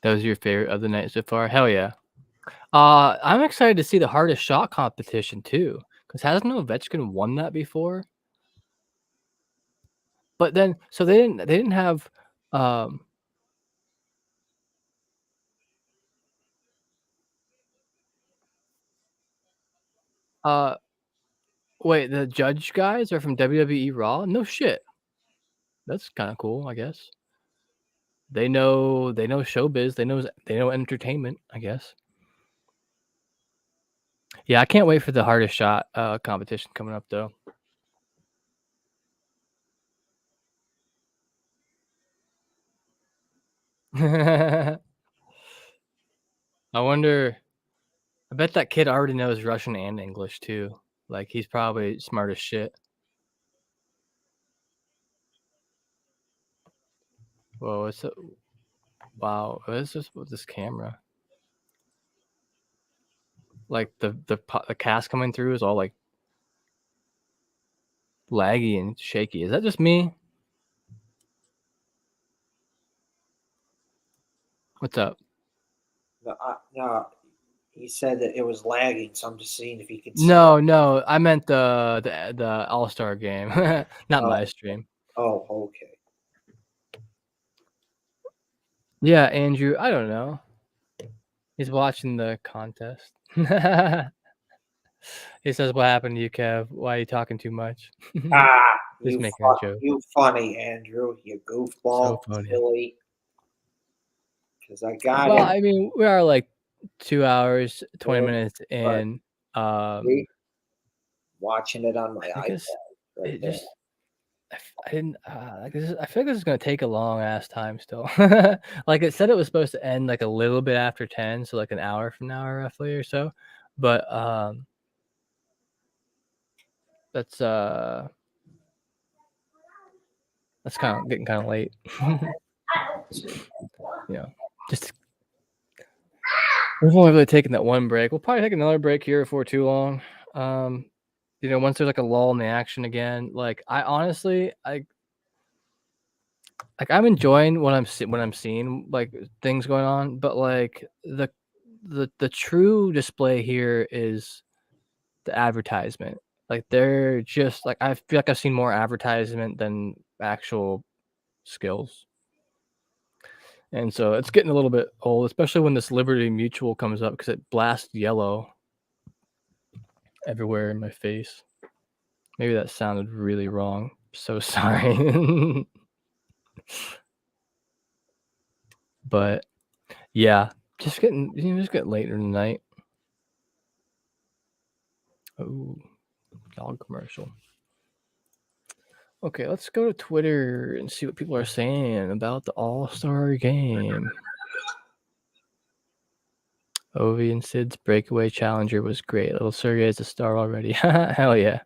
That was your favorite of the night so far? Hell yeah. I'm excited to see the hardest shot competition too, because hasn't Ovechkin won that before? But then, so they didn't have, um, uh, wait, the judge guys are from WWE Raw? No shit. That's kind of cool, I guess. They know showbiz. They know entertainment, I guess. Yeah, I can't wait for the hardest shot competition coming up though. I wonder. I bet that kid already knows Russian and English too. Like he's probably smart as shit. Whoa, it's a, wow. What is this with this camera? Like the cast coming through is all like laggy and shaky. Is that just me? What's up? No, he said that it was lagging, so I'm just seeing if he could. No, I meant the All-Star game, not Oh, my stream. oh, okay. Yeah, Andrew, I don't know. He's watching the contest. He says, "What happened to you, Kev? Why are you talking too much?" Just making a joke. You funny, Andrew. You So goofball, funny. silly. Because I got Well, him. I mean, we are like 2 hours, 20 Yeah, minutes but in. see, watching it on my I guess iPad right it there. just I didn't like this. I feel like this is gonna take a long ass time still. Like it said, it was supposed to end like a little bit after 10, so like an hour from now, roughly or so. But that's kind of getting kind of late. Yeah, just we've only really taken that one break. We'll probably take another break here before too long. Once there's like a lull in the action again. Like I honestly, I'm enjoying what I'm seeing, like things going on, but like the true display here is the advertisement. Like they're just like I feel like I've seen more advertisement than actual skills. And so it's getting a little bit old, especially when this Liberty Mutual comes up because it blasts yellow everywhere in my face. Maybe that sounded really wrong. So sorry. But yeah, just getting later in the night. Oh, dog commercial. Okay, let's go to Twitter and see what people are saying about the All-Star game. Ovi and Sid's breakaway challenger was great. Little Sergey is a star already. Hell yeah.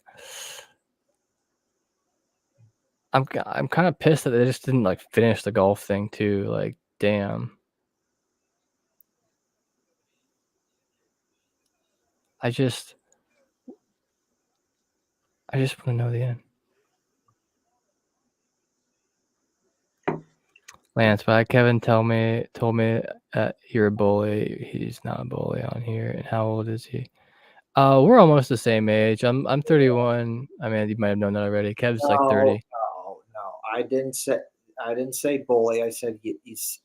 I'm kind of pissed that they just didn't like finish the golf thing too. Like, damn. I just want to know the end. Lance, but Kevin told me you're a bully. He's not a bully on here. And how old is he? We're almost the same age. I'm 31. I mean, you might have known that already. Kev's like 30. No. I didn't say bully. I said you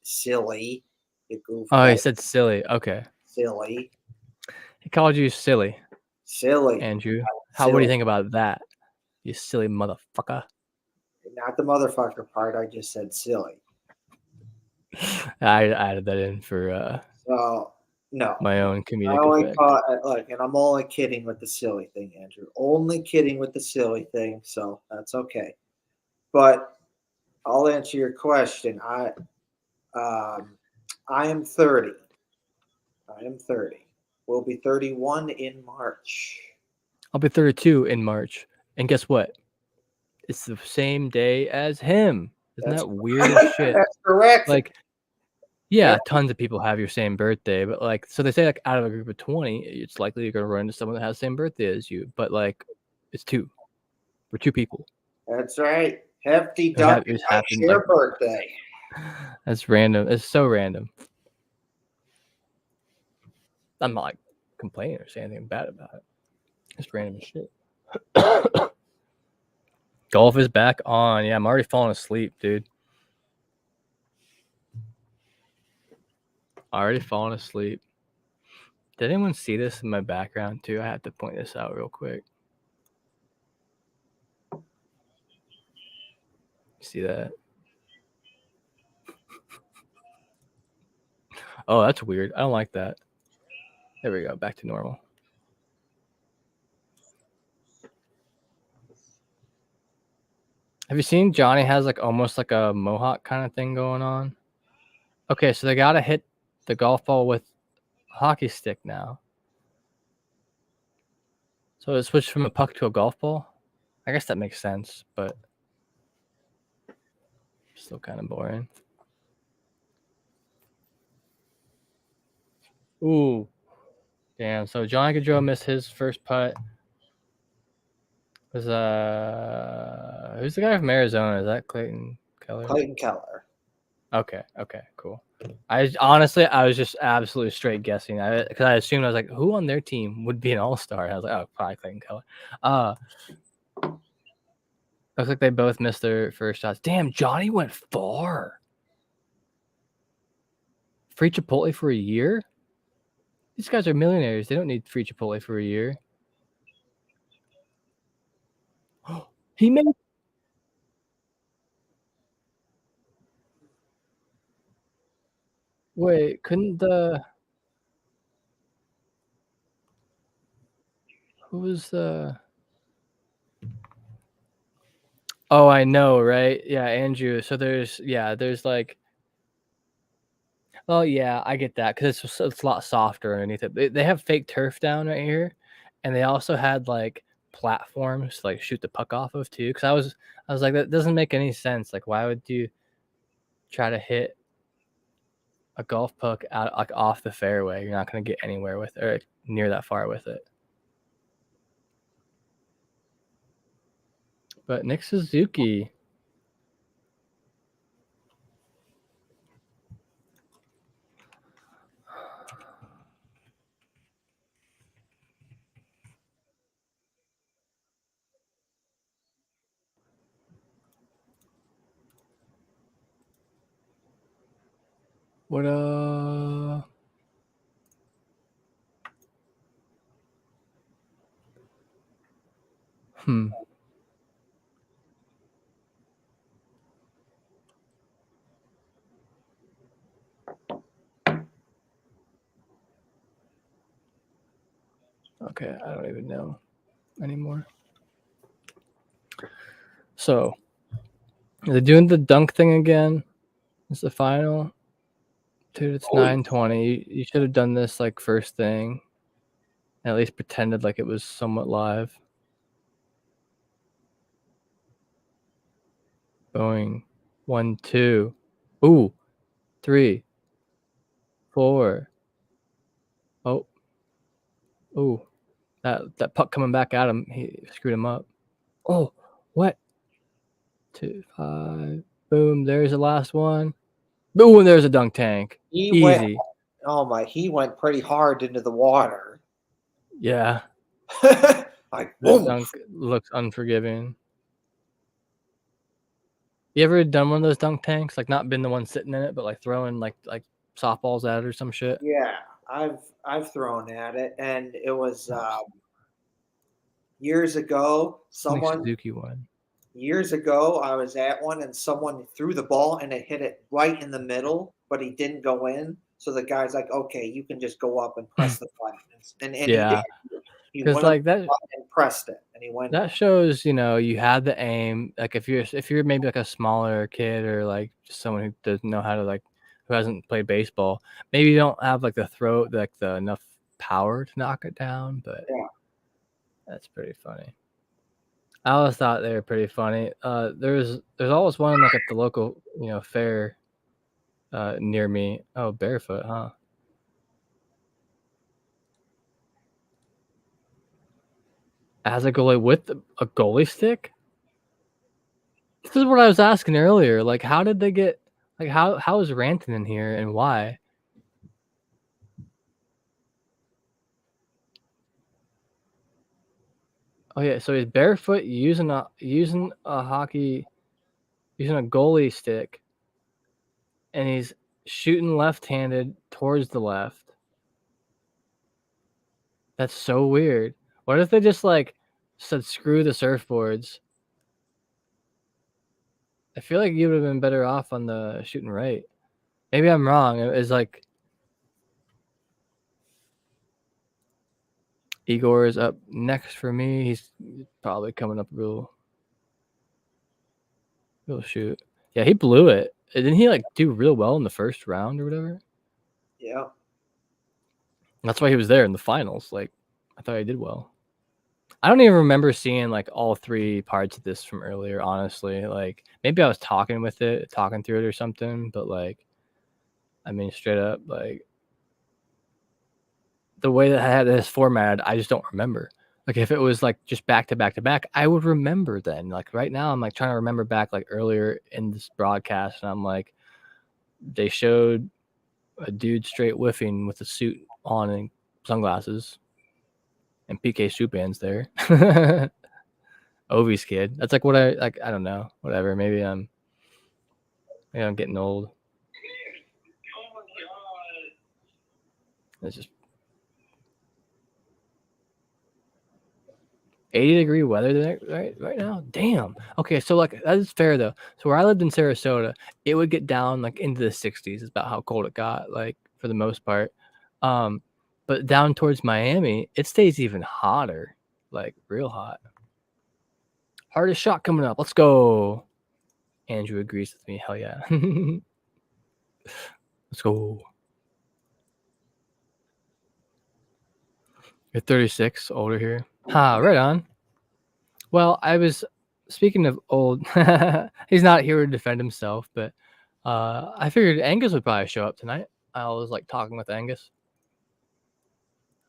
silly. You Oh, he goofball, said silly. Okay. silly, He called you silly, silly, Andrew. What do silly. you think about that? You silly motherfucker. Not the motherfucker part. I just said silly. I added that in for So No. My own I comedic only effect. look, and I'm only kidding with the silly thing, Andrew. Only kidding with the silly thing, so that's okay. But I'll answer your question. Um, I am 30. I am 30. We'll be 31 in March. I'll be 32 in March. And guess what? It's the same day as him. Isn't That's that weird as shit? that's correct. Like, yeah, tons of people have your same birthday, but like, so they say like out of a group of 20, it's likely you're gonna run into someone that has the same birthday as you. But like, it's two. We're two people. That's right. Hefty Duck It and just I happened share like birthday. that's random. It's so random. I'm not like complaining or saying anything bad about it. It's random as shit. Golf is back on. Yeah, I'm already falling asleep, dude. Already falling asleep. Did anyone see this in my background too? I have to point this out real quick. See that? Oh, that's weird. I don't like that. There we go. Back to normal. Have you seen Johnny has like almost like a mohawk kind of thing going on? Okay, so they gotta hit the golf ball with a hockey stick now. So it switched from a puck to a golf ball? I guess that makes sense, but still kind of boring. Ooh. Damn. So Johnny Gaudreau missed his first putt. Was who's the guy from Arizona? Is that Clayton Keller? Clayton Keller. Okay, cool. I was just absolutely straight guessing. Because I assumed I was like, who on their team would be an all-star? And I was like, oh, probably Clayton Keller. Looks like they both missed their first shots. Damn, Johnny went far. Free Chipotle for a year? These guys are millionaires. They don't need free Chipotle for a year. He made. Wait, couldn't the. Who was the. Oh, I know, right? Yeah, Andrew. So there's like. Oh, yeah, I get that because it's a lot softer underneath it. They have fake turf down right here, and they also had like platforms to like shoot the puck off of too. Because I was like, that doesn't make any sense. Like, why would you try to hit a golf puck out like off the fairway? You're not gonna get anywhere with it, or near that far with it. But Nick Suzuki. What Okay, I don't even know anymore. So, are they doing the dunk thing again? It's the final. Dude, it's 9:20. You should have done this like first thing. And at least pretended like it was somewhat live. Going 1, 2. Ooh, 3, 4. Oh, ooh, that puck coming back at him. He screwed him up. Oh, what? 2, 5. Boom. There's the last one. Boom. There's a dunk tank. Easy. He went pretty hard into the water. Yeah. Like, that dunk looks unforgiving. You ever done one of those dunk tanks? Like not been the one sitting in it, but like throwing like softballs at it or some shit? Yeah, I've thrown at it, and it was years ago. Suzuki one. Years ago, I was at one, and someone threw the ball, and it hit it right in the middle, but he didn't go in. So the guy's like, okay, you can just go up and press the button. And he Yeah, did. He because went up like to the button and pressed it, and he went in. that shows, you had the aim. Like if you're maybe like a smaller kid or like just someone who doesn't know how to who hasn't played baseball, maybe you don't have like the enough power to knock it down, but Yeah. that's pretty funny. I always thought they were pretty funny. There's always one like at the local, fair near me. Oh, barefoot, huh? As a goalie with a goalie stick? This is what I was asking earlier. Like, how did they get? Like, how is Ranton in here and why? Oh yeah, so he's barefoot using a hockey, using a goalie stick, and he's shooting left-handed towards the left. That's so weird. What if they just said screw the surfboards? I feel like you would have been better off on the shooting right. Maybe I'm wrong. It's like Igor is up next for me. He's probably coming up real shoot. Yeah, he blew it. Didn't he do real well in the first round or whatever? Yeah. That's why he was there in the finals. I thought he did well. I don't even remember seeing all three parts of this from earlier, honestly. Maybe I was talking through it or something, but I mean, straight up, the way that I had this formatted, I just don't remember. If it was just back to back to back, I would remember then. Right now, I'm trying to remember back earlier in this broadcast, and I'm they showed a dude straight whiffing with a suit on and sunglasses, and PK Subban's there. Ovi's kid. That's what I like. I don't know. Whatever. Maybe I'm getting old. It's just 80-degree weather right now. Damn. Okay, so that is fair though. So where I lived in Sarasota, it would get down into the 60s. Is about how cold it got, for the most part. But down towards Miami, it stays even hotter, real hot. Hardest shot coming up. Let's go. Andrew agrees with me. Hell yeah. Let's go. You're 36, older here. Ha, right on. Well, I was speaking of old. He's not here to defend himself, but I figured Angus would probably show up tonight. I was talking with Angus.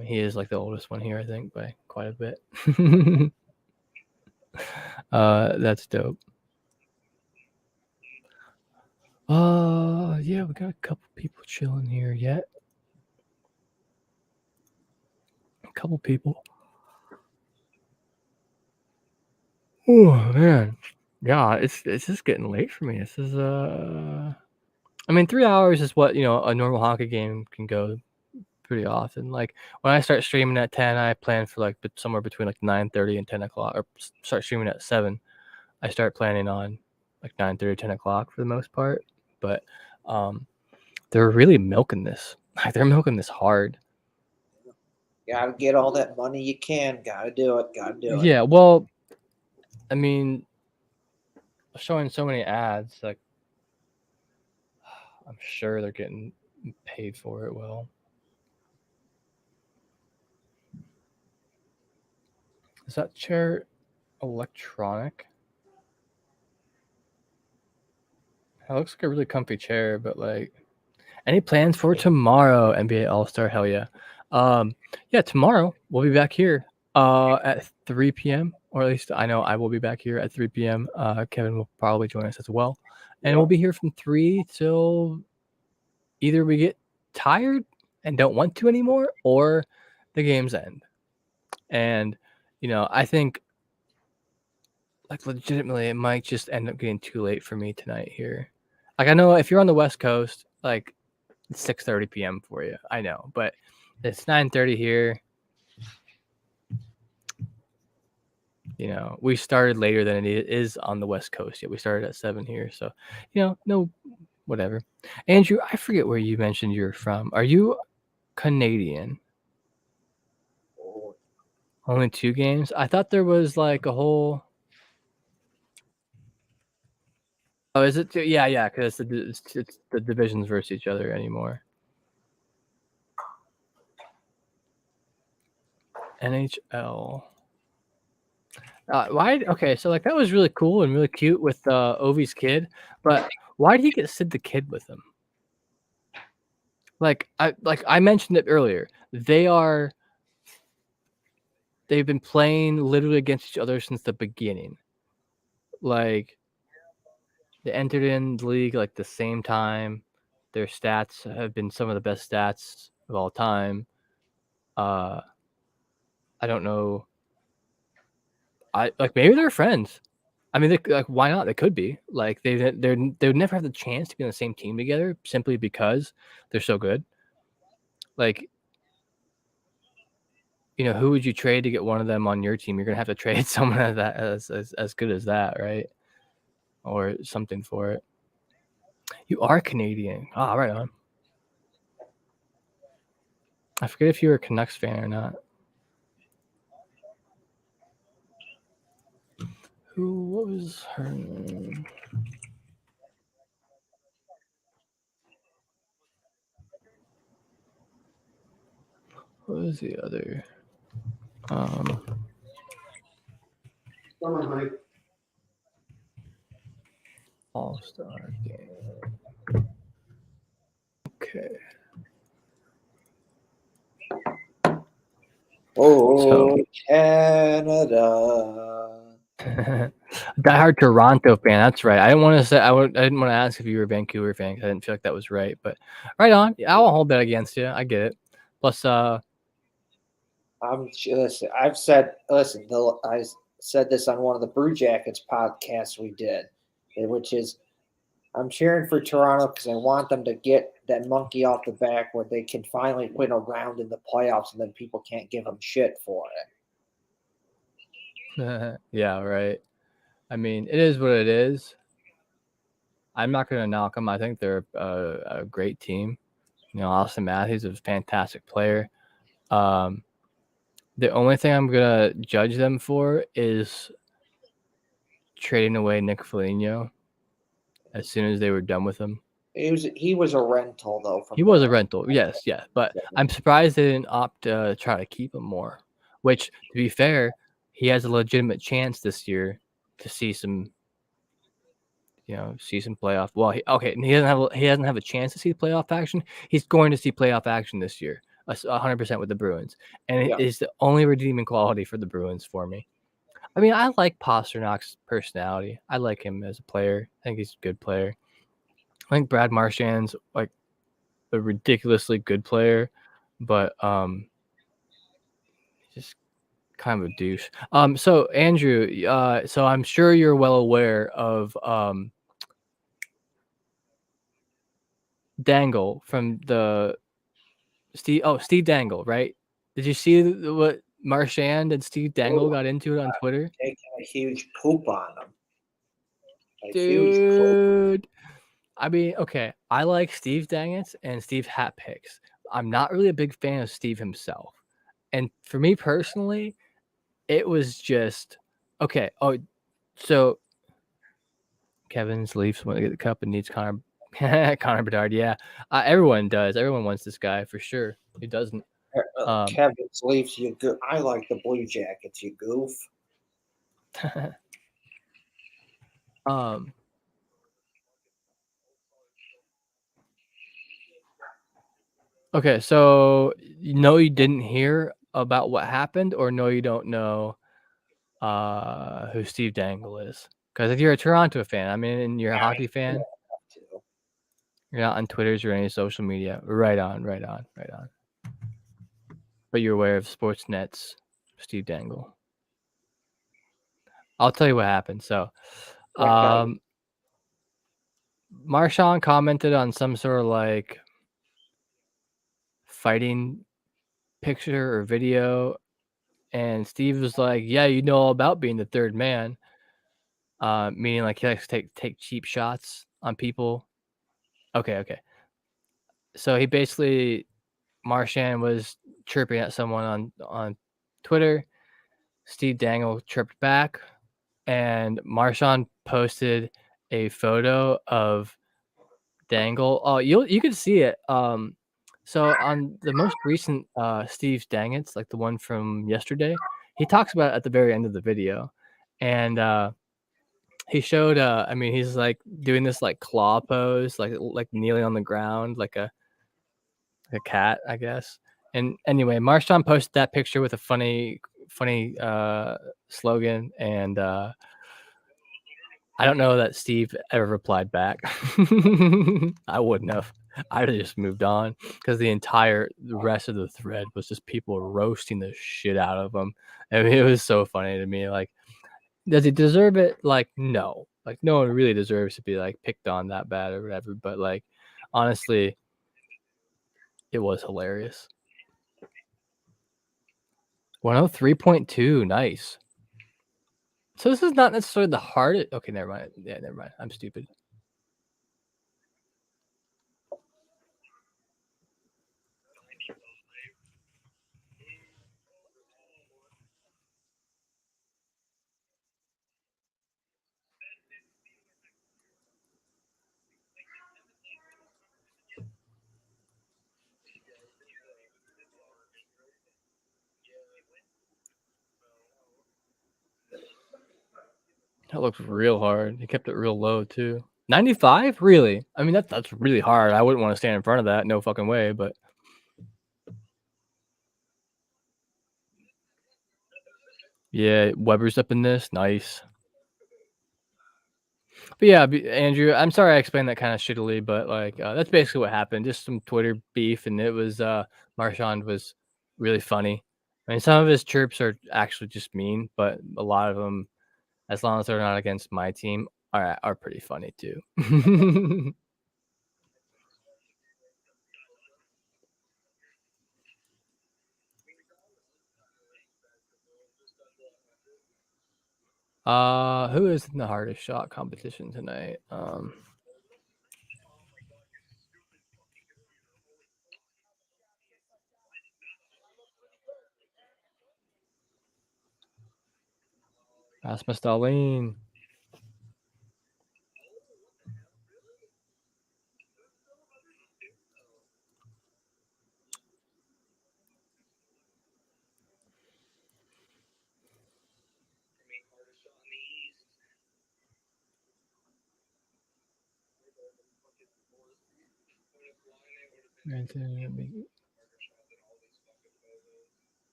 He is the oldest one here, I think, by quite a bit. That's dope. Yeah, we got a couple people chilling here yet. A couple people. Oh man, yeah, it's just getting late for me. This is I mean, 3 hours is what a normal hockey game can go pretty often. When I start streaming at 10, I plan for somewhere between 9:30 and 10 o'clock, or start streaming at 7. I start planning on 9:30, 10 o'clock for the most part. But they're really milking this. They're milking this hard. Gotta get all that money you can. Gotta do it. Gotta do it. Yeah, well, I mean, showing so many ads, I'm sure they're getting paid for it well. Is that chair electronic? It looks like a really comfy chair, but any plans for tomorrow? NBA All-Star, hell yeah. Yeah, tomorrow we'll be back here at 3 p.m. or at least I know I will be back here at 3 p.m. Kevin will probably join us as well, and we'll be here from 3 till either we get tired and don't want to anymore, or the games end. And I think legitimately it might just end up getting too late for me tonight here. I know if you're on the West Coast, it's 6:30 p.m. for you. I know, but it's 9:30 here. We started later than it is on the West Coast. Yeah, we started at 7 here, so no whatever. Andrew, I forget where you mentioned you're from. Are you Canadian? Only 2 games? I thought there was like a whole. Oh, is it? Yeah, because it's the divisions versus each other anymore. NHL. Why? Okay, so like that was really cool and really cute with Ovi's kid, but why did he get Sid the Kid with him? Like I mentioned it earlier. They've been playing literally against each other since the beginning. Like they entered in the league like the same time. Their stats have been some of the best stats of all time. I don't know. Maybe they're friends. I mean, why not? They could be. Like they would never have the chance to be on the same team together simply because they're so good. Like, who would you trade to get one of them on your team? You're gonna have to trade someone of that as good as that, right? Or something for it. You are Canadian. Ah, right on. I forget if you were a Canucks fan or not. What was her name? What was the other? All-Star game. Okay. Oh, Canada. Diehard Toronto fan. That's right. I didn't want to say. I didn't want to ask if you were a Vancouver fan because I didn't feel like that was right. But right on. I won't hold that against you. I get it. Plus, Listen, I said this on one of the Brew Jackets podcasts we did, which is I'm cheering for Toronto because I want them to get that monkey off the back where they can finally win a round in the playoffs and then people can't give them shit for it. Yeah, right. I mean, it is what it is. I'm not going to knock them. I think they're a great team. Austin Matthews is a fantastic player. The only thing I'm going to judge them for is trading away Nick Foligno as soon as they were done with him. He was a rental though. He was a rental, yes, but I'm surprised they didn't opt to try to keep him more. Which, to be fair, he has a legitimate chance this year to see some playoff. Well, he doesn't have a chance to see playoff action. He's going to see playoff action this year, 100% with the Bruins, and it is the only redeeming quality for the Bruins for me. I mean, I like Pasternak's personality. I like him as a player. I think he's a good player. I think Brad Marchand's like a ridiculously good player, but just kind of a douche. So Andrew, so I'm sure you're well aware of Dangle from the Steve Dangle, right? Did you see what Marchand and Steve Dangle got into it on Twitter? Taking a huge poop on them. Dude. I mean, okay, I like Steve Dangets and Steve Hat Picks. I'm not really a big fan of Steve himself. And for me personally, it was just okay. Oh, so Kevin's Leafs want to get the cup and needs Connor Bedard. Yeah, everyone does. Everyone wants this guy for sure. Who doesn't? Kevin's Leafs. I like the Blue Jackets. You goof. Okay, so you didn't hear about what happened, or no, you don't know who Steve Dangle is? Because if you're a Toronto fan, I mean, and you're a hockey fan, you're not on Twitters or any social media. Right on. But you're aware of Sportsnet's Steve Dangle. I'll tell you what happened. So, Marchand commented on some sort of like fighting picture or video, and Steve was like, "Yeah, you know all about being the third man," meaning like he likes to take cheap shots on people Okay. So he basically Marchand was chirping at someone on Twitter. Steve Dangle chirped back, and Marchand posted a photo of Dangle. Oh, you can see it. So on the most recent Steve's Dangits, like the one from yesterday, he talks about it at the very end of the video, and he showed. I mean, he's like doing this like claw pose, like kneeling on the ground, like a cat, I guess. And anyway, Marchand posted that picture with a funny slogan, and I don't know that Steve ever replied back. I wouldn't have. I'd have just moved on because the rest of the thread was just people roasting the shit out of him. I mean, it was so funny to me. Like, does he deserve it? Like, no. Like, no one really deserves to be like picked on that bad or whatever. But like, honestly, it was hilarious. 103.2, nice. So this is not necessarily the hardest. Okay, never mind. Yeah, never mind. I'm stupid. That looks real hard. He kept it real low too. 95? Really? I mean, that's really hard. I wouldn't want to stand in front of that. No fucking way. But yeah, Weber's up in this. Nice. But yeah, Andrew, I'm sorry I explained that kind of shittily, but like that's basically what happened. Just some Twitter beef, and it was Marchand was really funny. I mean, some of his chirps are actually just mean, but a lot of them, as long as they're not against my team, are pretty funny too. Who is in the hardest shot competition tonight? Rasmus Dahlin.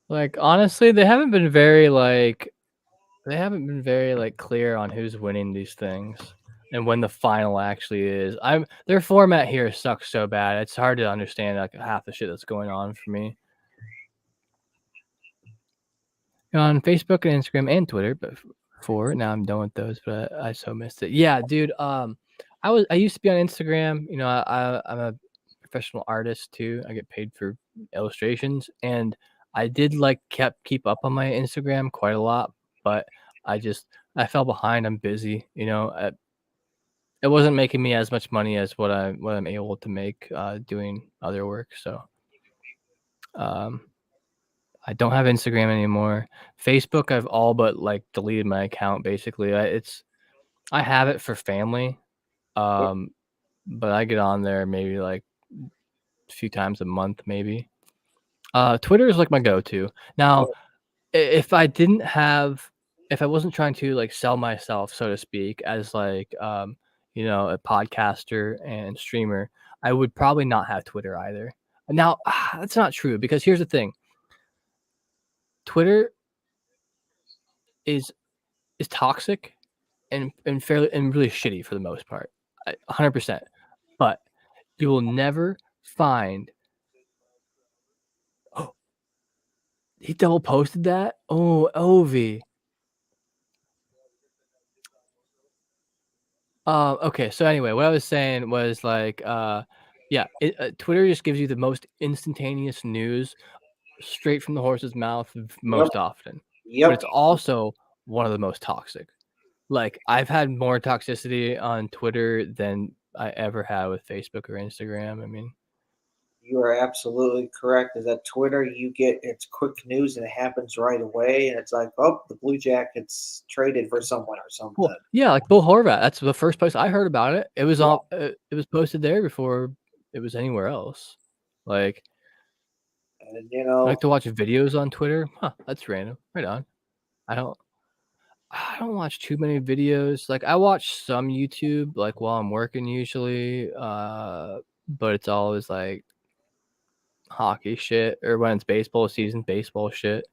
Like honestly, they haven't been very clear on who's winning these things and when the final actually is. Their format here sucks so bad. It's hard to understand like half the shit that's going on for me. On Facebook and Instagram and Twitter, but now I'm done with those, but I so missed it. Yeah, dude. I used to be on Instagram. You know, I'm a professional artist too. I get paid for illustrations, and I did keep up on my Instagram quite a lot, but I fell behind. I'm busy. You know, it wasn't making me as much money as what I'm able to make doing other work. So, um, I don't have Instagram anymore. Facebook, I've all but deleted my account basically. I have it for family, um, but I get on there maybe like a few times a month, maybe. Twitter is like my go-to. Now, if I didn't have, if I wasn't trying to like sell myself, so to speak, as you know, a podcaster and streamer, I would probably not have Twitter either. Now, that's not true because here's the thing. Twitter is toxic and fairly and really shitty for the most part, 100%. But you will never find. Oh, he double posted that. Oh, Ovi. Okay. So anyway, what I was saying was yeah, Twitter just gives you the most instantaneous news straight from the horse's mouth most often. But Yep. it's also one of the most toxic. Like, I've had more toxicity on Twitter than I ever had with Facebook or Instagram. I mean, You are absolutely correct. Is that Twitter? You get it's quick news and it happens right away, and it's like, oh, the Blue Jackets traded for someone or something. well, yeah, like Bill Horvat. That's the first place I heard about it. It was on. It was posted there before it was anywhere else. Like, And I like to watch videos on Twitter. Huh, that's random. Right on. I don't. I don't watch too many videos. Like, I watch some YouTube, like while I'm working usually. But it's always like hockey shit, or when it's baseball season, baseball shit.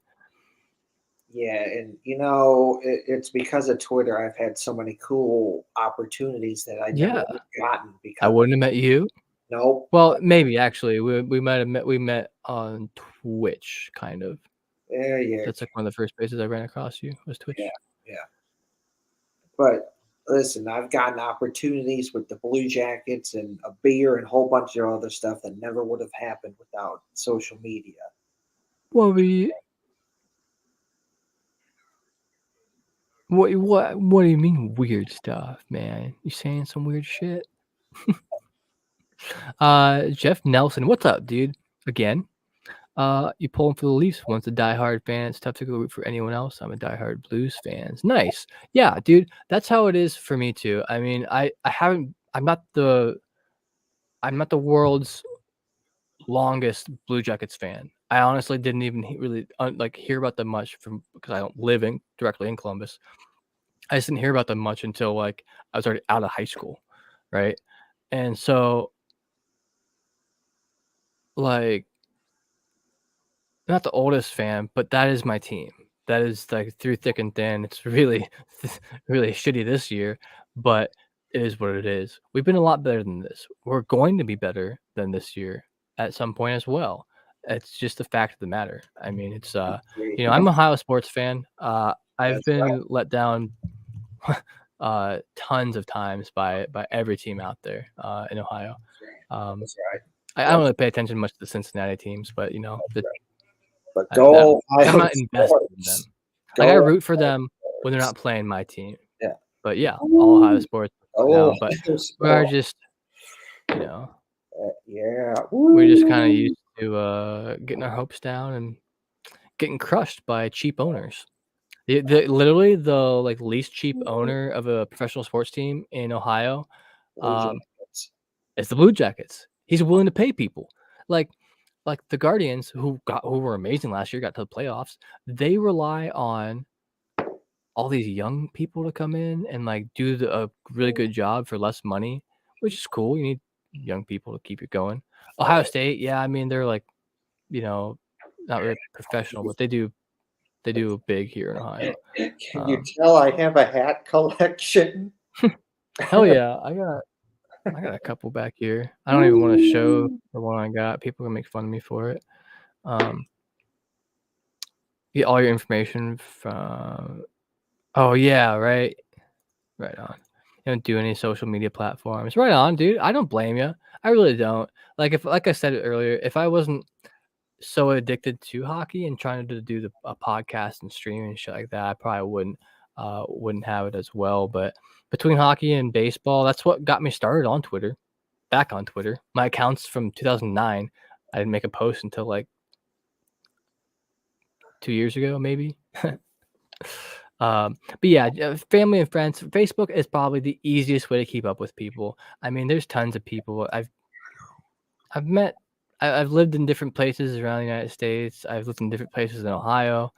yeah, and it's because of Twitter. I've had so many cool opportunities that I never Yeah, would have gotten I because wouldn't have met you. nope. Well, maybe actually, we might have met. We met on Twitch, kind of. Yeah, That's like one of the first places I ran across you was yeah, Twitch. yeah. But listen, I've gotten opportunities with the Blue Jackets and a beer and a whole bunch of other stuff that never would have happened without social media. What what do you mean weird stuff, man? You saying some weird shit? Jeff Nelson, what's up, dude? Again. You pulling for the Leafs. Once a diehard fan, it's tough to go root for anyone else. I'm a diehard Blues fan. Nice. Yeah, dude. That's how it is for me too. I mean, I haven't I'm not the world's longest Blue Jackets fan. I honestly didn't even really like hear about them much from because I don't live directly in Columbus. I just didn't hear about them much until like I was already out of high school, right? And so like not the oldest fan, but that is my team. That is like through thick and thin. It's really, really shitty this year, but it is what it is. We've been a lot better than this. We're going to be better than this year at some point as well. It's just the fact of the matter. I mean, it's I'm a Ohio sports fan. I've That's right. been let down tons of times by every team out there in Ohio. That's right. I don't really pay attention much to the Cincinnati teams, but But I'm go Ohio not invested in them. sports. Like, I Go root for them when they're sports. not playing my team. Yeah. But yeah, all Ohio sports Oh, now. But we are just, yeah. we're just kind of used to getting our hopes down and getting crushed by cheap owners. Literally the like least cheap owner of a professional sports team in Ohio Blue Jackets. is the Blue Jackets. He's willing to pay people. Like the Guardians who were amazing last year, got to the playoffs. They rely on all these young people to come in and like do a really good job for less money, which is cool. You need young people to keep it going. Ohio State, yeah, I mean they're like, not really professional, but they do big here in Ohio. Can you tell I have a hat collection? Hell yeah, I got a couple back here. I don't even want to show the one I got. People can make fun of me for it. Get all your information from. Oh yeah, right on. You don't do any social media platforms. Right on, dude. I don't blame you. I really don't. Like I said earlier, if I wasn't so addicted to hockey and trying to do a podcast and stream and shit like that, I probably wouldn't have it as well. But between hockey and baseball, that's what got me started on Twitter. Back on Twitter. My account's from 2009. I didn't make a post until like 2 years ago, maybe. But yeah, family and friends. Facebook is probably the easiest way to keep up with people. I mean, there's tons of people I've met. I've lived in different places around the United States. I've lived in different places in Ohio.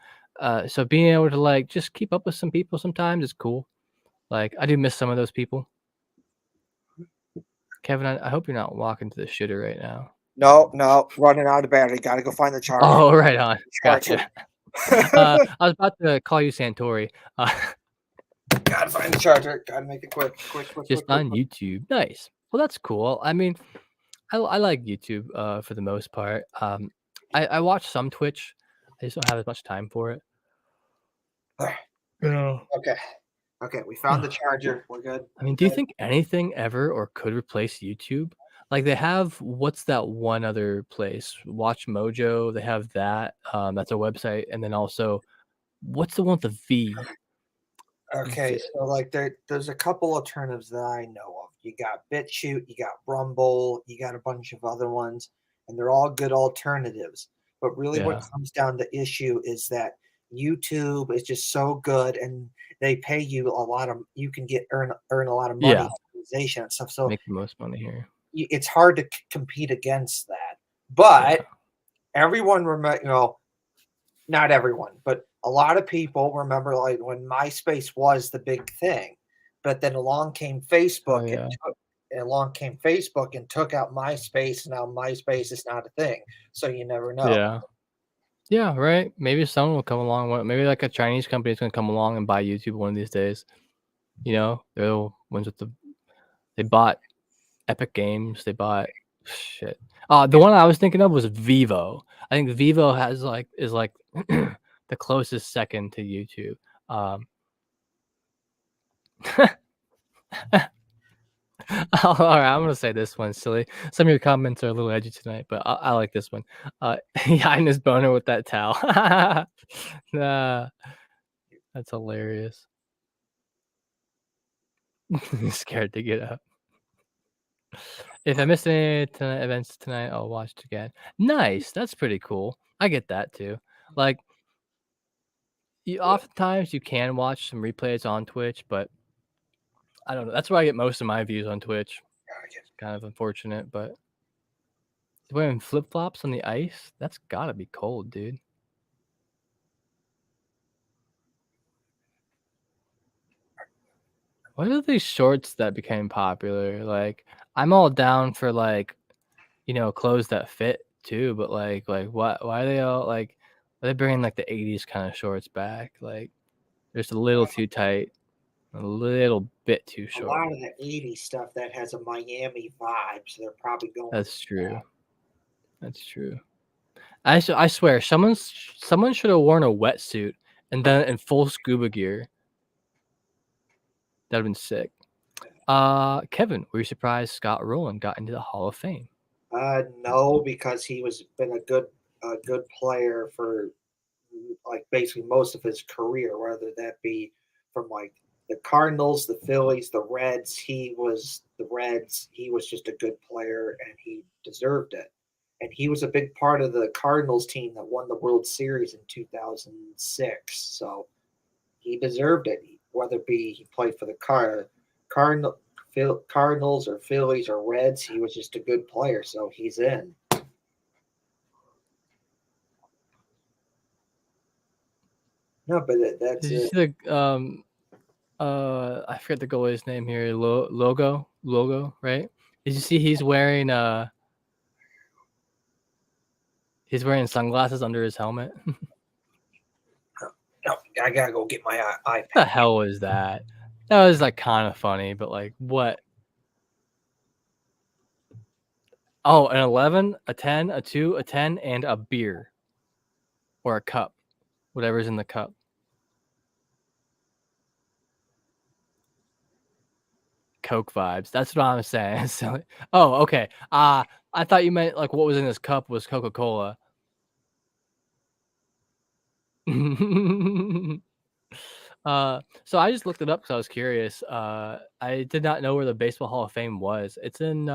So being able to like just keep up with some people sometimes is cool. Like I do miss some of those people. Kevin, I hope you're not walking to the shitter right now. No, running out of battery. Got to go find the charger. Oh, right on. Gotcha. I was about to call you Santori. Gotta find the charger. Gotta make it quick. Just on YouTube. Nice. Well, that's cool. I mean, I like YouTube for the most part. I watch some Twitch. I just don't have as much time for it. Yeah. Okay. We found the charger. We're good. I mean, do you think anything ever or could replace YouTube? Like they have what's that one other place? Watch Mojo. They have that. That's a website, and then also what's the one with the V? Okay, so like there's a couple alternatives that I know of. You got BitChute, you got Rumble, you got a bunch of other ones, and they're all good alternatives. But really, what Yeah. comes down to issue is that YouTube is just so good, and they pay you a lot of. You can earn a lot of money Yeah. monetization and stuff. So Make the most money here. it's hard to compete against that. Yeah. But everyone remember, not everyone, but a lot of people remember like when MySpace was the big thing, but then along came Oh Facebook yeah. and took out MySpace, and now MySpace is not a thing. So you never know. Yeah. Yeah, right. Maybe someone will come along. Maybe like a Chinese company is gonna come along and buy YouTube one of these days. You know, they're the ones with they bought Epic Games. They bought shit. The one I was thinking of was Vivo. I think Vivo is like the closest second to YouTube. All right, I'm gonna say this one silly. Some of your comments are a little edgy tonight, but I like this one. Highness boner with that towel. Nah, that's hilarious. Scared to get up. If I miss any events tonight, I'll watch it again. Nice, that's pretty cool. I get that too. Like, oftentimes you can watch some replays on Twitch, but I don't know. That's where I get most of my views on Twitch. It's kind of unfortunate, but he's wearing flip flops on the ice. That's gotta be cold, dude. What are these shorts that became popular? Like, I'm all down for like, clothes that fit too, but like what? Why are they all like? Are they bringing like the '80s kind of shorts back? Like, just a little too tight, a little bit too A short. lot of the '80s stuff that has a Miami vibe, so they're probably going. That's true. That's true. I swear, someone should have worn a wetsuit and then in full scuba gear. That'd have been sick. Kevin, were you surprised Scott Rowland got into the Hall of Fame? No, because he was been a good player for like basically most of his career, whether that be from like the Cardinals, the Phillies, the Reds. He was the Reds. He was just a good player, and he deserved it. And he was a big part of the Cardinals team that won the World Series in 2006. So he deserved it, whether it be he played for the Cardinals or Phillies or Reds. He was just a good player, so he's in. No, but that's Did you it. see the I forget the goalie's name here. Logo, right? Did you see he's wearing sunglasses under his helmet? No, I gotta go get my iPad. What the hell was that? That was like kind of funny, but like what? Oh, an 11, a 10, a 2, a 10, and a beer or a cup, whatever's in the cup. Coke vibes. That's what I'm saying. So, okay. I thought you meant like what was in this cup was Coca-Cola. So I just looked it up because I was curious. I did not know where the Baseball Hall of Fame was. It's in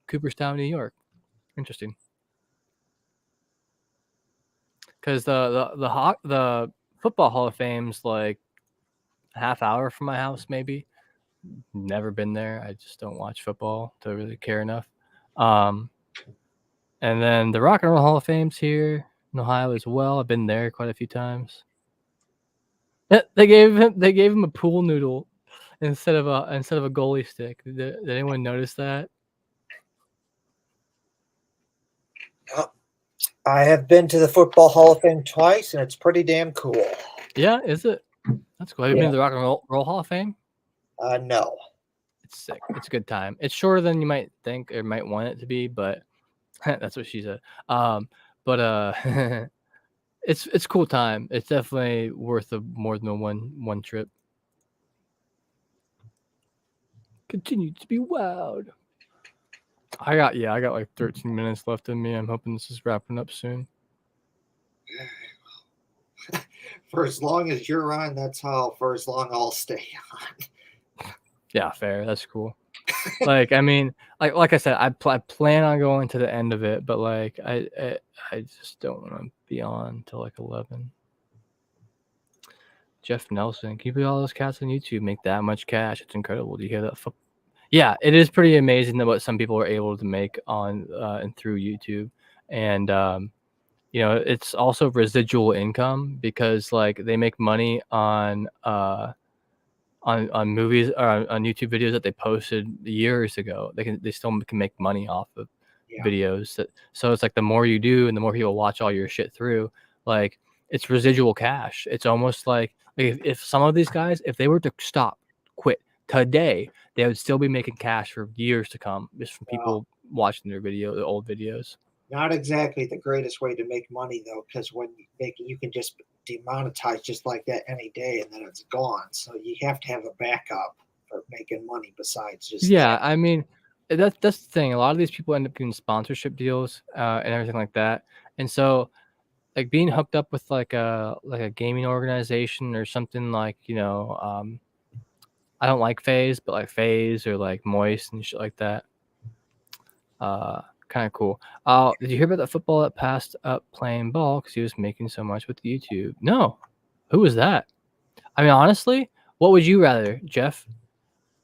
Cooperstown, New York. Interesting. Because the Football Hall of Fame's like a half hour from my house, maybe. Never been there. I just don't watch football to really care enough. And then the Rock and Roll Hall of Fame's here in Ohio as well. I've been there quite a few times. They gave him a pool noodle instead of a goalie stick. Did anyone notice that? I have been to the Football Hall of Fame twice, and it's pretty damn cool. Yeah, is it? That's cool. Have you been to the Rock and Roll Hall of Fame? No. It's sick. It's a good time. It's shorter than you might think or might want it to be, but that's what she said. But it's a cool time. It's definitely worth more than one trip. Continue to be wowed. I got like 13 minutes left in me. I'm hoping this is wrapping up soon. For as long as you're on, that's how. For as long I'll stay on. Yeah, fair. That's cool. Like, I mean, like I said, I plan on going to the end of it, but like I just don't want to be on till like 11. Jeff Nelson, can you put all those cats on YouTube? Make that much cash? It's incredible. Do you hear that? Yeah, it is pretty amazing that what some people are able to make on and through YouTube, and you know, it's also residual income because like they make money on movies or on YouTube videos that they posted years ago. They still can make money off of videos. So it's like the more you do and the more people watch all your shit through, like it's residual cash. It's almost like if some of these guys, if they were to quit today, they would still be making cash for years to come just from people watching the old videos. Not exactly the greatest way to make money though, because when you can just demonetize just like that any day and then it's gone. So you have to have a backup for making money besides just that. I mean, that's the thing. A lot of these people end up getting sponsorship deals and everything like that, and so like being hooked up with like a gaming organization or something like, you know, I don't like FaZe, but like FaZe or like Moist and shit like that. Kind of cool. Did you hear about that football that passed up playing ball because he was making so much with YouTube? No. Who was that? I mean, honestly, what would you rather, Jeff?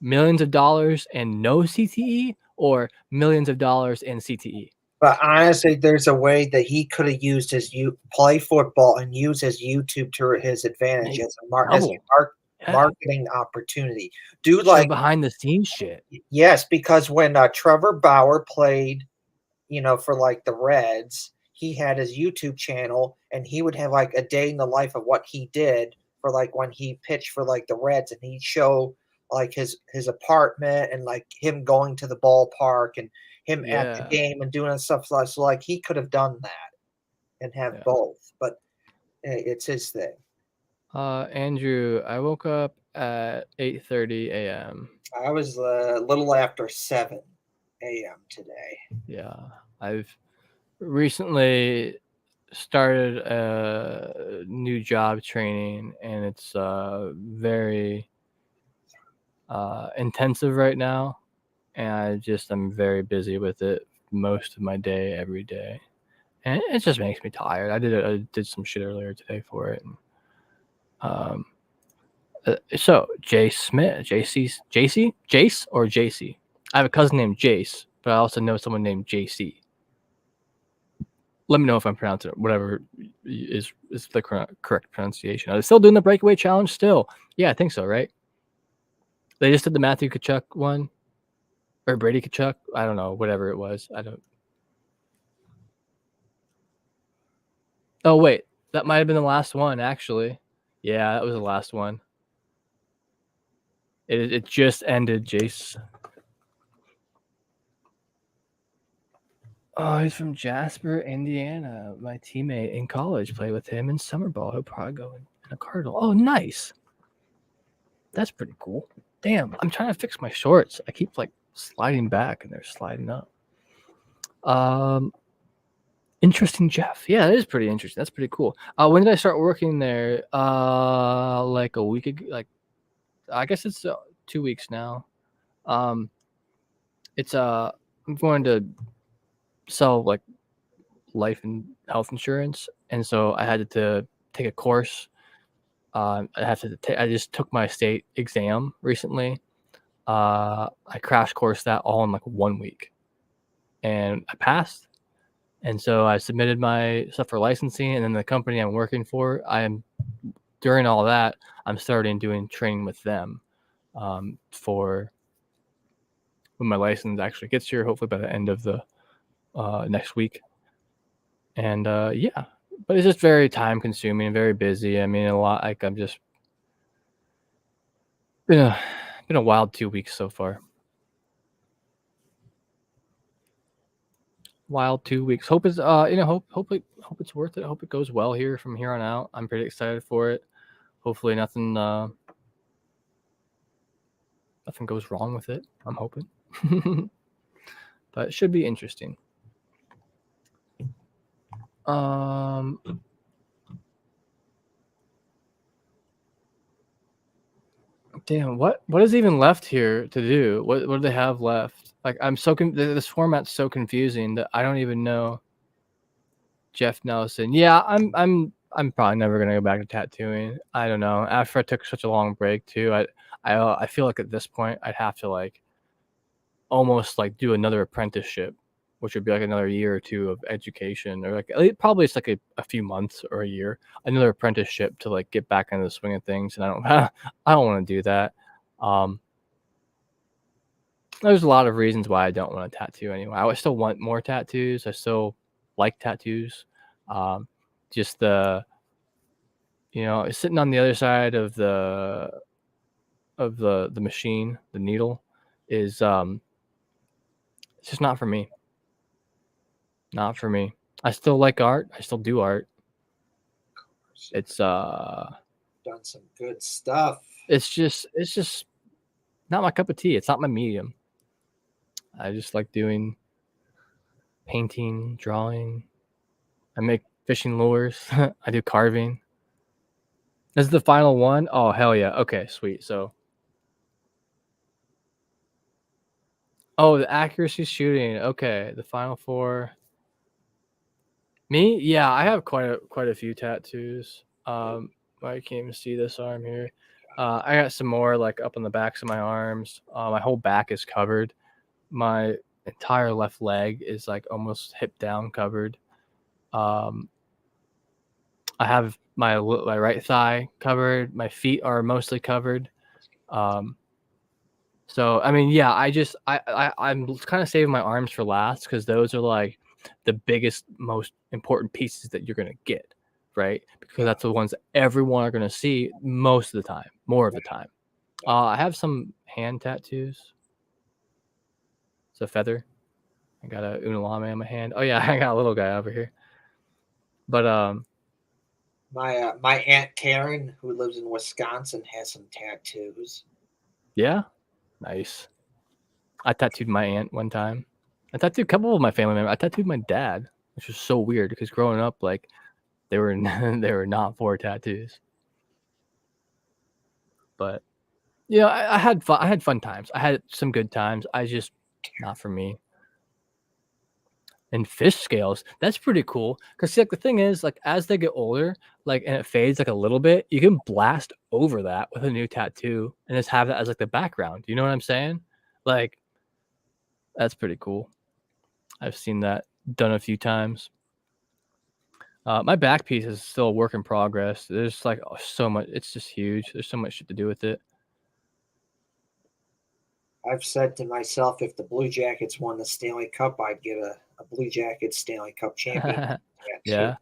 Millions of dollars and no CTE, or millions of dollars and CTE? But honestly, there's a way that he could have used his play football and use his YouTube to his advantage as a marketing opportunity. Dude, like behind the scenes shit. Yes, because when Trevor Bauer played, you know, for like the Reds, he had his YouTube channel and he would have like a day in the life of what he did for like when he pitched for like the Reds, and he'd show like his apartment and like him going to the ballpark and him at the game and doing stuff like so. Like he could have done that and have both, but it's his thing. Andrew, I woke up at 8:30 a.m. I was a little after 7 a.m. today. Yeah, I've recently started a new job training, and it's very intensive right now, and I'm very busy with it most of my day, every day, and it just makes me tired. I did some shit earlier today for it. And, so Jace Smith, Jace or JC? I have a cousin named Jace, but I also know someone named JC. Let me know if I'm pronouncing it, whatever is the correct pronunciation. Are they still doing the Breakaway challenge still? Yeah, I think so, right? They just did the Matthew Tkachuk one, or Brady Tkachuk. I don't know, whatever it was. I don't. Oh wait, that might have been the last one actually. Yeah, that was the last one. It just ended, Jace. Oh, he's from Jasper, Indiana. My teammate in college played with him in summer ball. He'll probably go in a Cardinal. Oh, nice. That's pretty cool. Damn, I'm trying to fix my shorts. I keep like sliding back and they're sliding up. Interesting, Jeff. Yeah, that is pretty interesting. That's pretty cool. When did I start working there? Like a week ago. Like, I guess it's 2 weeks now. It's I'm going to sell like life and health insurance, and so I had to take a course. I just took my state exam recently. I crash coursed that all in like 1 week, and I passed. And so I submitted my stuff for licensing, and then the company I'm working for, during all that, I'm starting doing training with them for when my license actually gets here, hopefully by the end of the next week. And yeah, but it's just very time consuming and very busy. I mean, a lot, like I'm just been a wild 2 weeks so far. Wild 2 weeks. Hope is hope it's worth it. Hope it goes well here from here on out. I'm pretty excited for it. Hopefully nothing goes wrong with it. I'm hoping. but it should be interesting. Damn, what is even left here to do? What do they have left? Like, I'm so this format's so confusing that I don't even know. Jeff Nelson. Yeah, I'm probably never gonna go back to tattooing. I don't know. After I took such a long break too, I feel like at this point I'd have to like almost like do another apprenticeship, which would be like another year or two of education, or like probably it's like a few months or a year, another apprenticeship to like get back into the swing of things. And I don't want to do that. There's a lot of reasons why I don't want to tattoo anyway. I still want more tattoos. I still like tattoos. Just sitting on the other side of the machine, the needle, is it's just not for me. Not for me. I still like art. I still do art. It's done some good stuff. It's just not my cup of tea. It's not my medium. I just like doing painting, drawing. I make fishing lures. I do carving. This is the final one. Oh, hell yeah. Okay, sweet. So, the accuracy shooting. Okay, the final four. Me? Yeah, I have quite a few tattoos. I can't even see this arm here. I got some more like up on the backs of my arms. My whole back is covered. My entire left leg is like almost hip down covered. I have my right thigh covered. My feet are mostly covered. So I mean, yeah, I'm kind of saving my arms for last because those are like the biggest, most important pieces that you're gonna get, right? Because that's the ones that everyone are gonna see most of the time, more of the time. I have some hand tattoos. It's a feather. I got a unalame on my hand. Oh yeah, I got a little guy over here. But my Aunt Karen, who lives in Wisconsin, has some tattoos. Yeah, nice. I tattooed my aunt one time. I tattooed a couple of my family members. I tattooed my dad, which was so weird because growing up, like they were not for tattoos. But I had fun. I had fun times. I had some good times. I just not for me. And fish scales, that's pretty cool. Because like the thing is, like as they get older, like and it fades like a little bit, you can blast over that with a new tattoo and just have that as like the background. You know what I'm saying? Like that's pretty cool. I've seen that done a few times. My back piece is still a work in progress. There's like so much. It's just huge. There's so much shit to do with it. I've said to myself, if the Blue Jackets won the Stanley Cup, I'd get a Blue Jackets Stanley Cup champion. Yeah,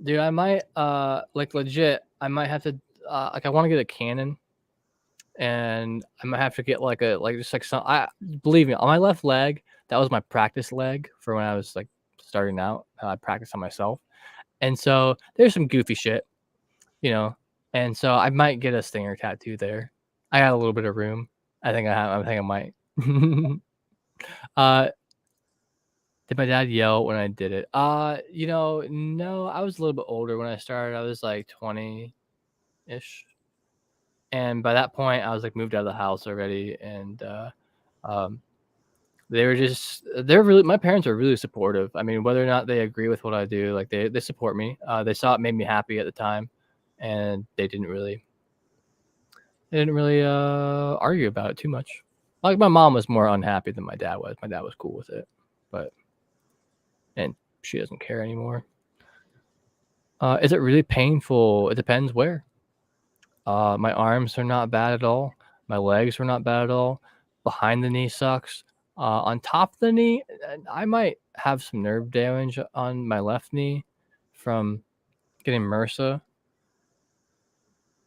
dude, I might like legit. I might have to like I want to get a cannon, and I might have to get like just like some. I believe me, on my left leg, that was my practice leg for when I was like starting out. I practiced on myself, and so there's some goofy shit, and so I might get a stinger tattoo there. I got a little bit of room. I think I might. Did my dad yell when I did it? No, I was a little bit older when I started. I was like 20-ish. And by that point, I was like moved out of the house already. And my parents are really supportive. I mean, whether or not they agree with what I do, like they support me. They saw it made me happy at the time. And they didn't really argue about it too much. Like my mom was more unhappy than my dad was. My dad was cool with it, and she doesn't care anymore. Is it really painful? It depends where. My arms are not bad at all. My legs are not bad at all. Behind the knee sucks. On top of the knee, I might have some nerve damage on my left knee from getting MRSA.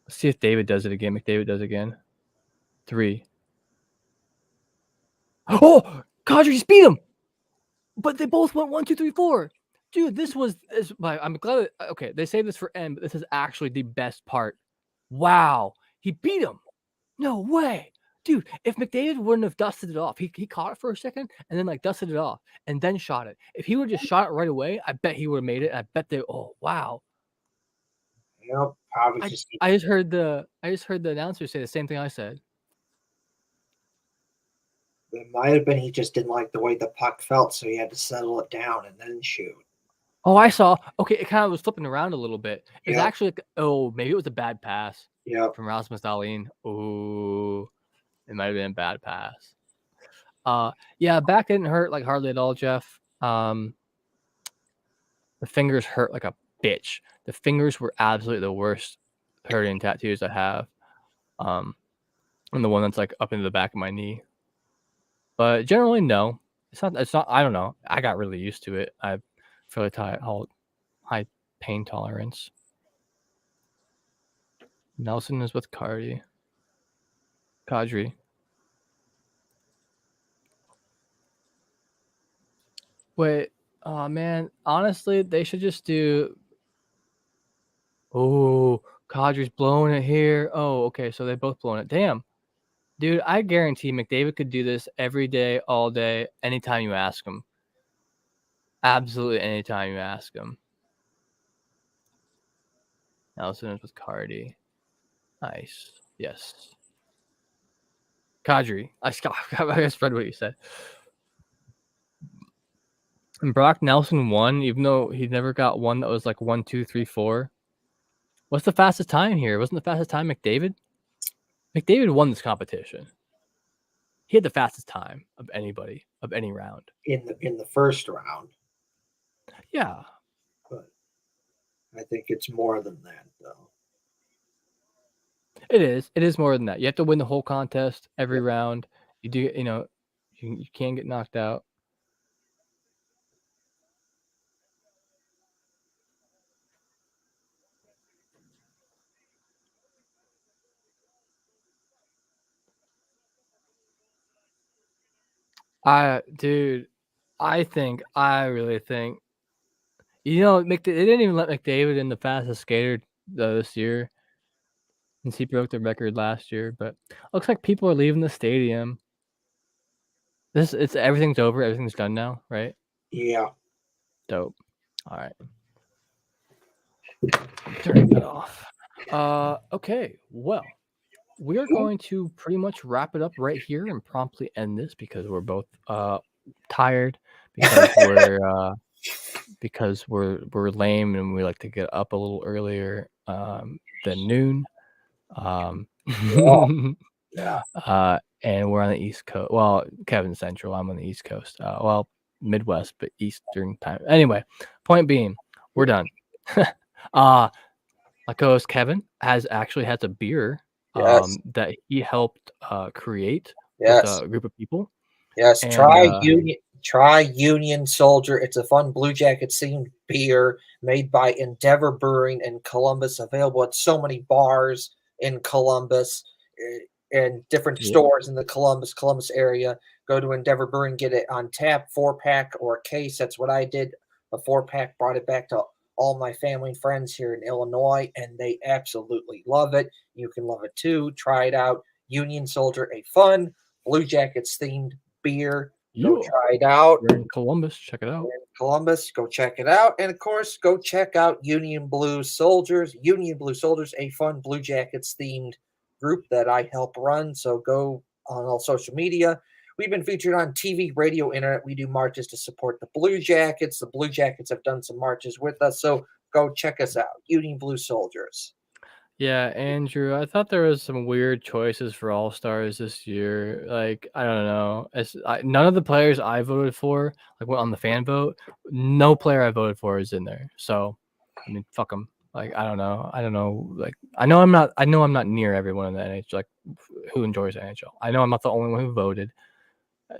Let's see if David does it again. McDavid does it again. 3. Oh, Kadri just beat him. But they both went 1, 2, 3, 4. Dude, I'm glad. Okay, they saved this for end, but this is actually the best part. Wow, he beat him. No way, Dude, if McDavid wouldn't have dusted it off, he caught it for a second and then like dusted it off and then shot it. If he would have just shot it right away, I bet he would have made it. I bet they. Oh wow! Probably I just I just heard the announcer say the same thing I said. it might have been he just didn't like the way the puck felt, so he had to settle it down and then shoot. Oh, I saw. Okay, it kind of was flipping around a little bit. It was Yep. actually maybe it was a bad pass Yep. from Rasmus Dahlin. Oh, it might have been a bad pass. Yeah, back didn't hurt like hardly at all, Jeff. The fingers hurt like a bitch. The fingers were absolutely the worst hurting tattoos I have. And the one that's like up into the back of my knee. But generally, no. It's not. I don't know. I got really used to it. I fairly high pain tolerance. Nelson is with Kadri. Wait, oh man. Honestly, they should just do. Oh, Kadri's blowing it here. Oh, okay. So they both blowing it. Damn, dude. I guarantee McDavid could do this every day, all day, anytime you ask him. Absolutely, anytime you ask him. Nelson is with Kadri. Nice. Yes. Kadri. I just read what you said. And Brock Nelson won, even though he never got one that was like 1, 2, 3, 4. What's the fastest time here? Wasn't the fastest time McDavid? McDavid won this competition. He had the fastest time of anybody of any round. In the first round. Yeah. But I think it's more than that, though. It is. It is more than that. You have to win the whole contest every round. You do, you can get knocked out. I really think, they didn't even let McDavid in the fastest skater this year, since he broke the record last year. But looks like people are leaving the stadium. Everything's over. Everything's done now, right? Yeah. Dope. All right. Turning that off. Okay. Well, we are going to pretty much wrap it up right here and promptly end this because we're both tired because we're lame and we like to get up a little earlier than noon. Yeah. And we're on the East Coast. Well, Kevin's Central. I'm on the East Coast. Well, Midwest, but Eastern time. Anyway, point being, we're done. My co-host Kevin has a beer that he helped create with a group of people. Yes, And, try Union Soldier. It's a fun Blue Jackets themed beer made by Endeavor Brewing in Columbus, available at so many bars in Columbus and different stores in the Columbus area. Go to Endeavor Brewing, get it on tap, 4-pack or a case. That's what I did. A 4-pack, brought it back to all my family and friends here in Illinois, and they absolutely love it. You can love it too. Try it out. Union Soldier, a fun Blue Jackets themed beer. Go try it out. We're in Columbus. Check it out. We're in Columbus. Go check it out. And of course, go check out Union Blue Soldiers. Union Blue Soldiers, a fun Blue Jackets themed group that I help run. So go on all social media. We've been featured on TV, radio, internet. We do marches to support the Blue Jackets. The Blue Jackets have done some marches with us. So go check us out. Union Blue Soldiers. Yeah, Andrew, I thought there was some weird choices for All-Stars this year. Like, I don't know. None of the players I voted for, like went on the fan vote. No player I voted for is in there. So, I mean, fuck them. Like, I don't know. Like, I know I'm not near everyone in the NHL, like, who enjoys NHL. I know I'm not the only one who voted,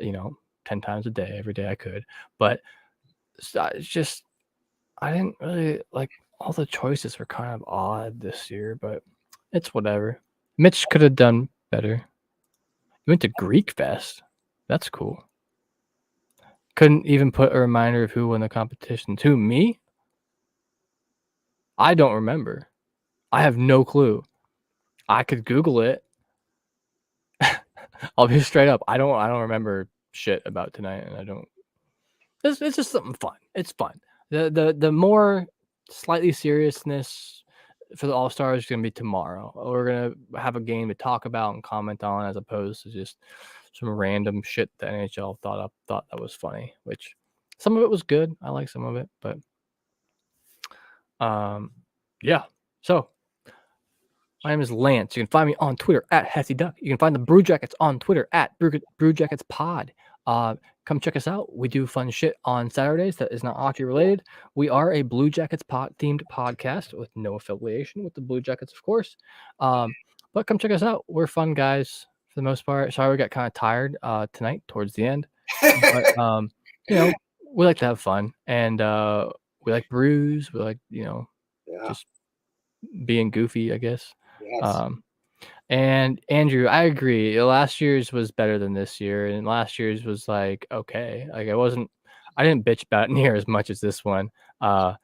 10 times a day, every day I could. But it's just, I didn't really like. All the choices were kind of odd this year, but it's whatever. Mitch could have done better. You went to Greek Fest. That's cool. Couldn't even put a reminder of who won the competition. To me? I don't remember. I have no clue. I could Google it. I'll be straight up. I don't remember shit about tonight, and I don't. It's just something fun. It's fun. The more slightly seriousness for the All Stars is going to be tomorrow. We're going to have a game to talk about and comment on, as opposed to just some random shit the NHL thought that was funny. Which some of it was good. I like some of it, but yeah. So my name is Lance. You can find me on Twitter at HeftyDuck. You can find the Brew Jackets on Twitter at Brew Jackets Pod. Come check us out. We do fun shit on Saturdays that is not hockey related. We are a Blue Jackets themed podcast with no affiliation with the Blue Jackets, of course. But come check us out. We're fun guys for the most part. Sorry we got kind of tired tonight towards the end. But you know, we like to have fun, and we like brews. We like, just being goofy, I guess. Yes. And Andrew, I agree. Last year's was better than this year, and last year's was like okay. Like I didn't bitch about it near as much as this one. It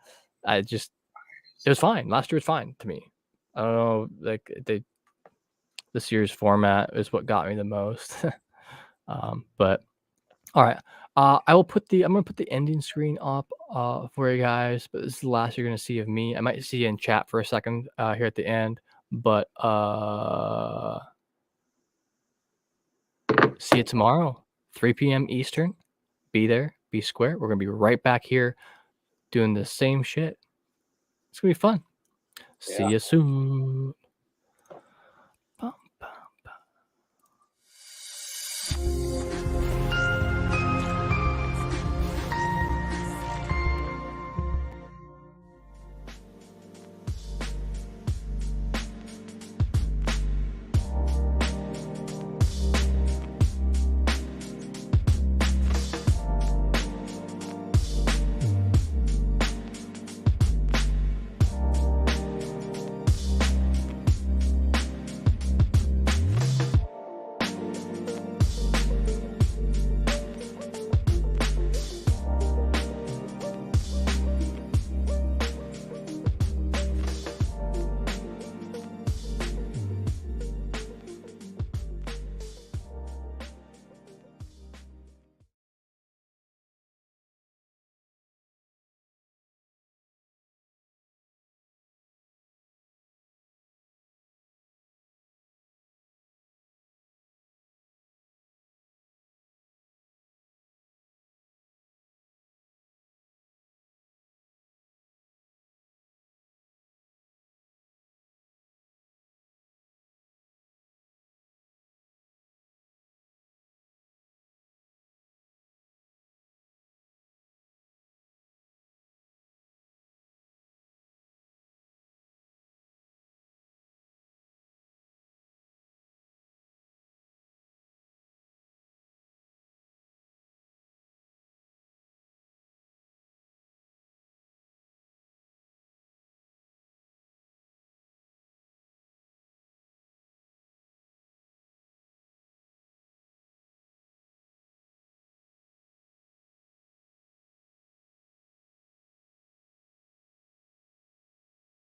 was fine. Last year was fine to me. I don't know, like this year's format is what got me the most. But all right. I'm gonna put the ending screen up for you guys, but this is the last you're gonna see of me. I might see you in chat for a second here at the end, but see you tomorrow, 3 p.m. Eastern. Be there, be square. We're gonna be right back here doing the same shit. It's gonna be fun. See you soon.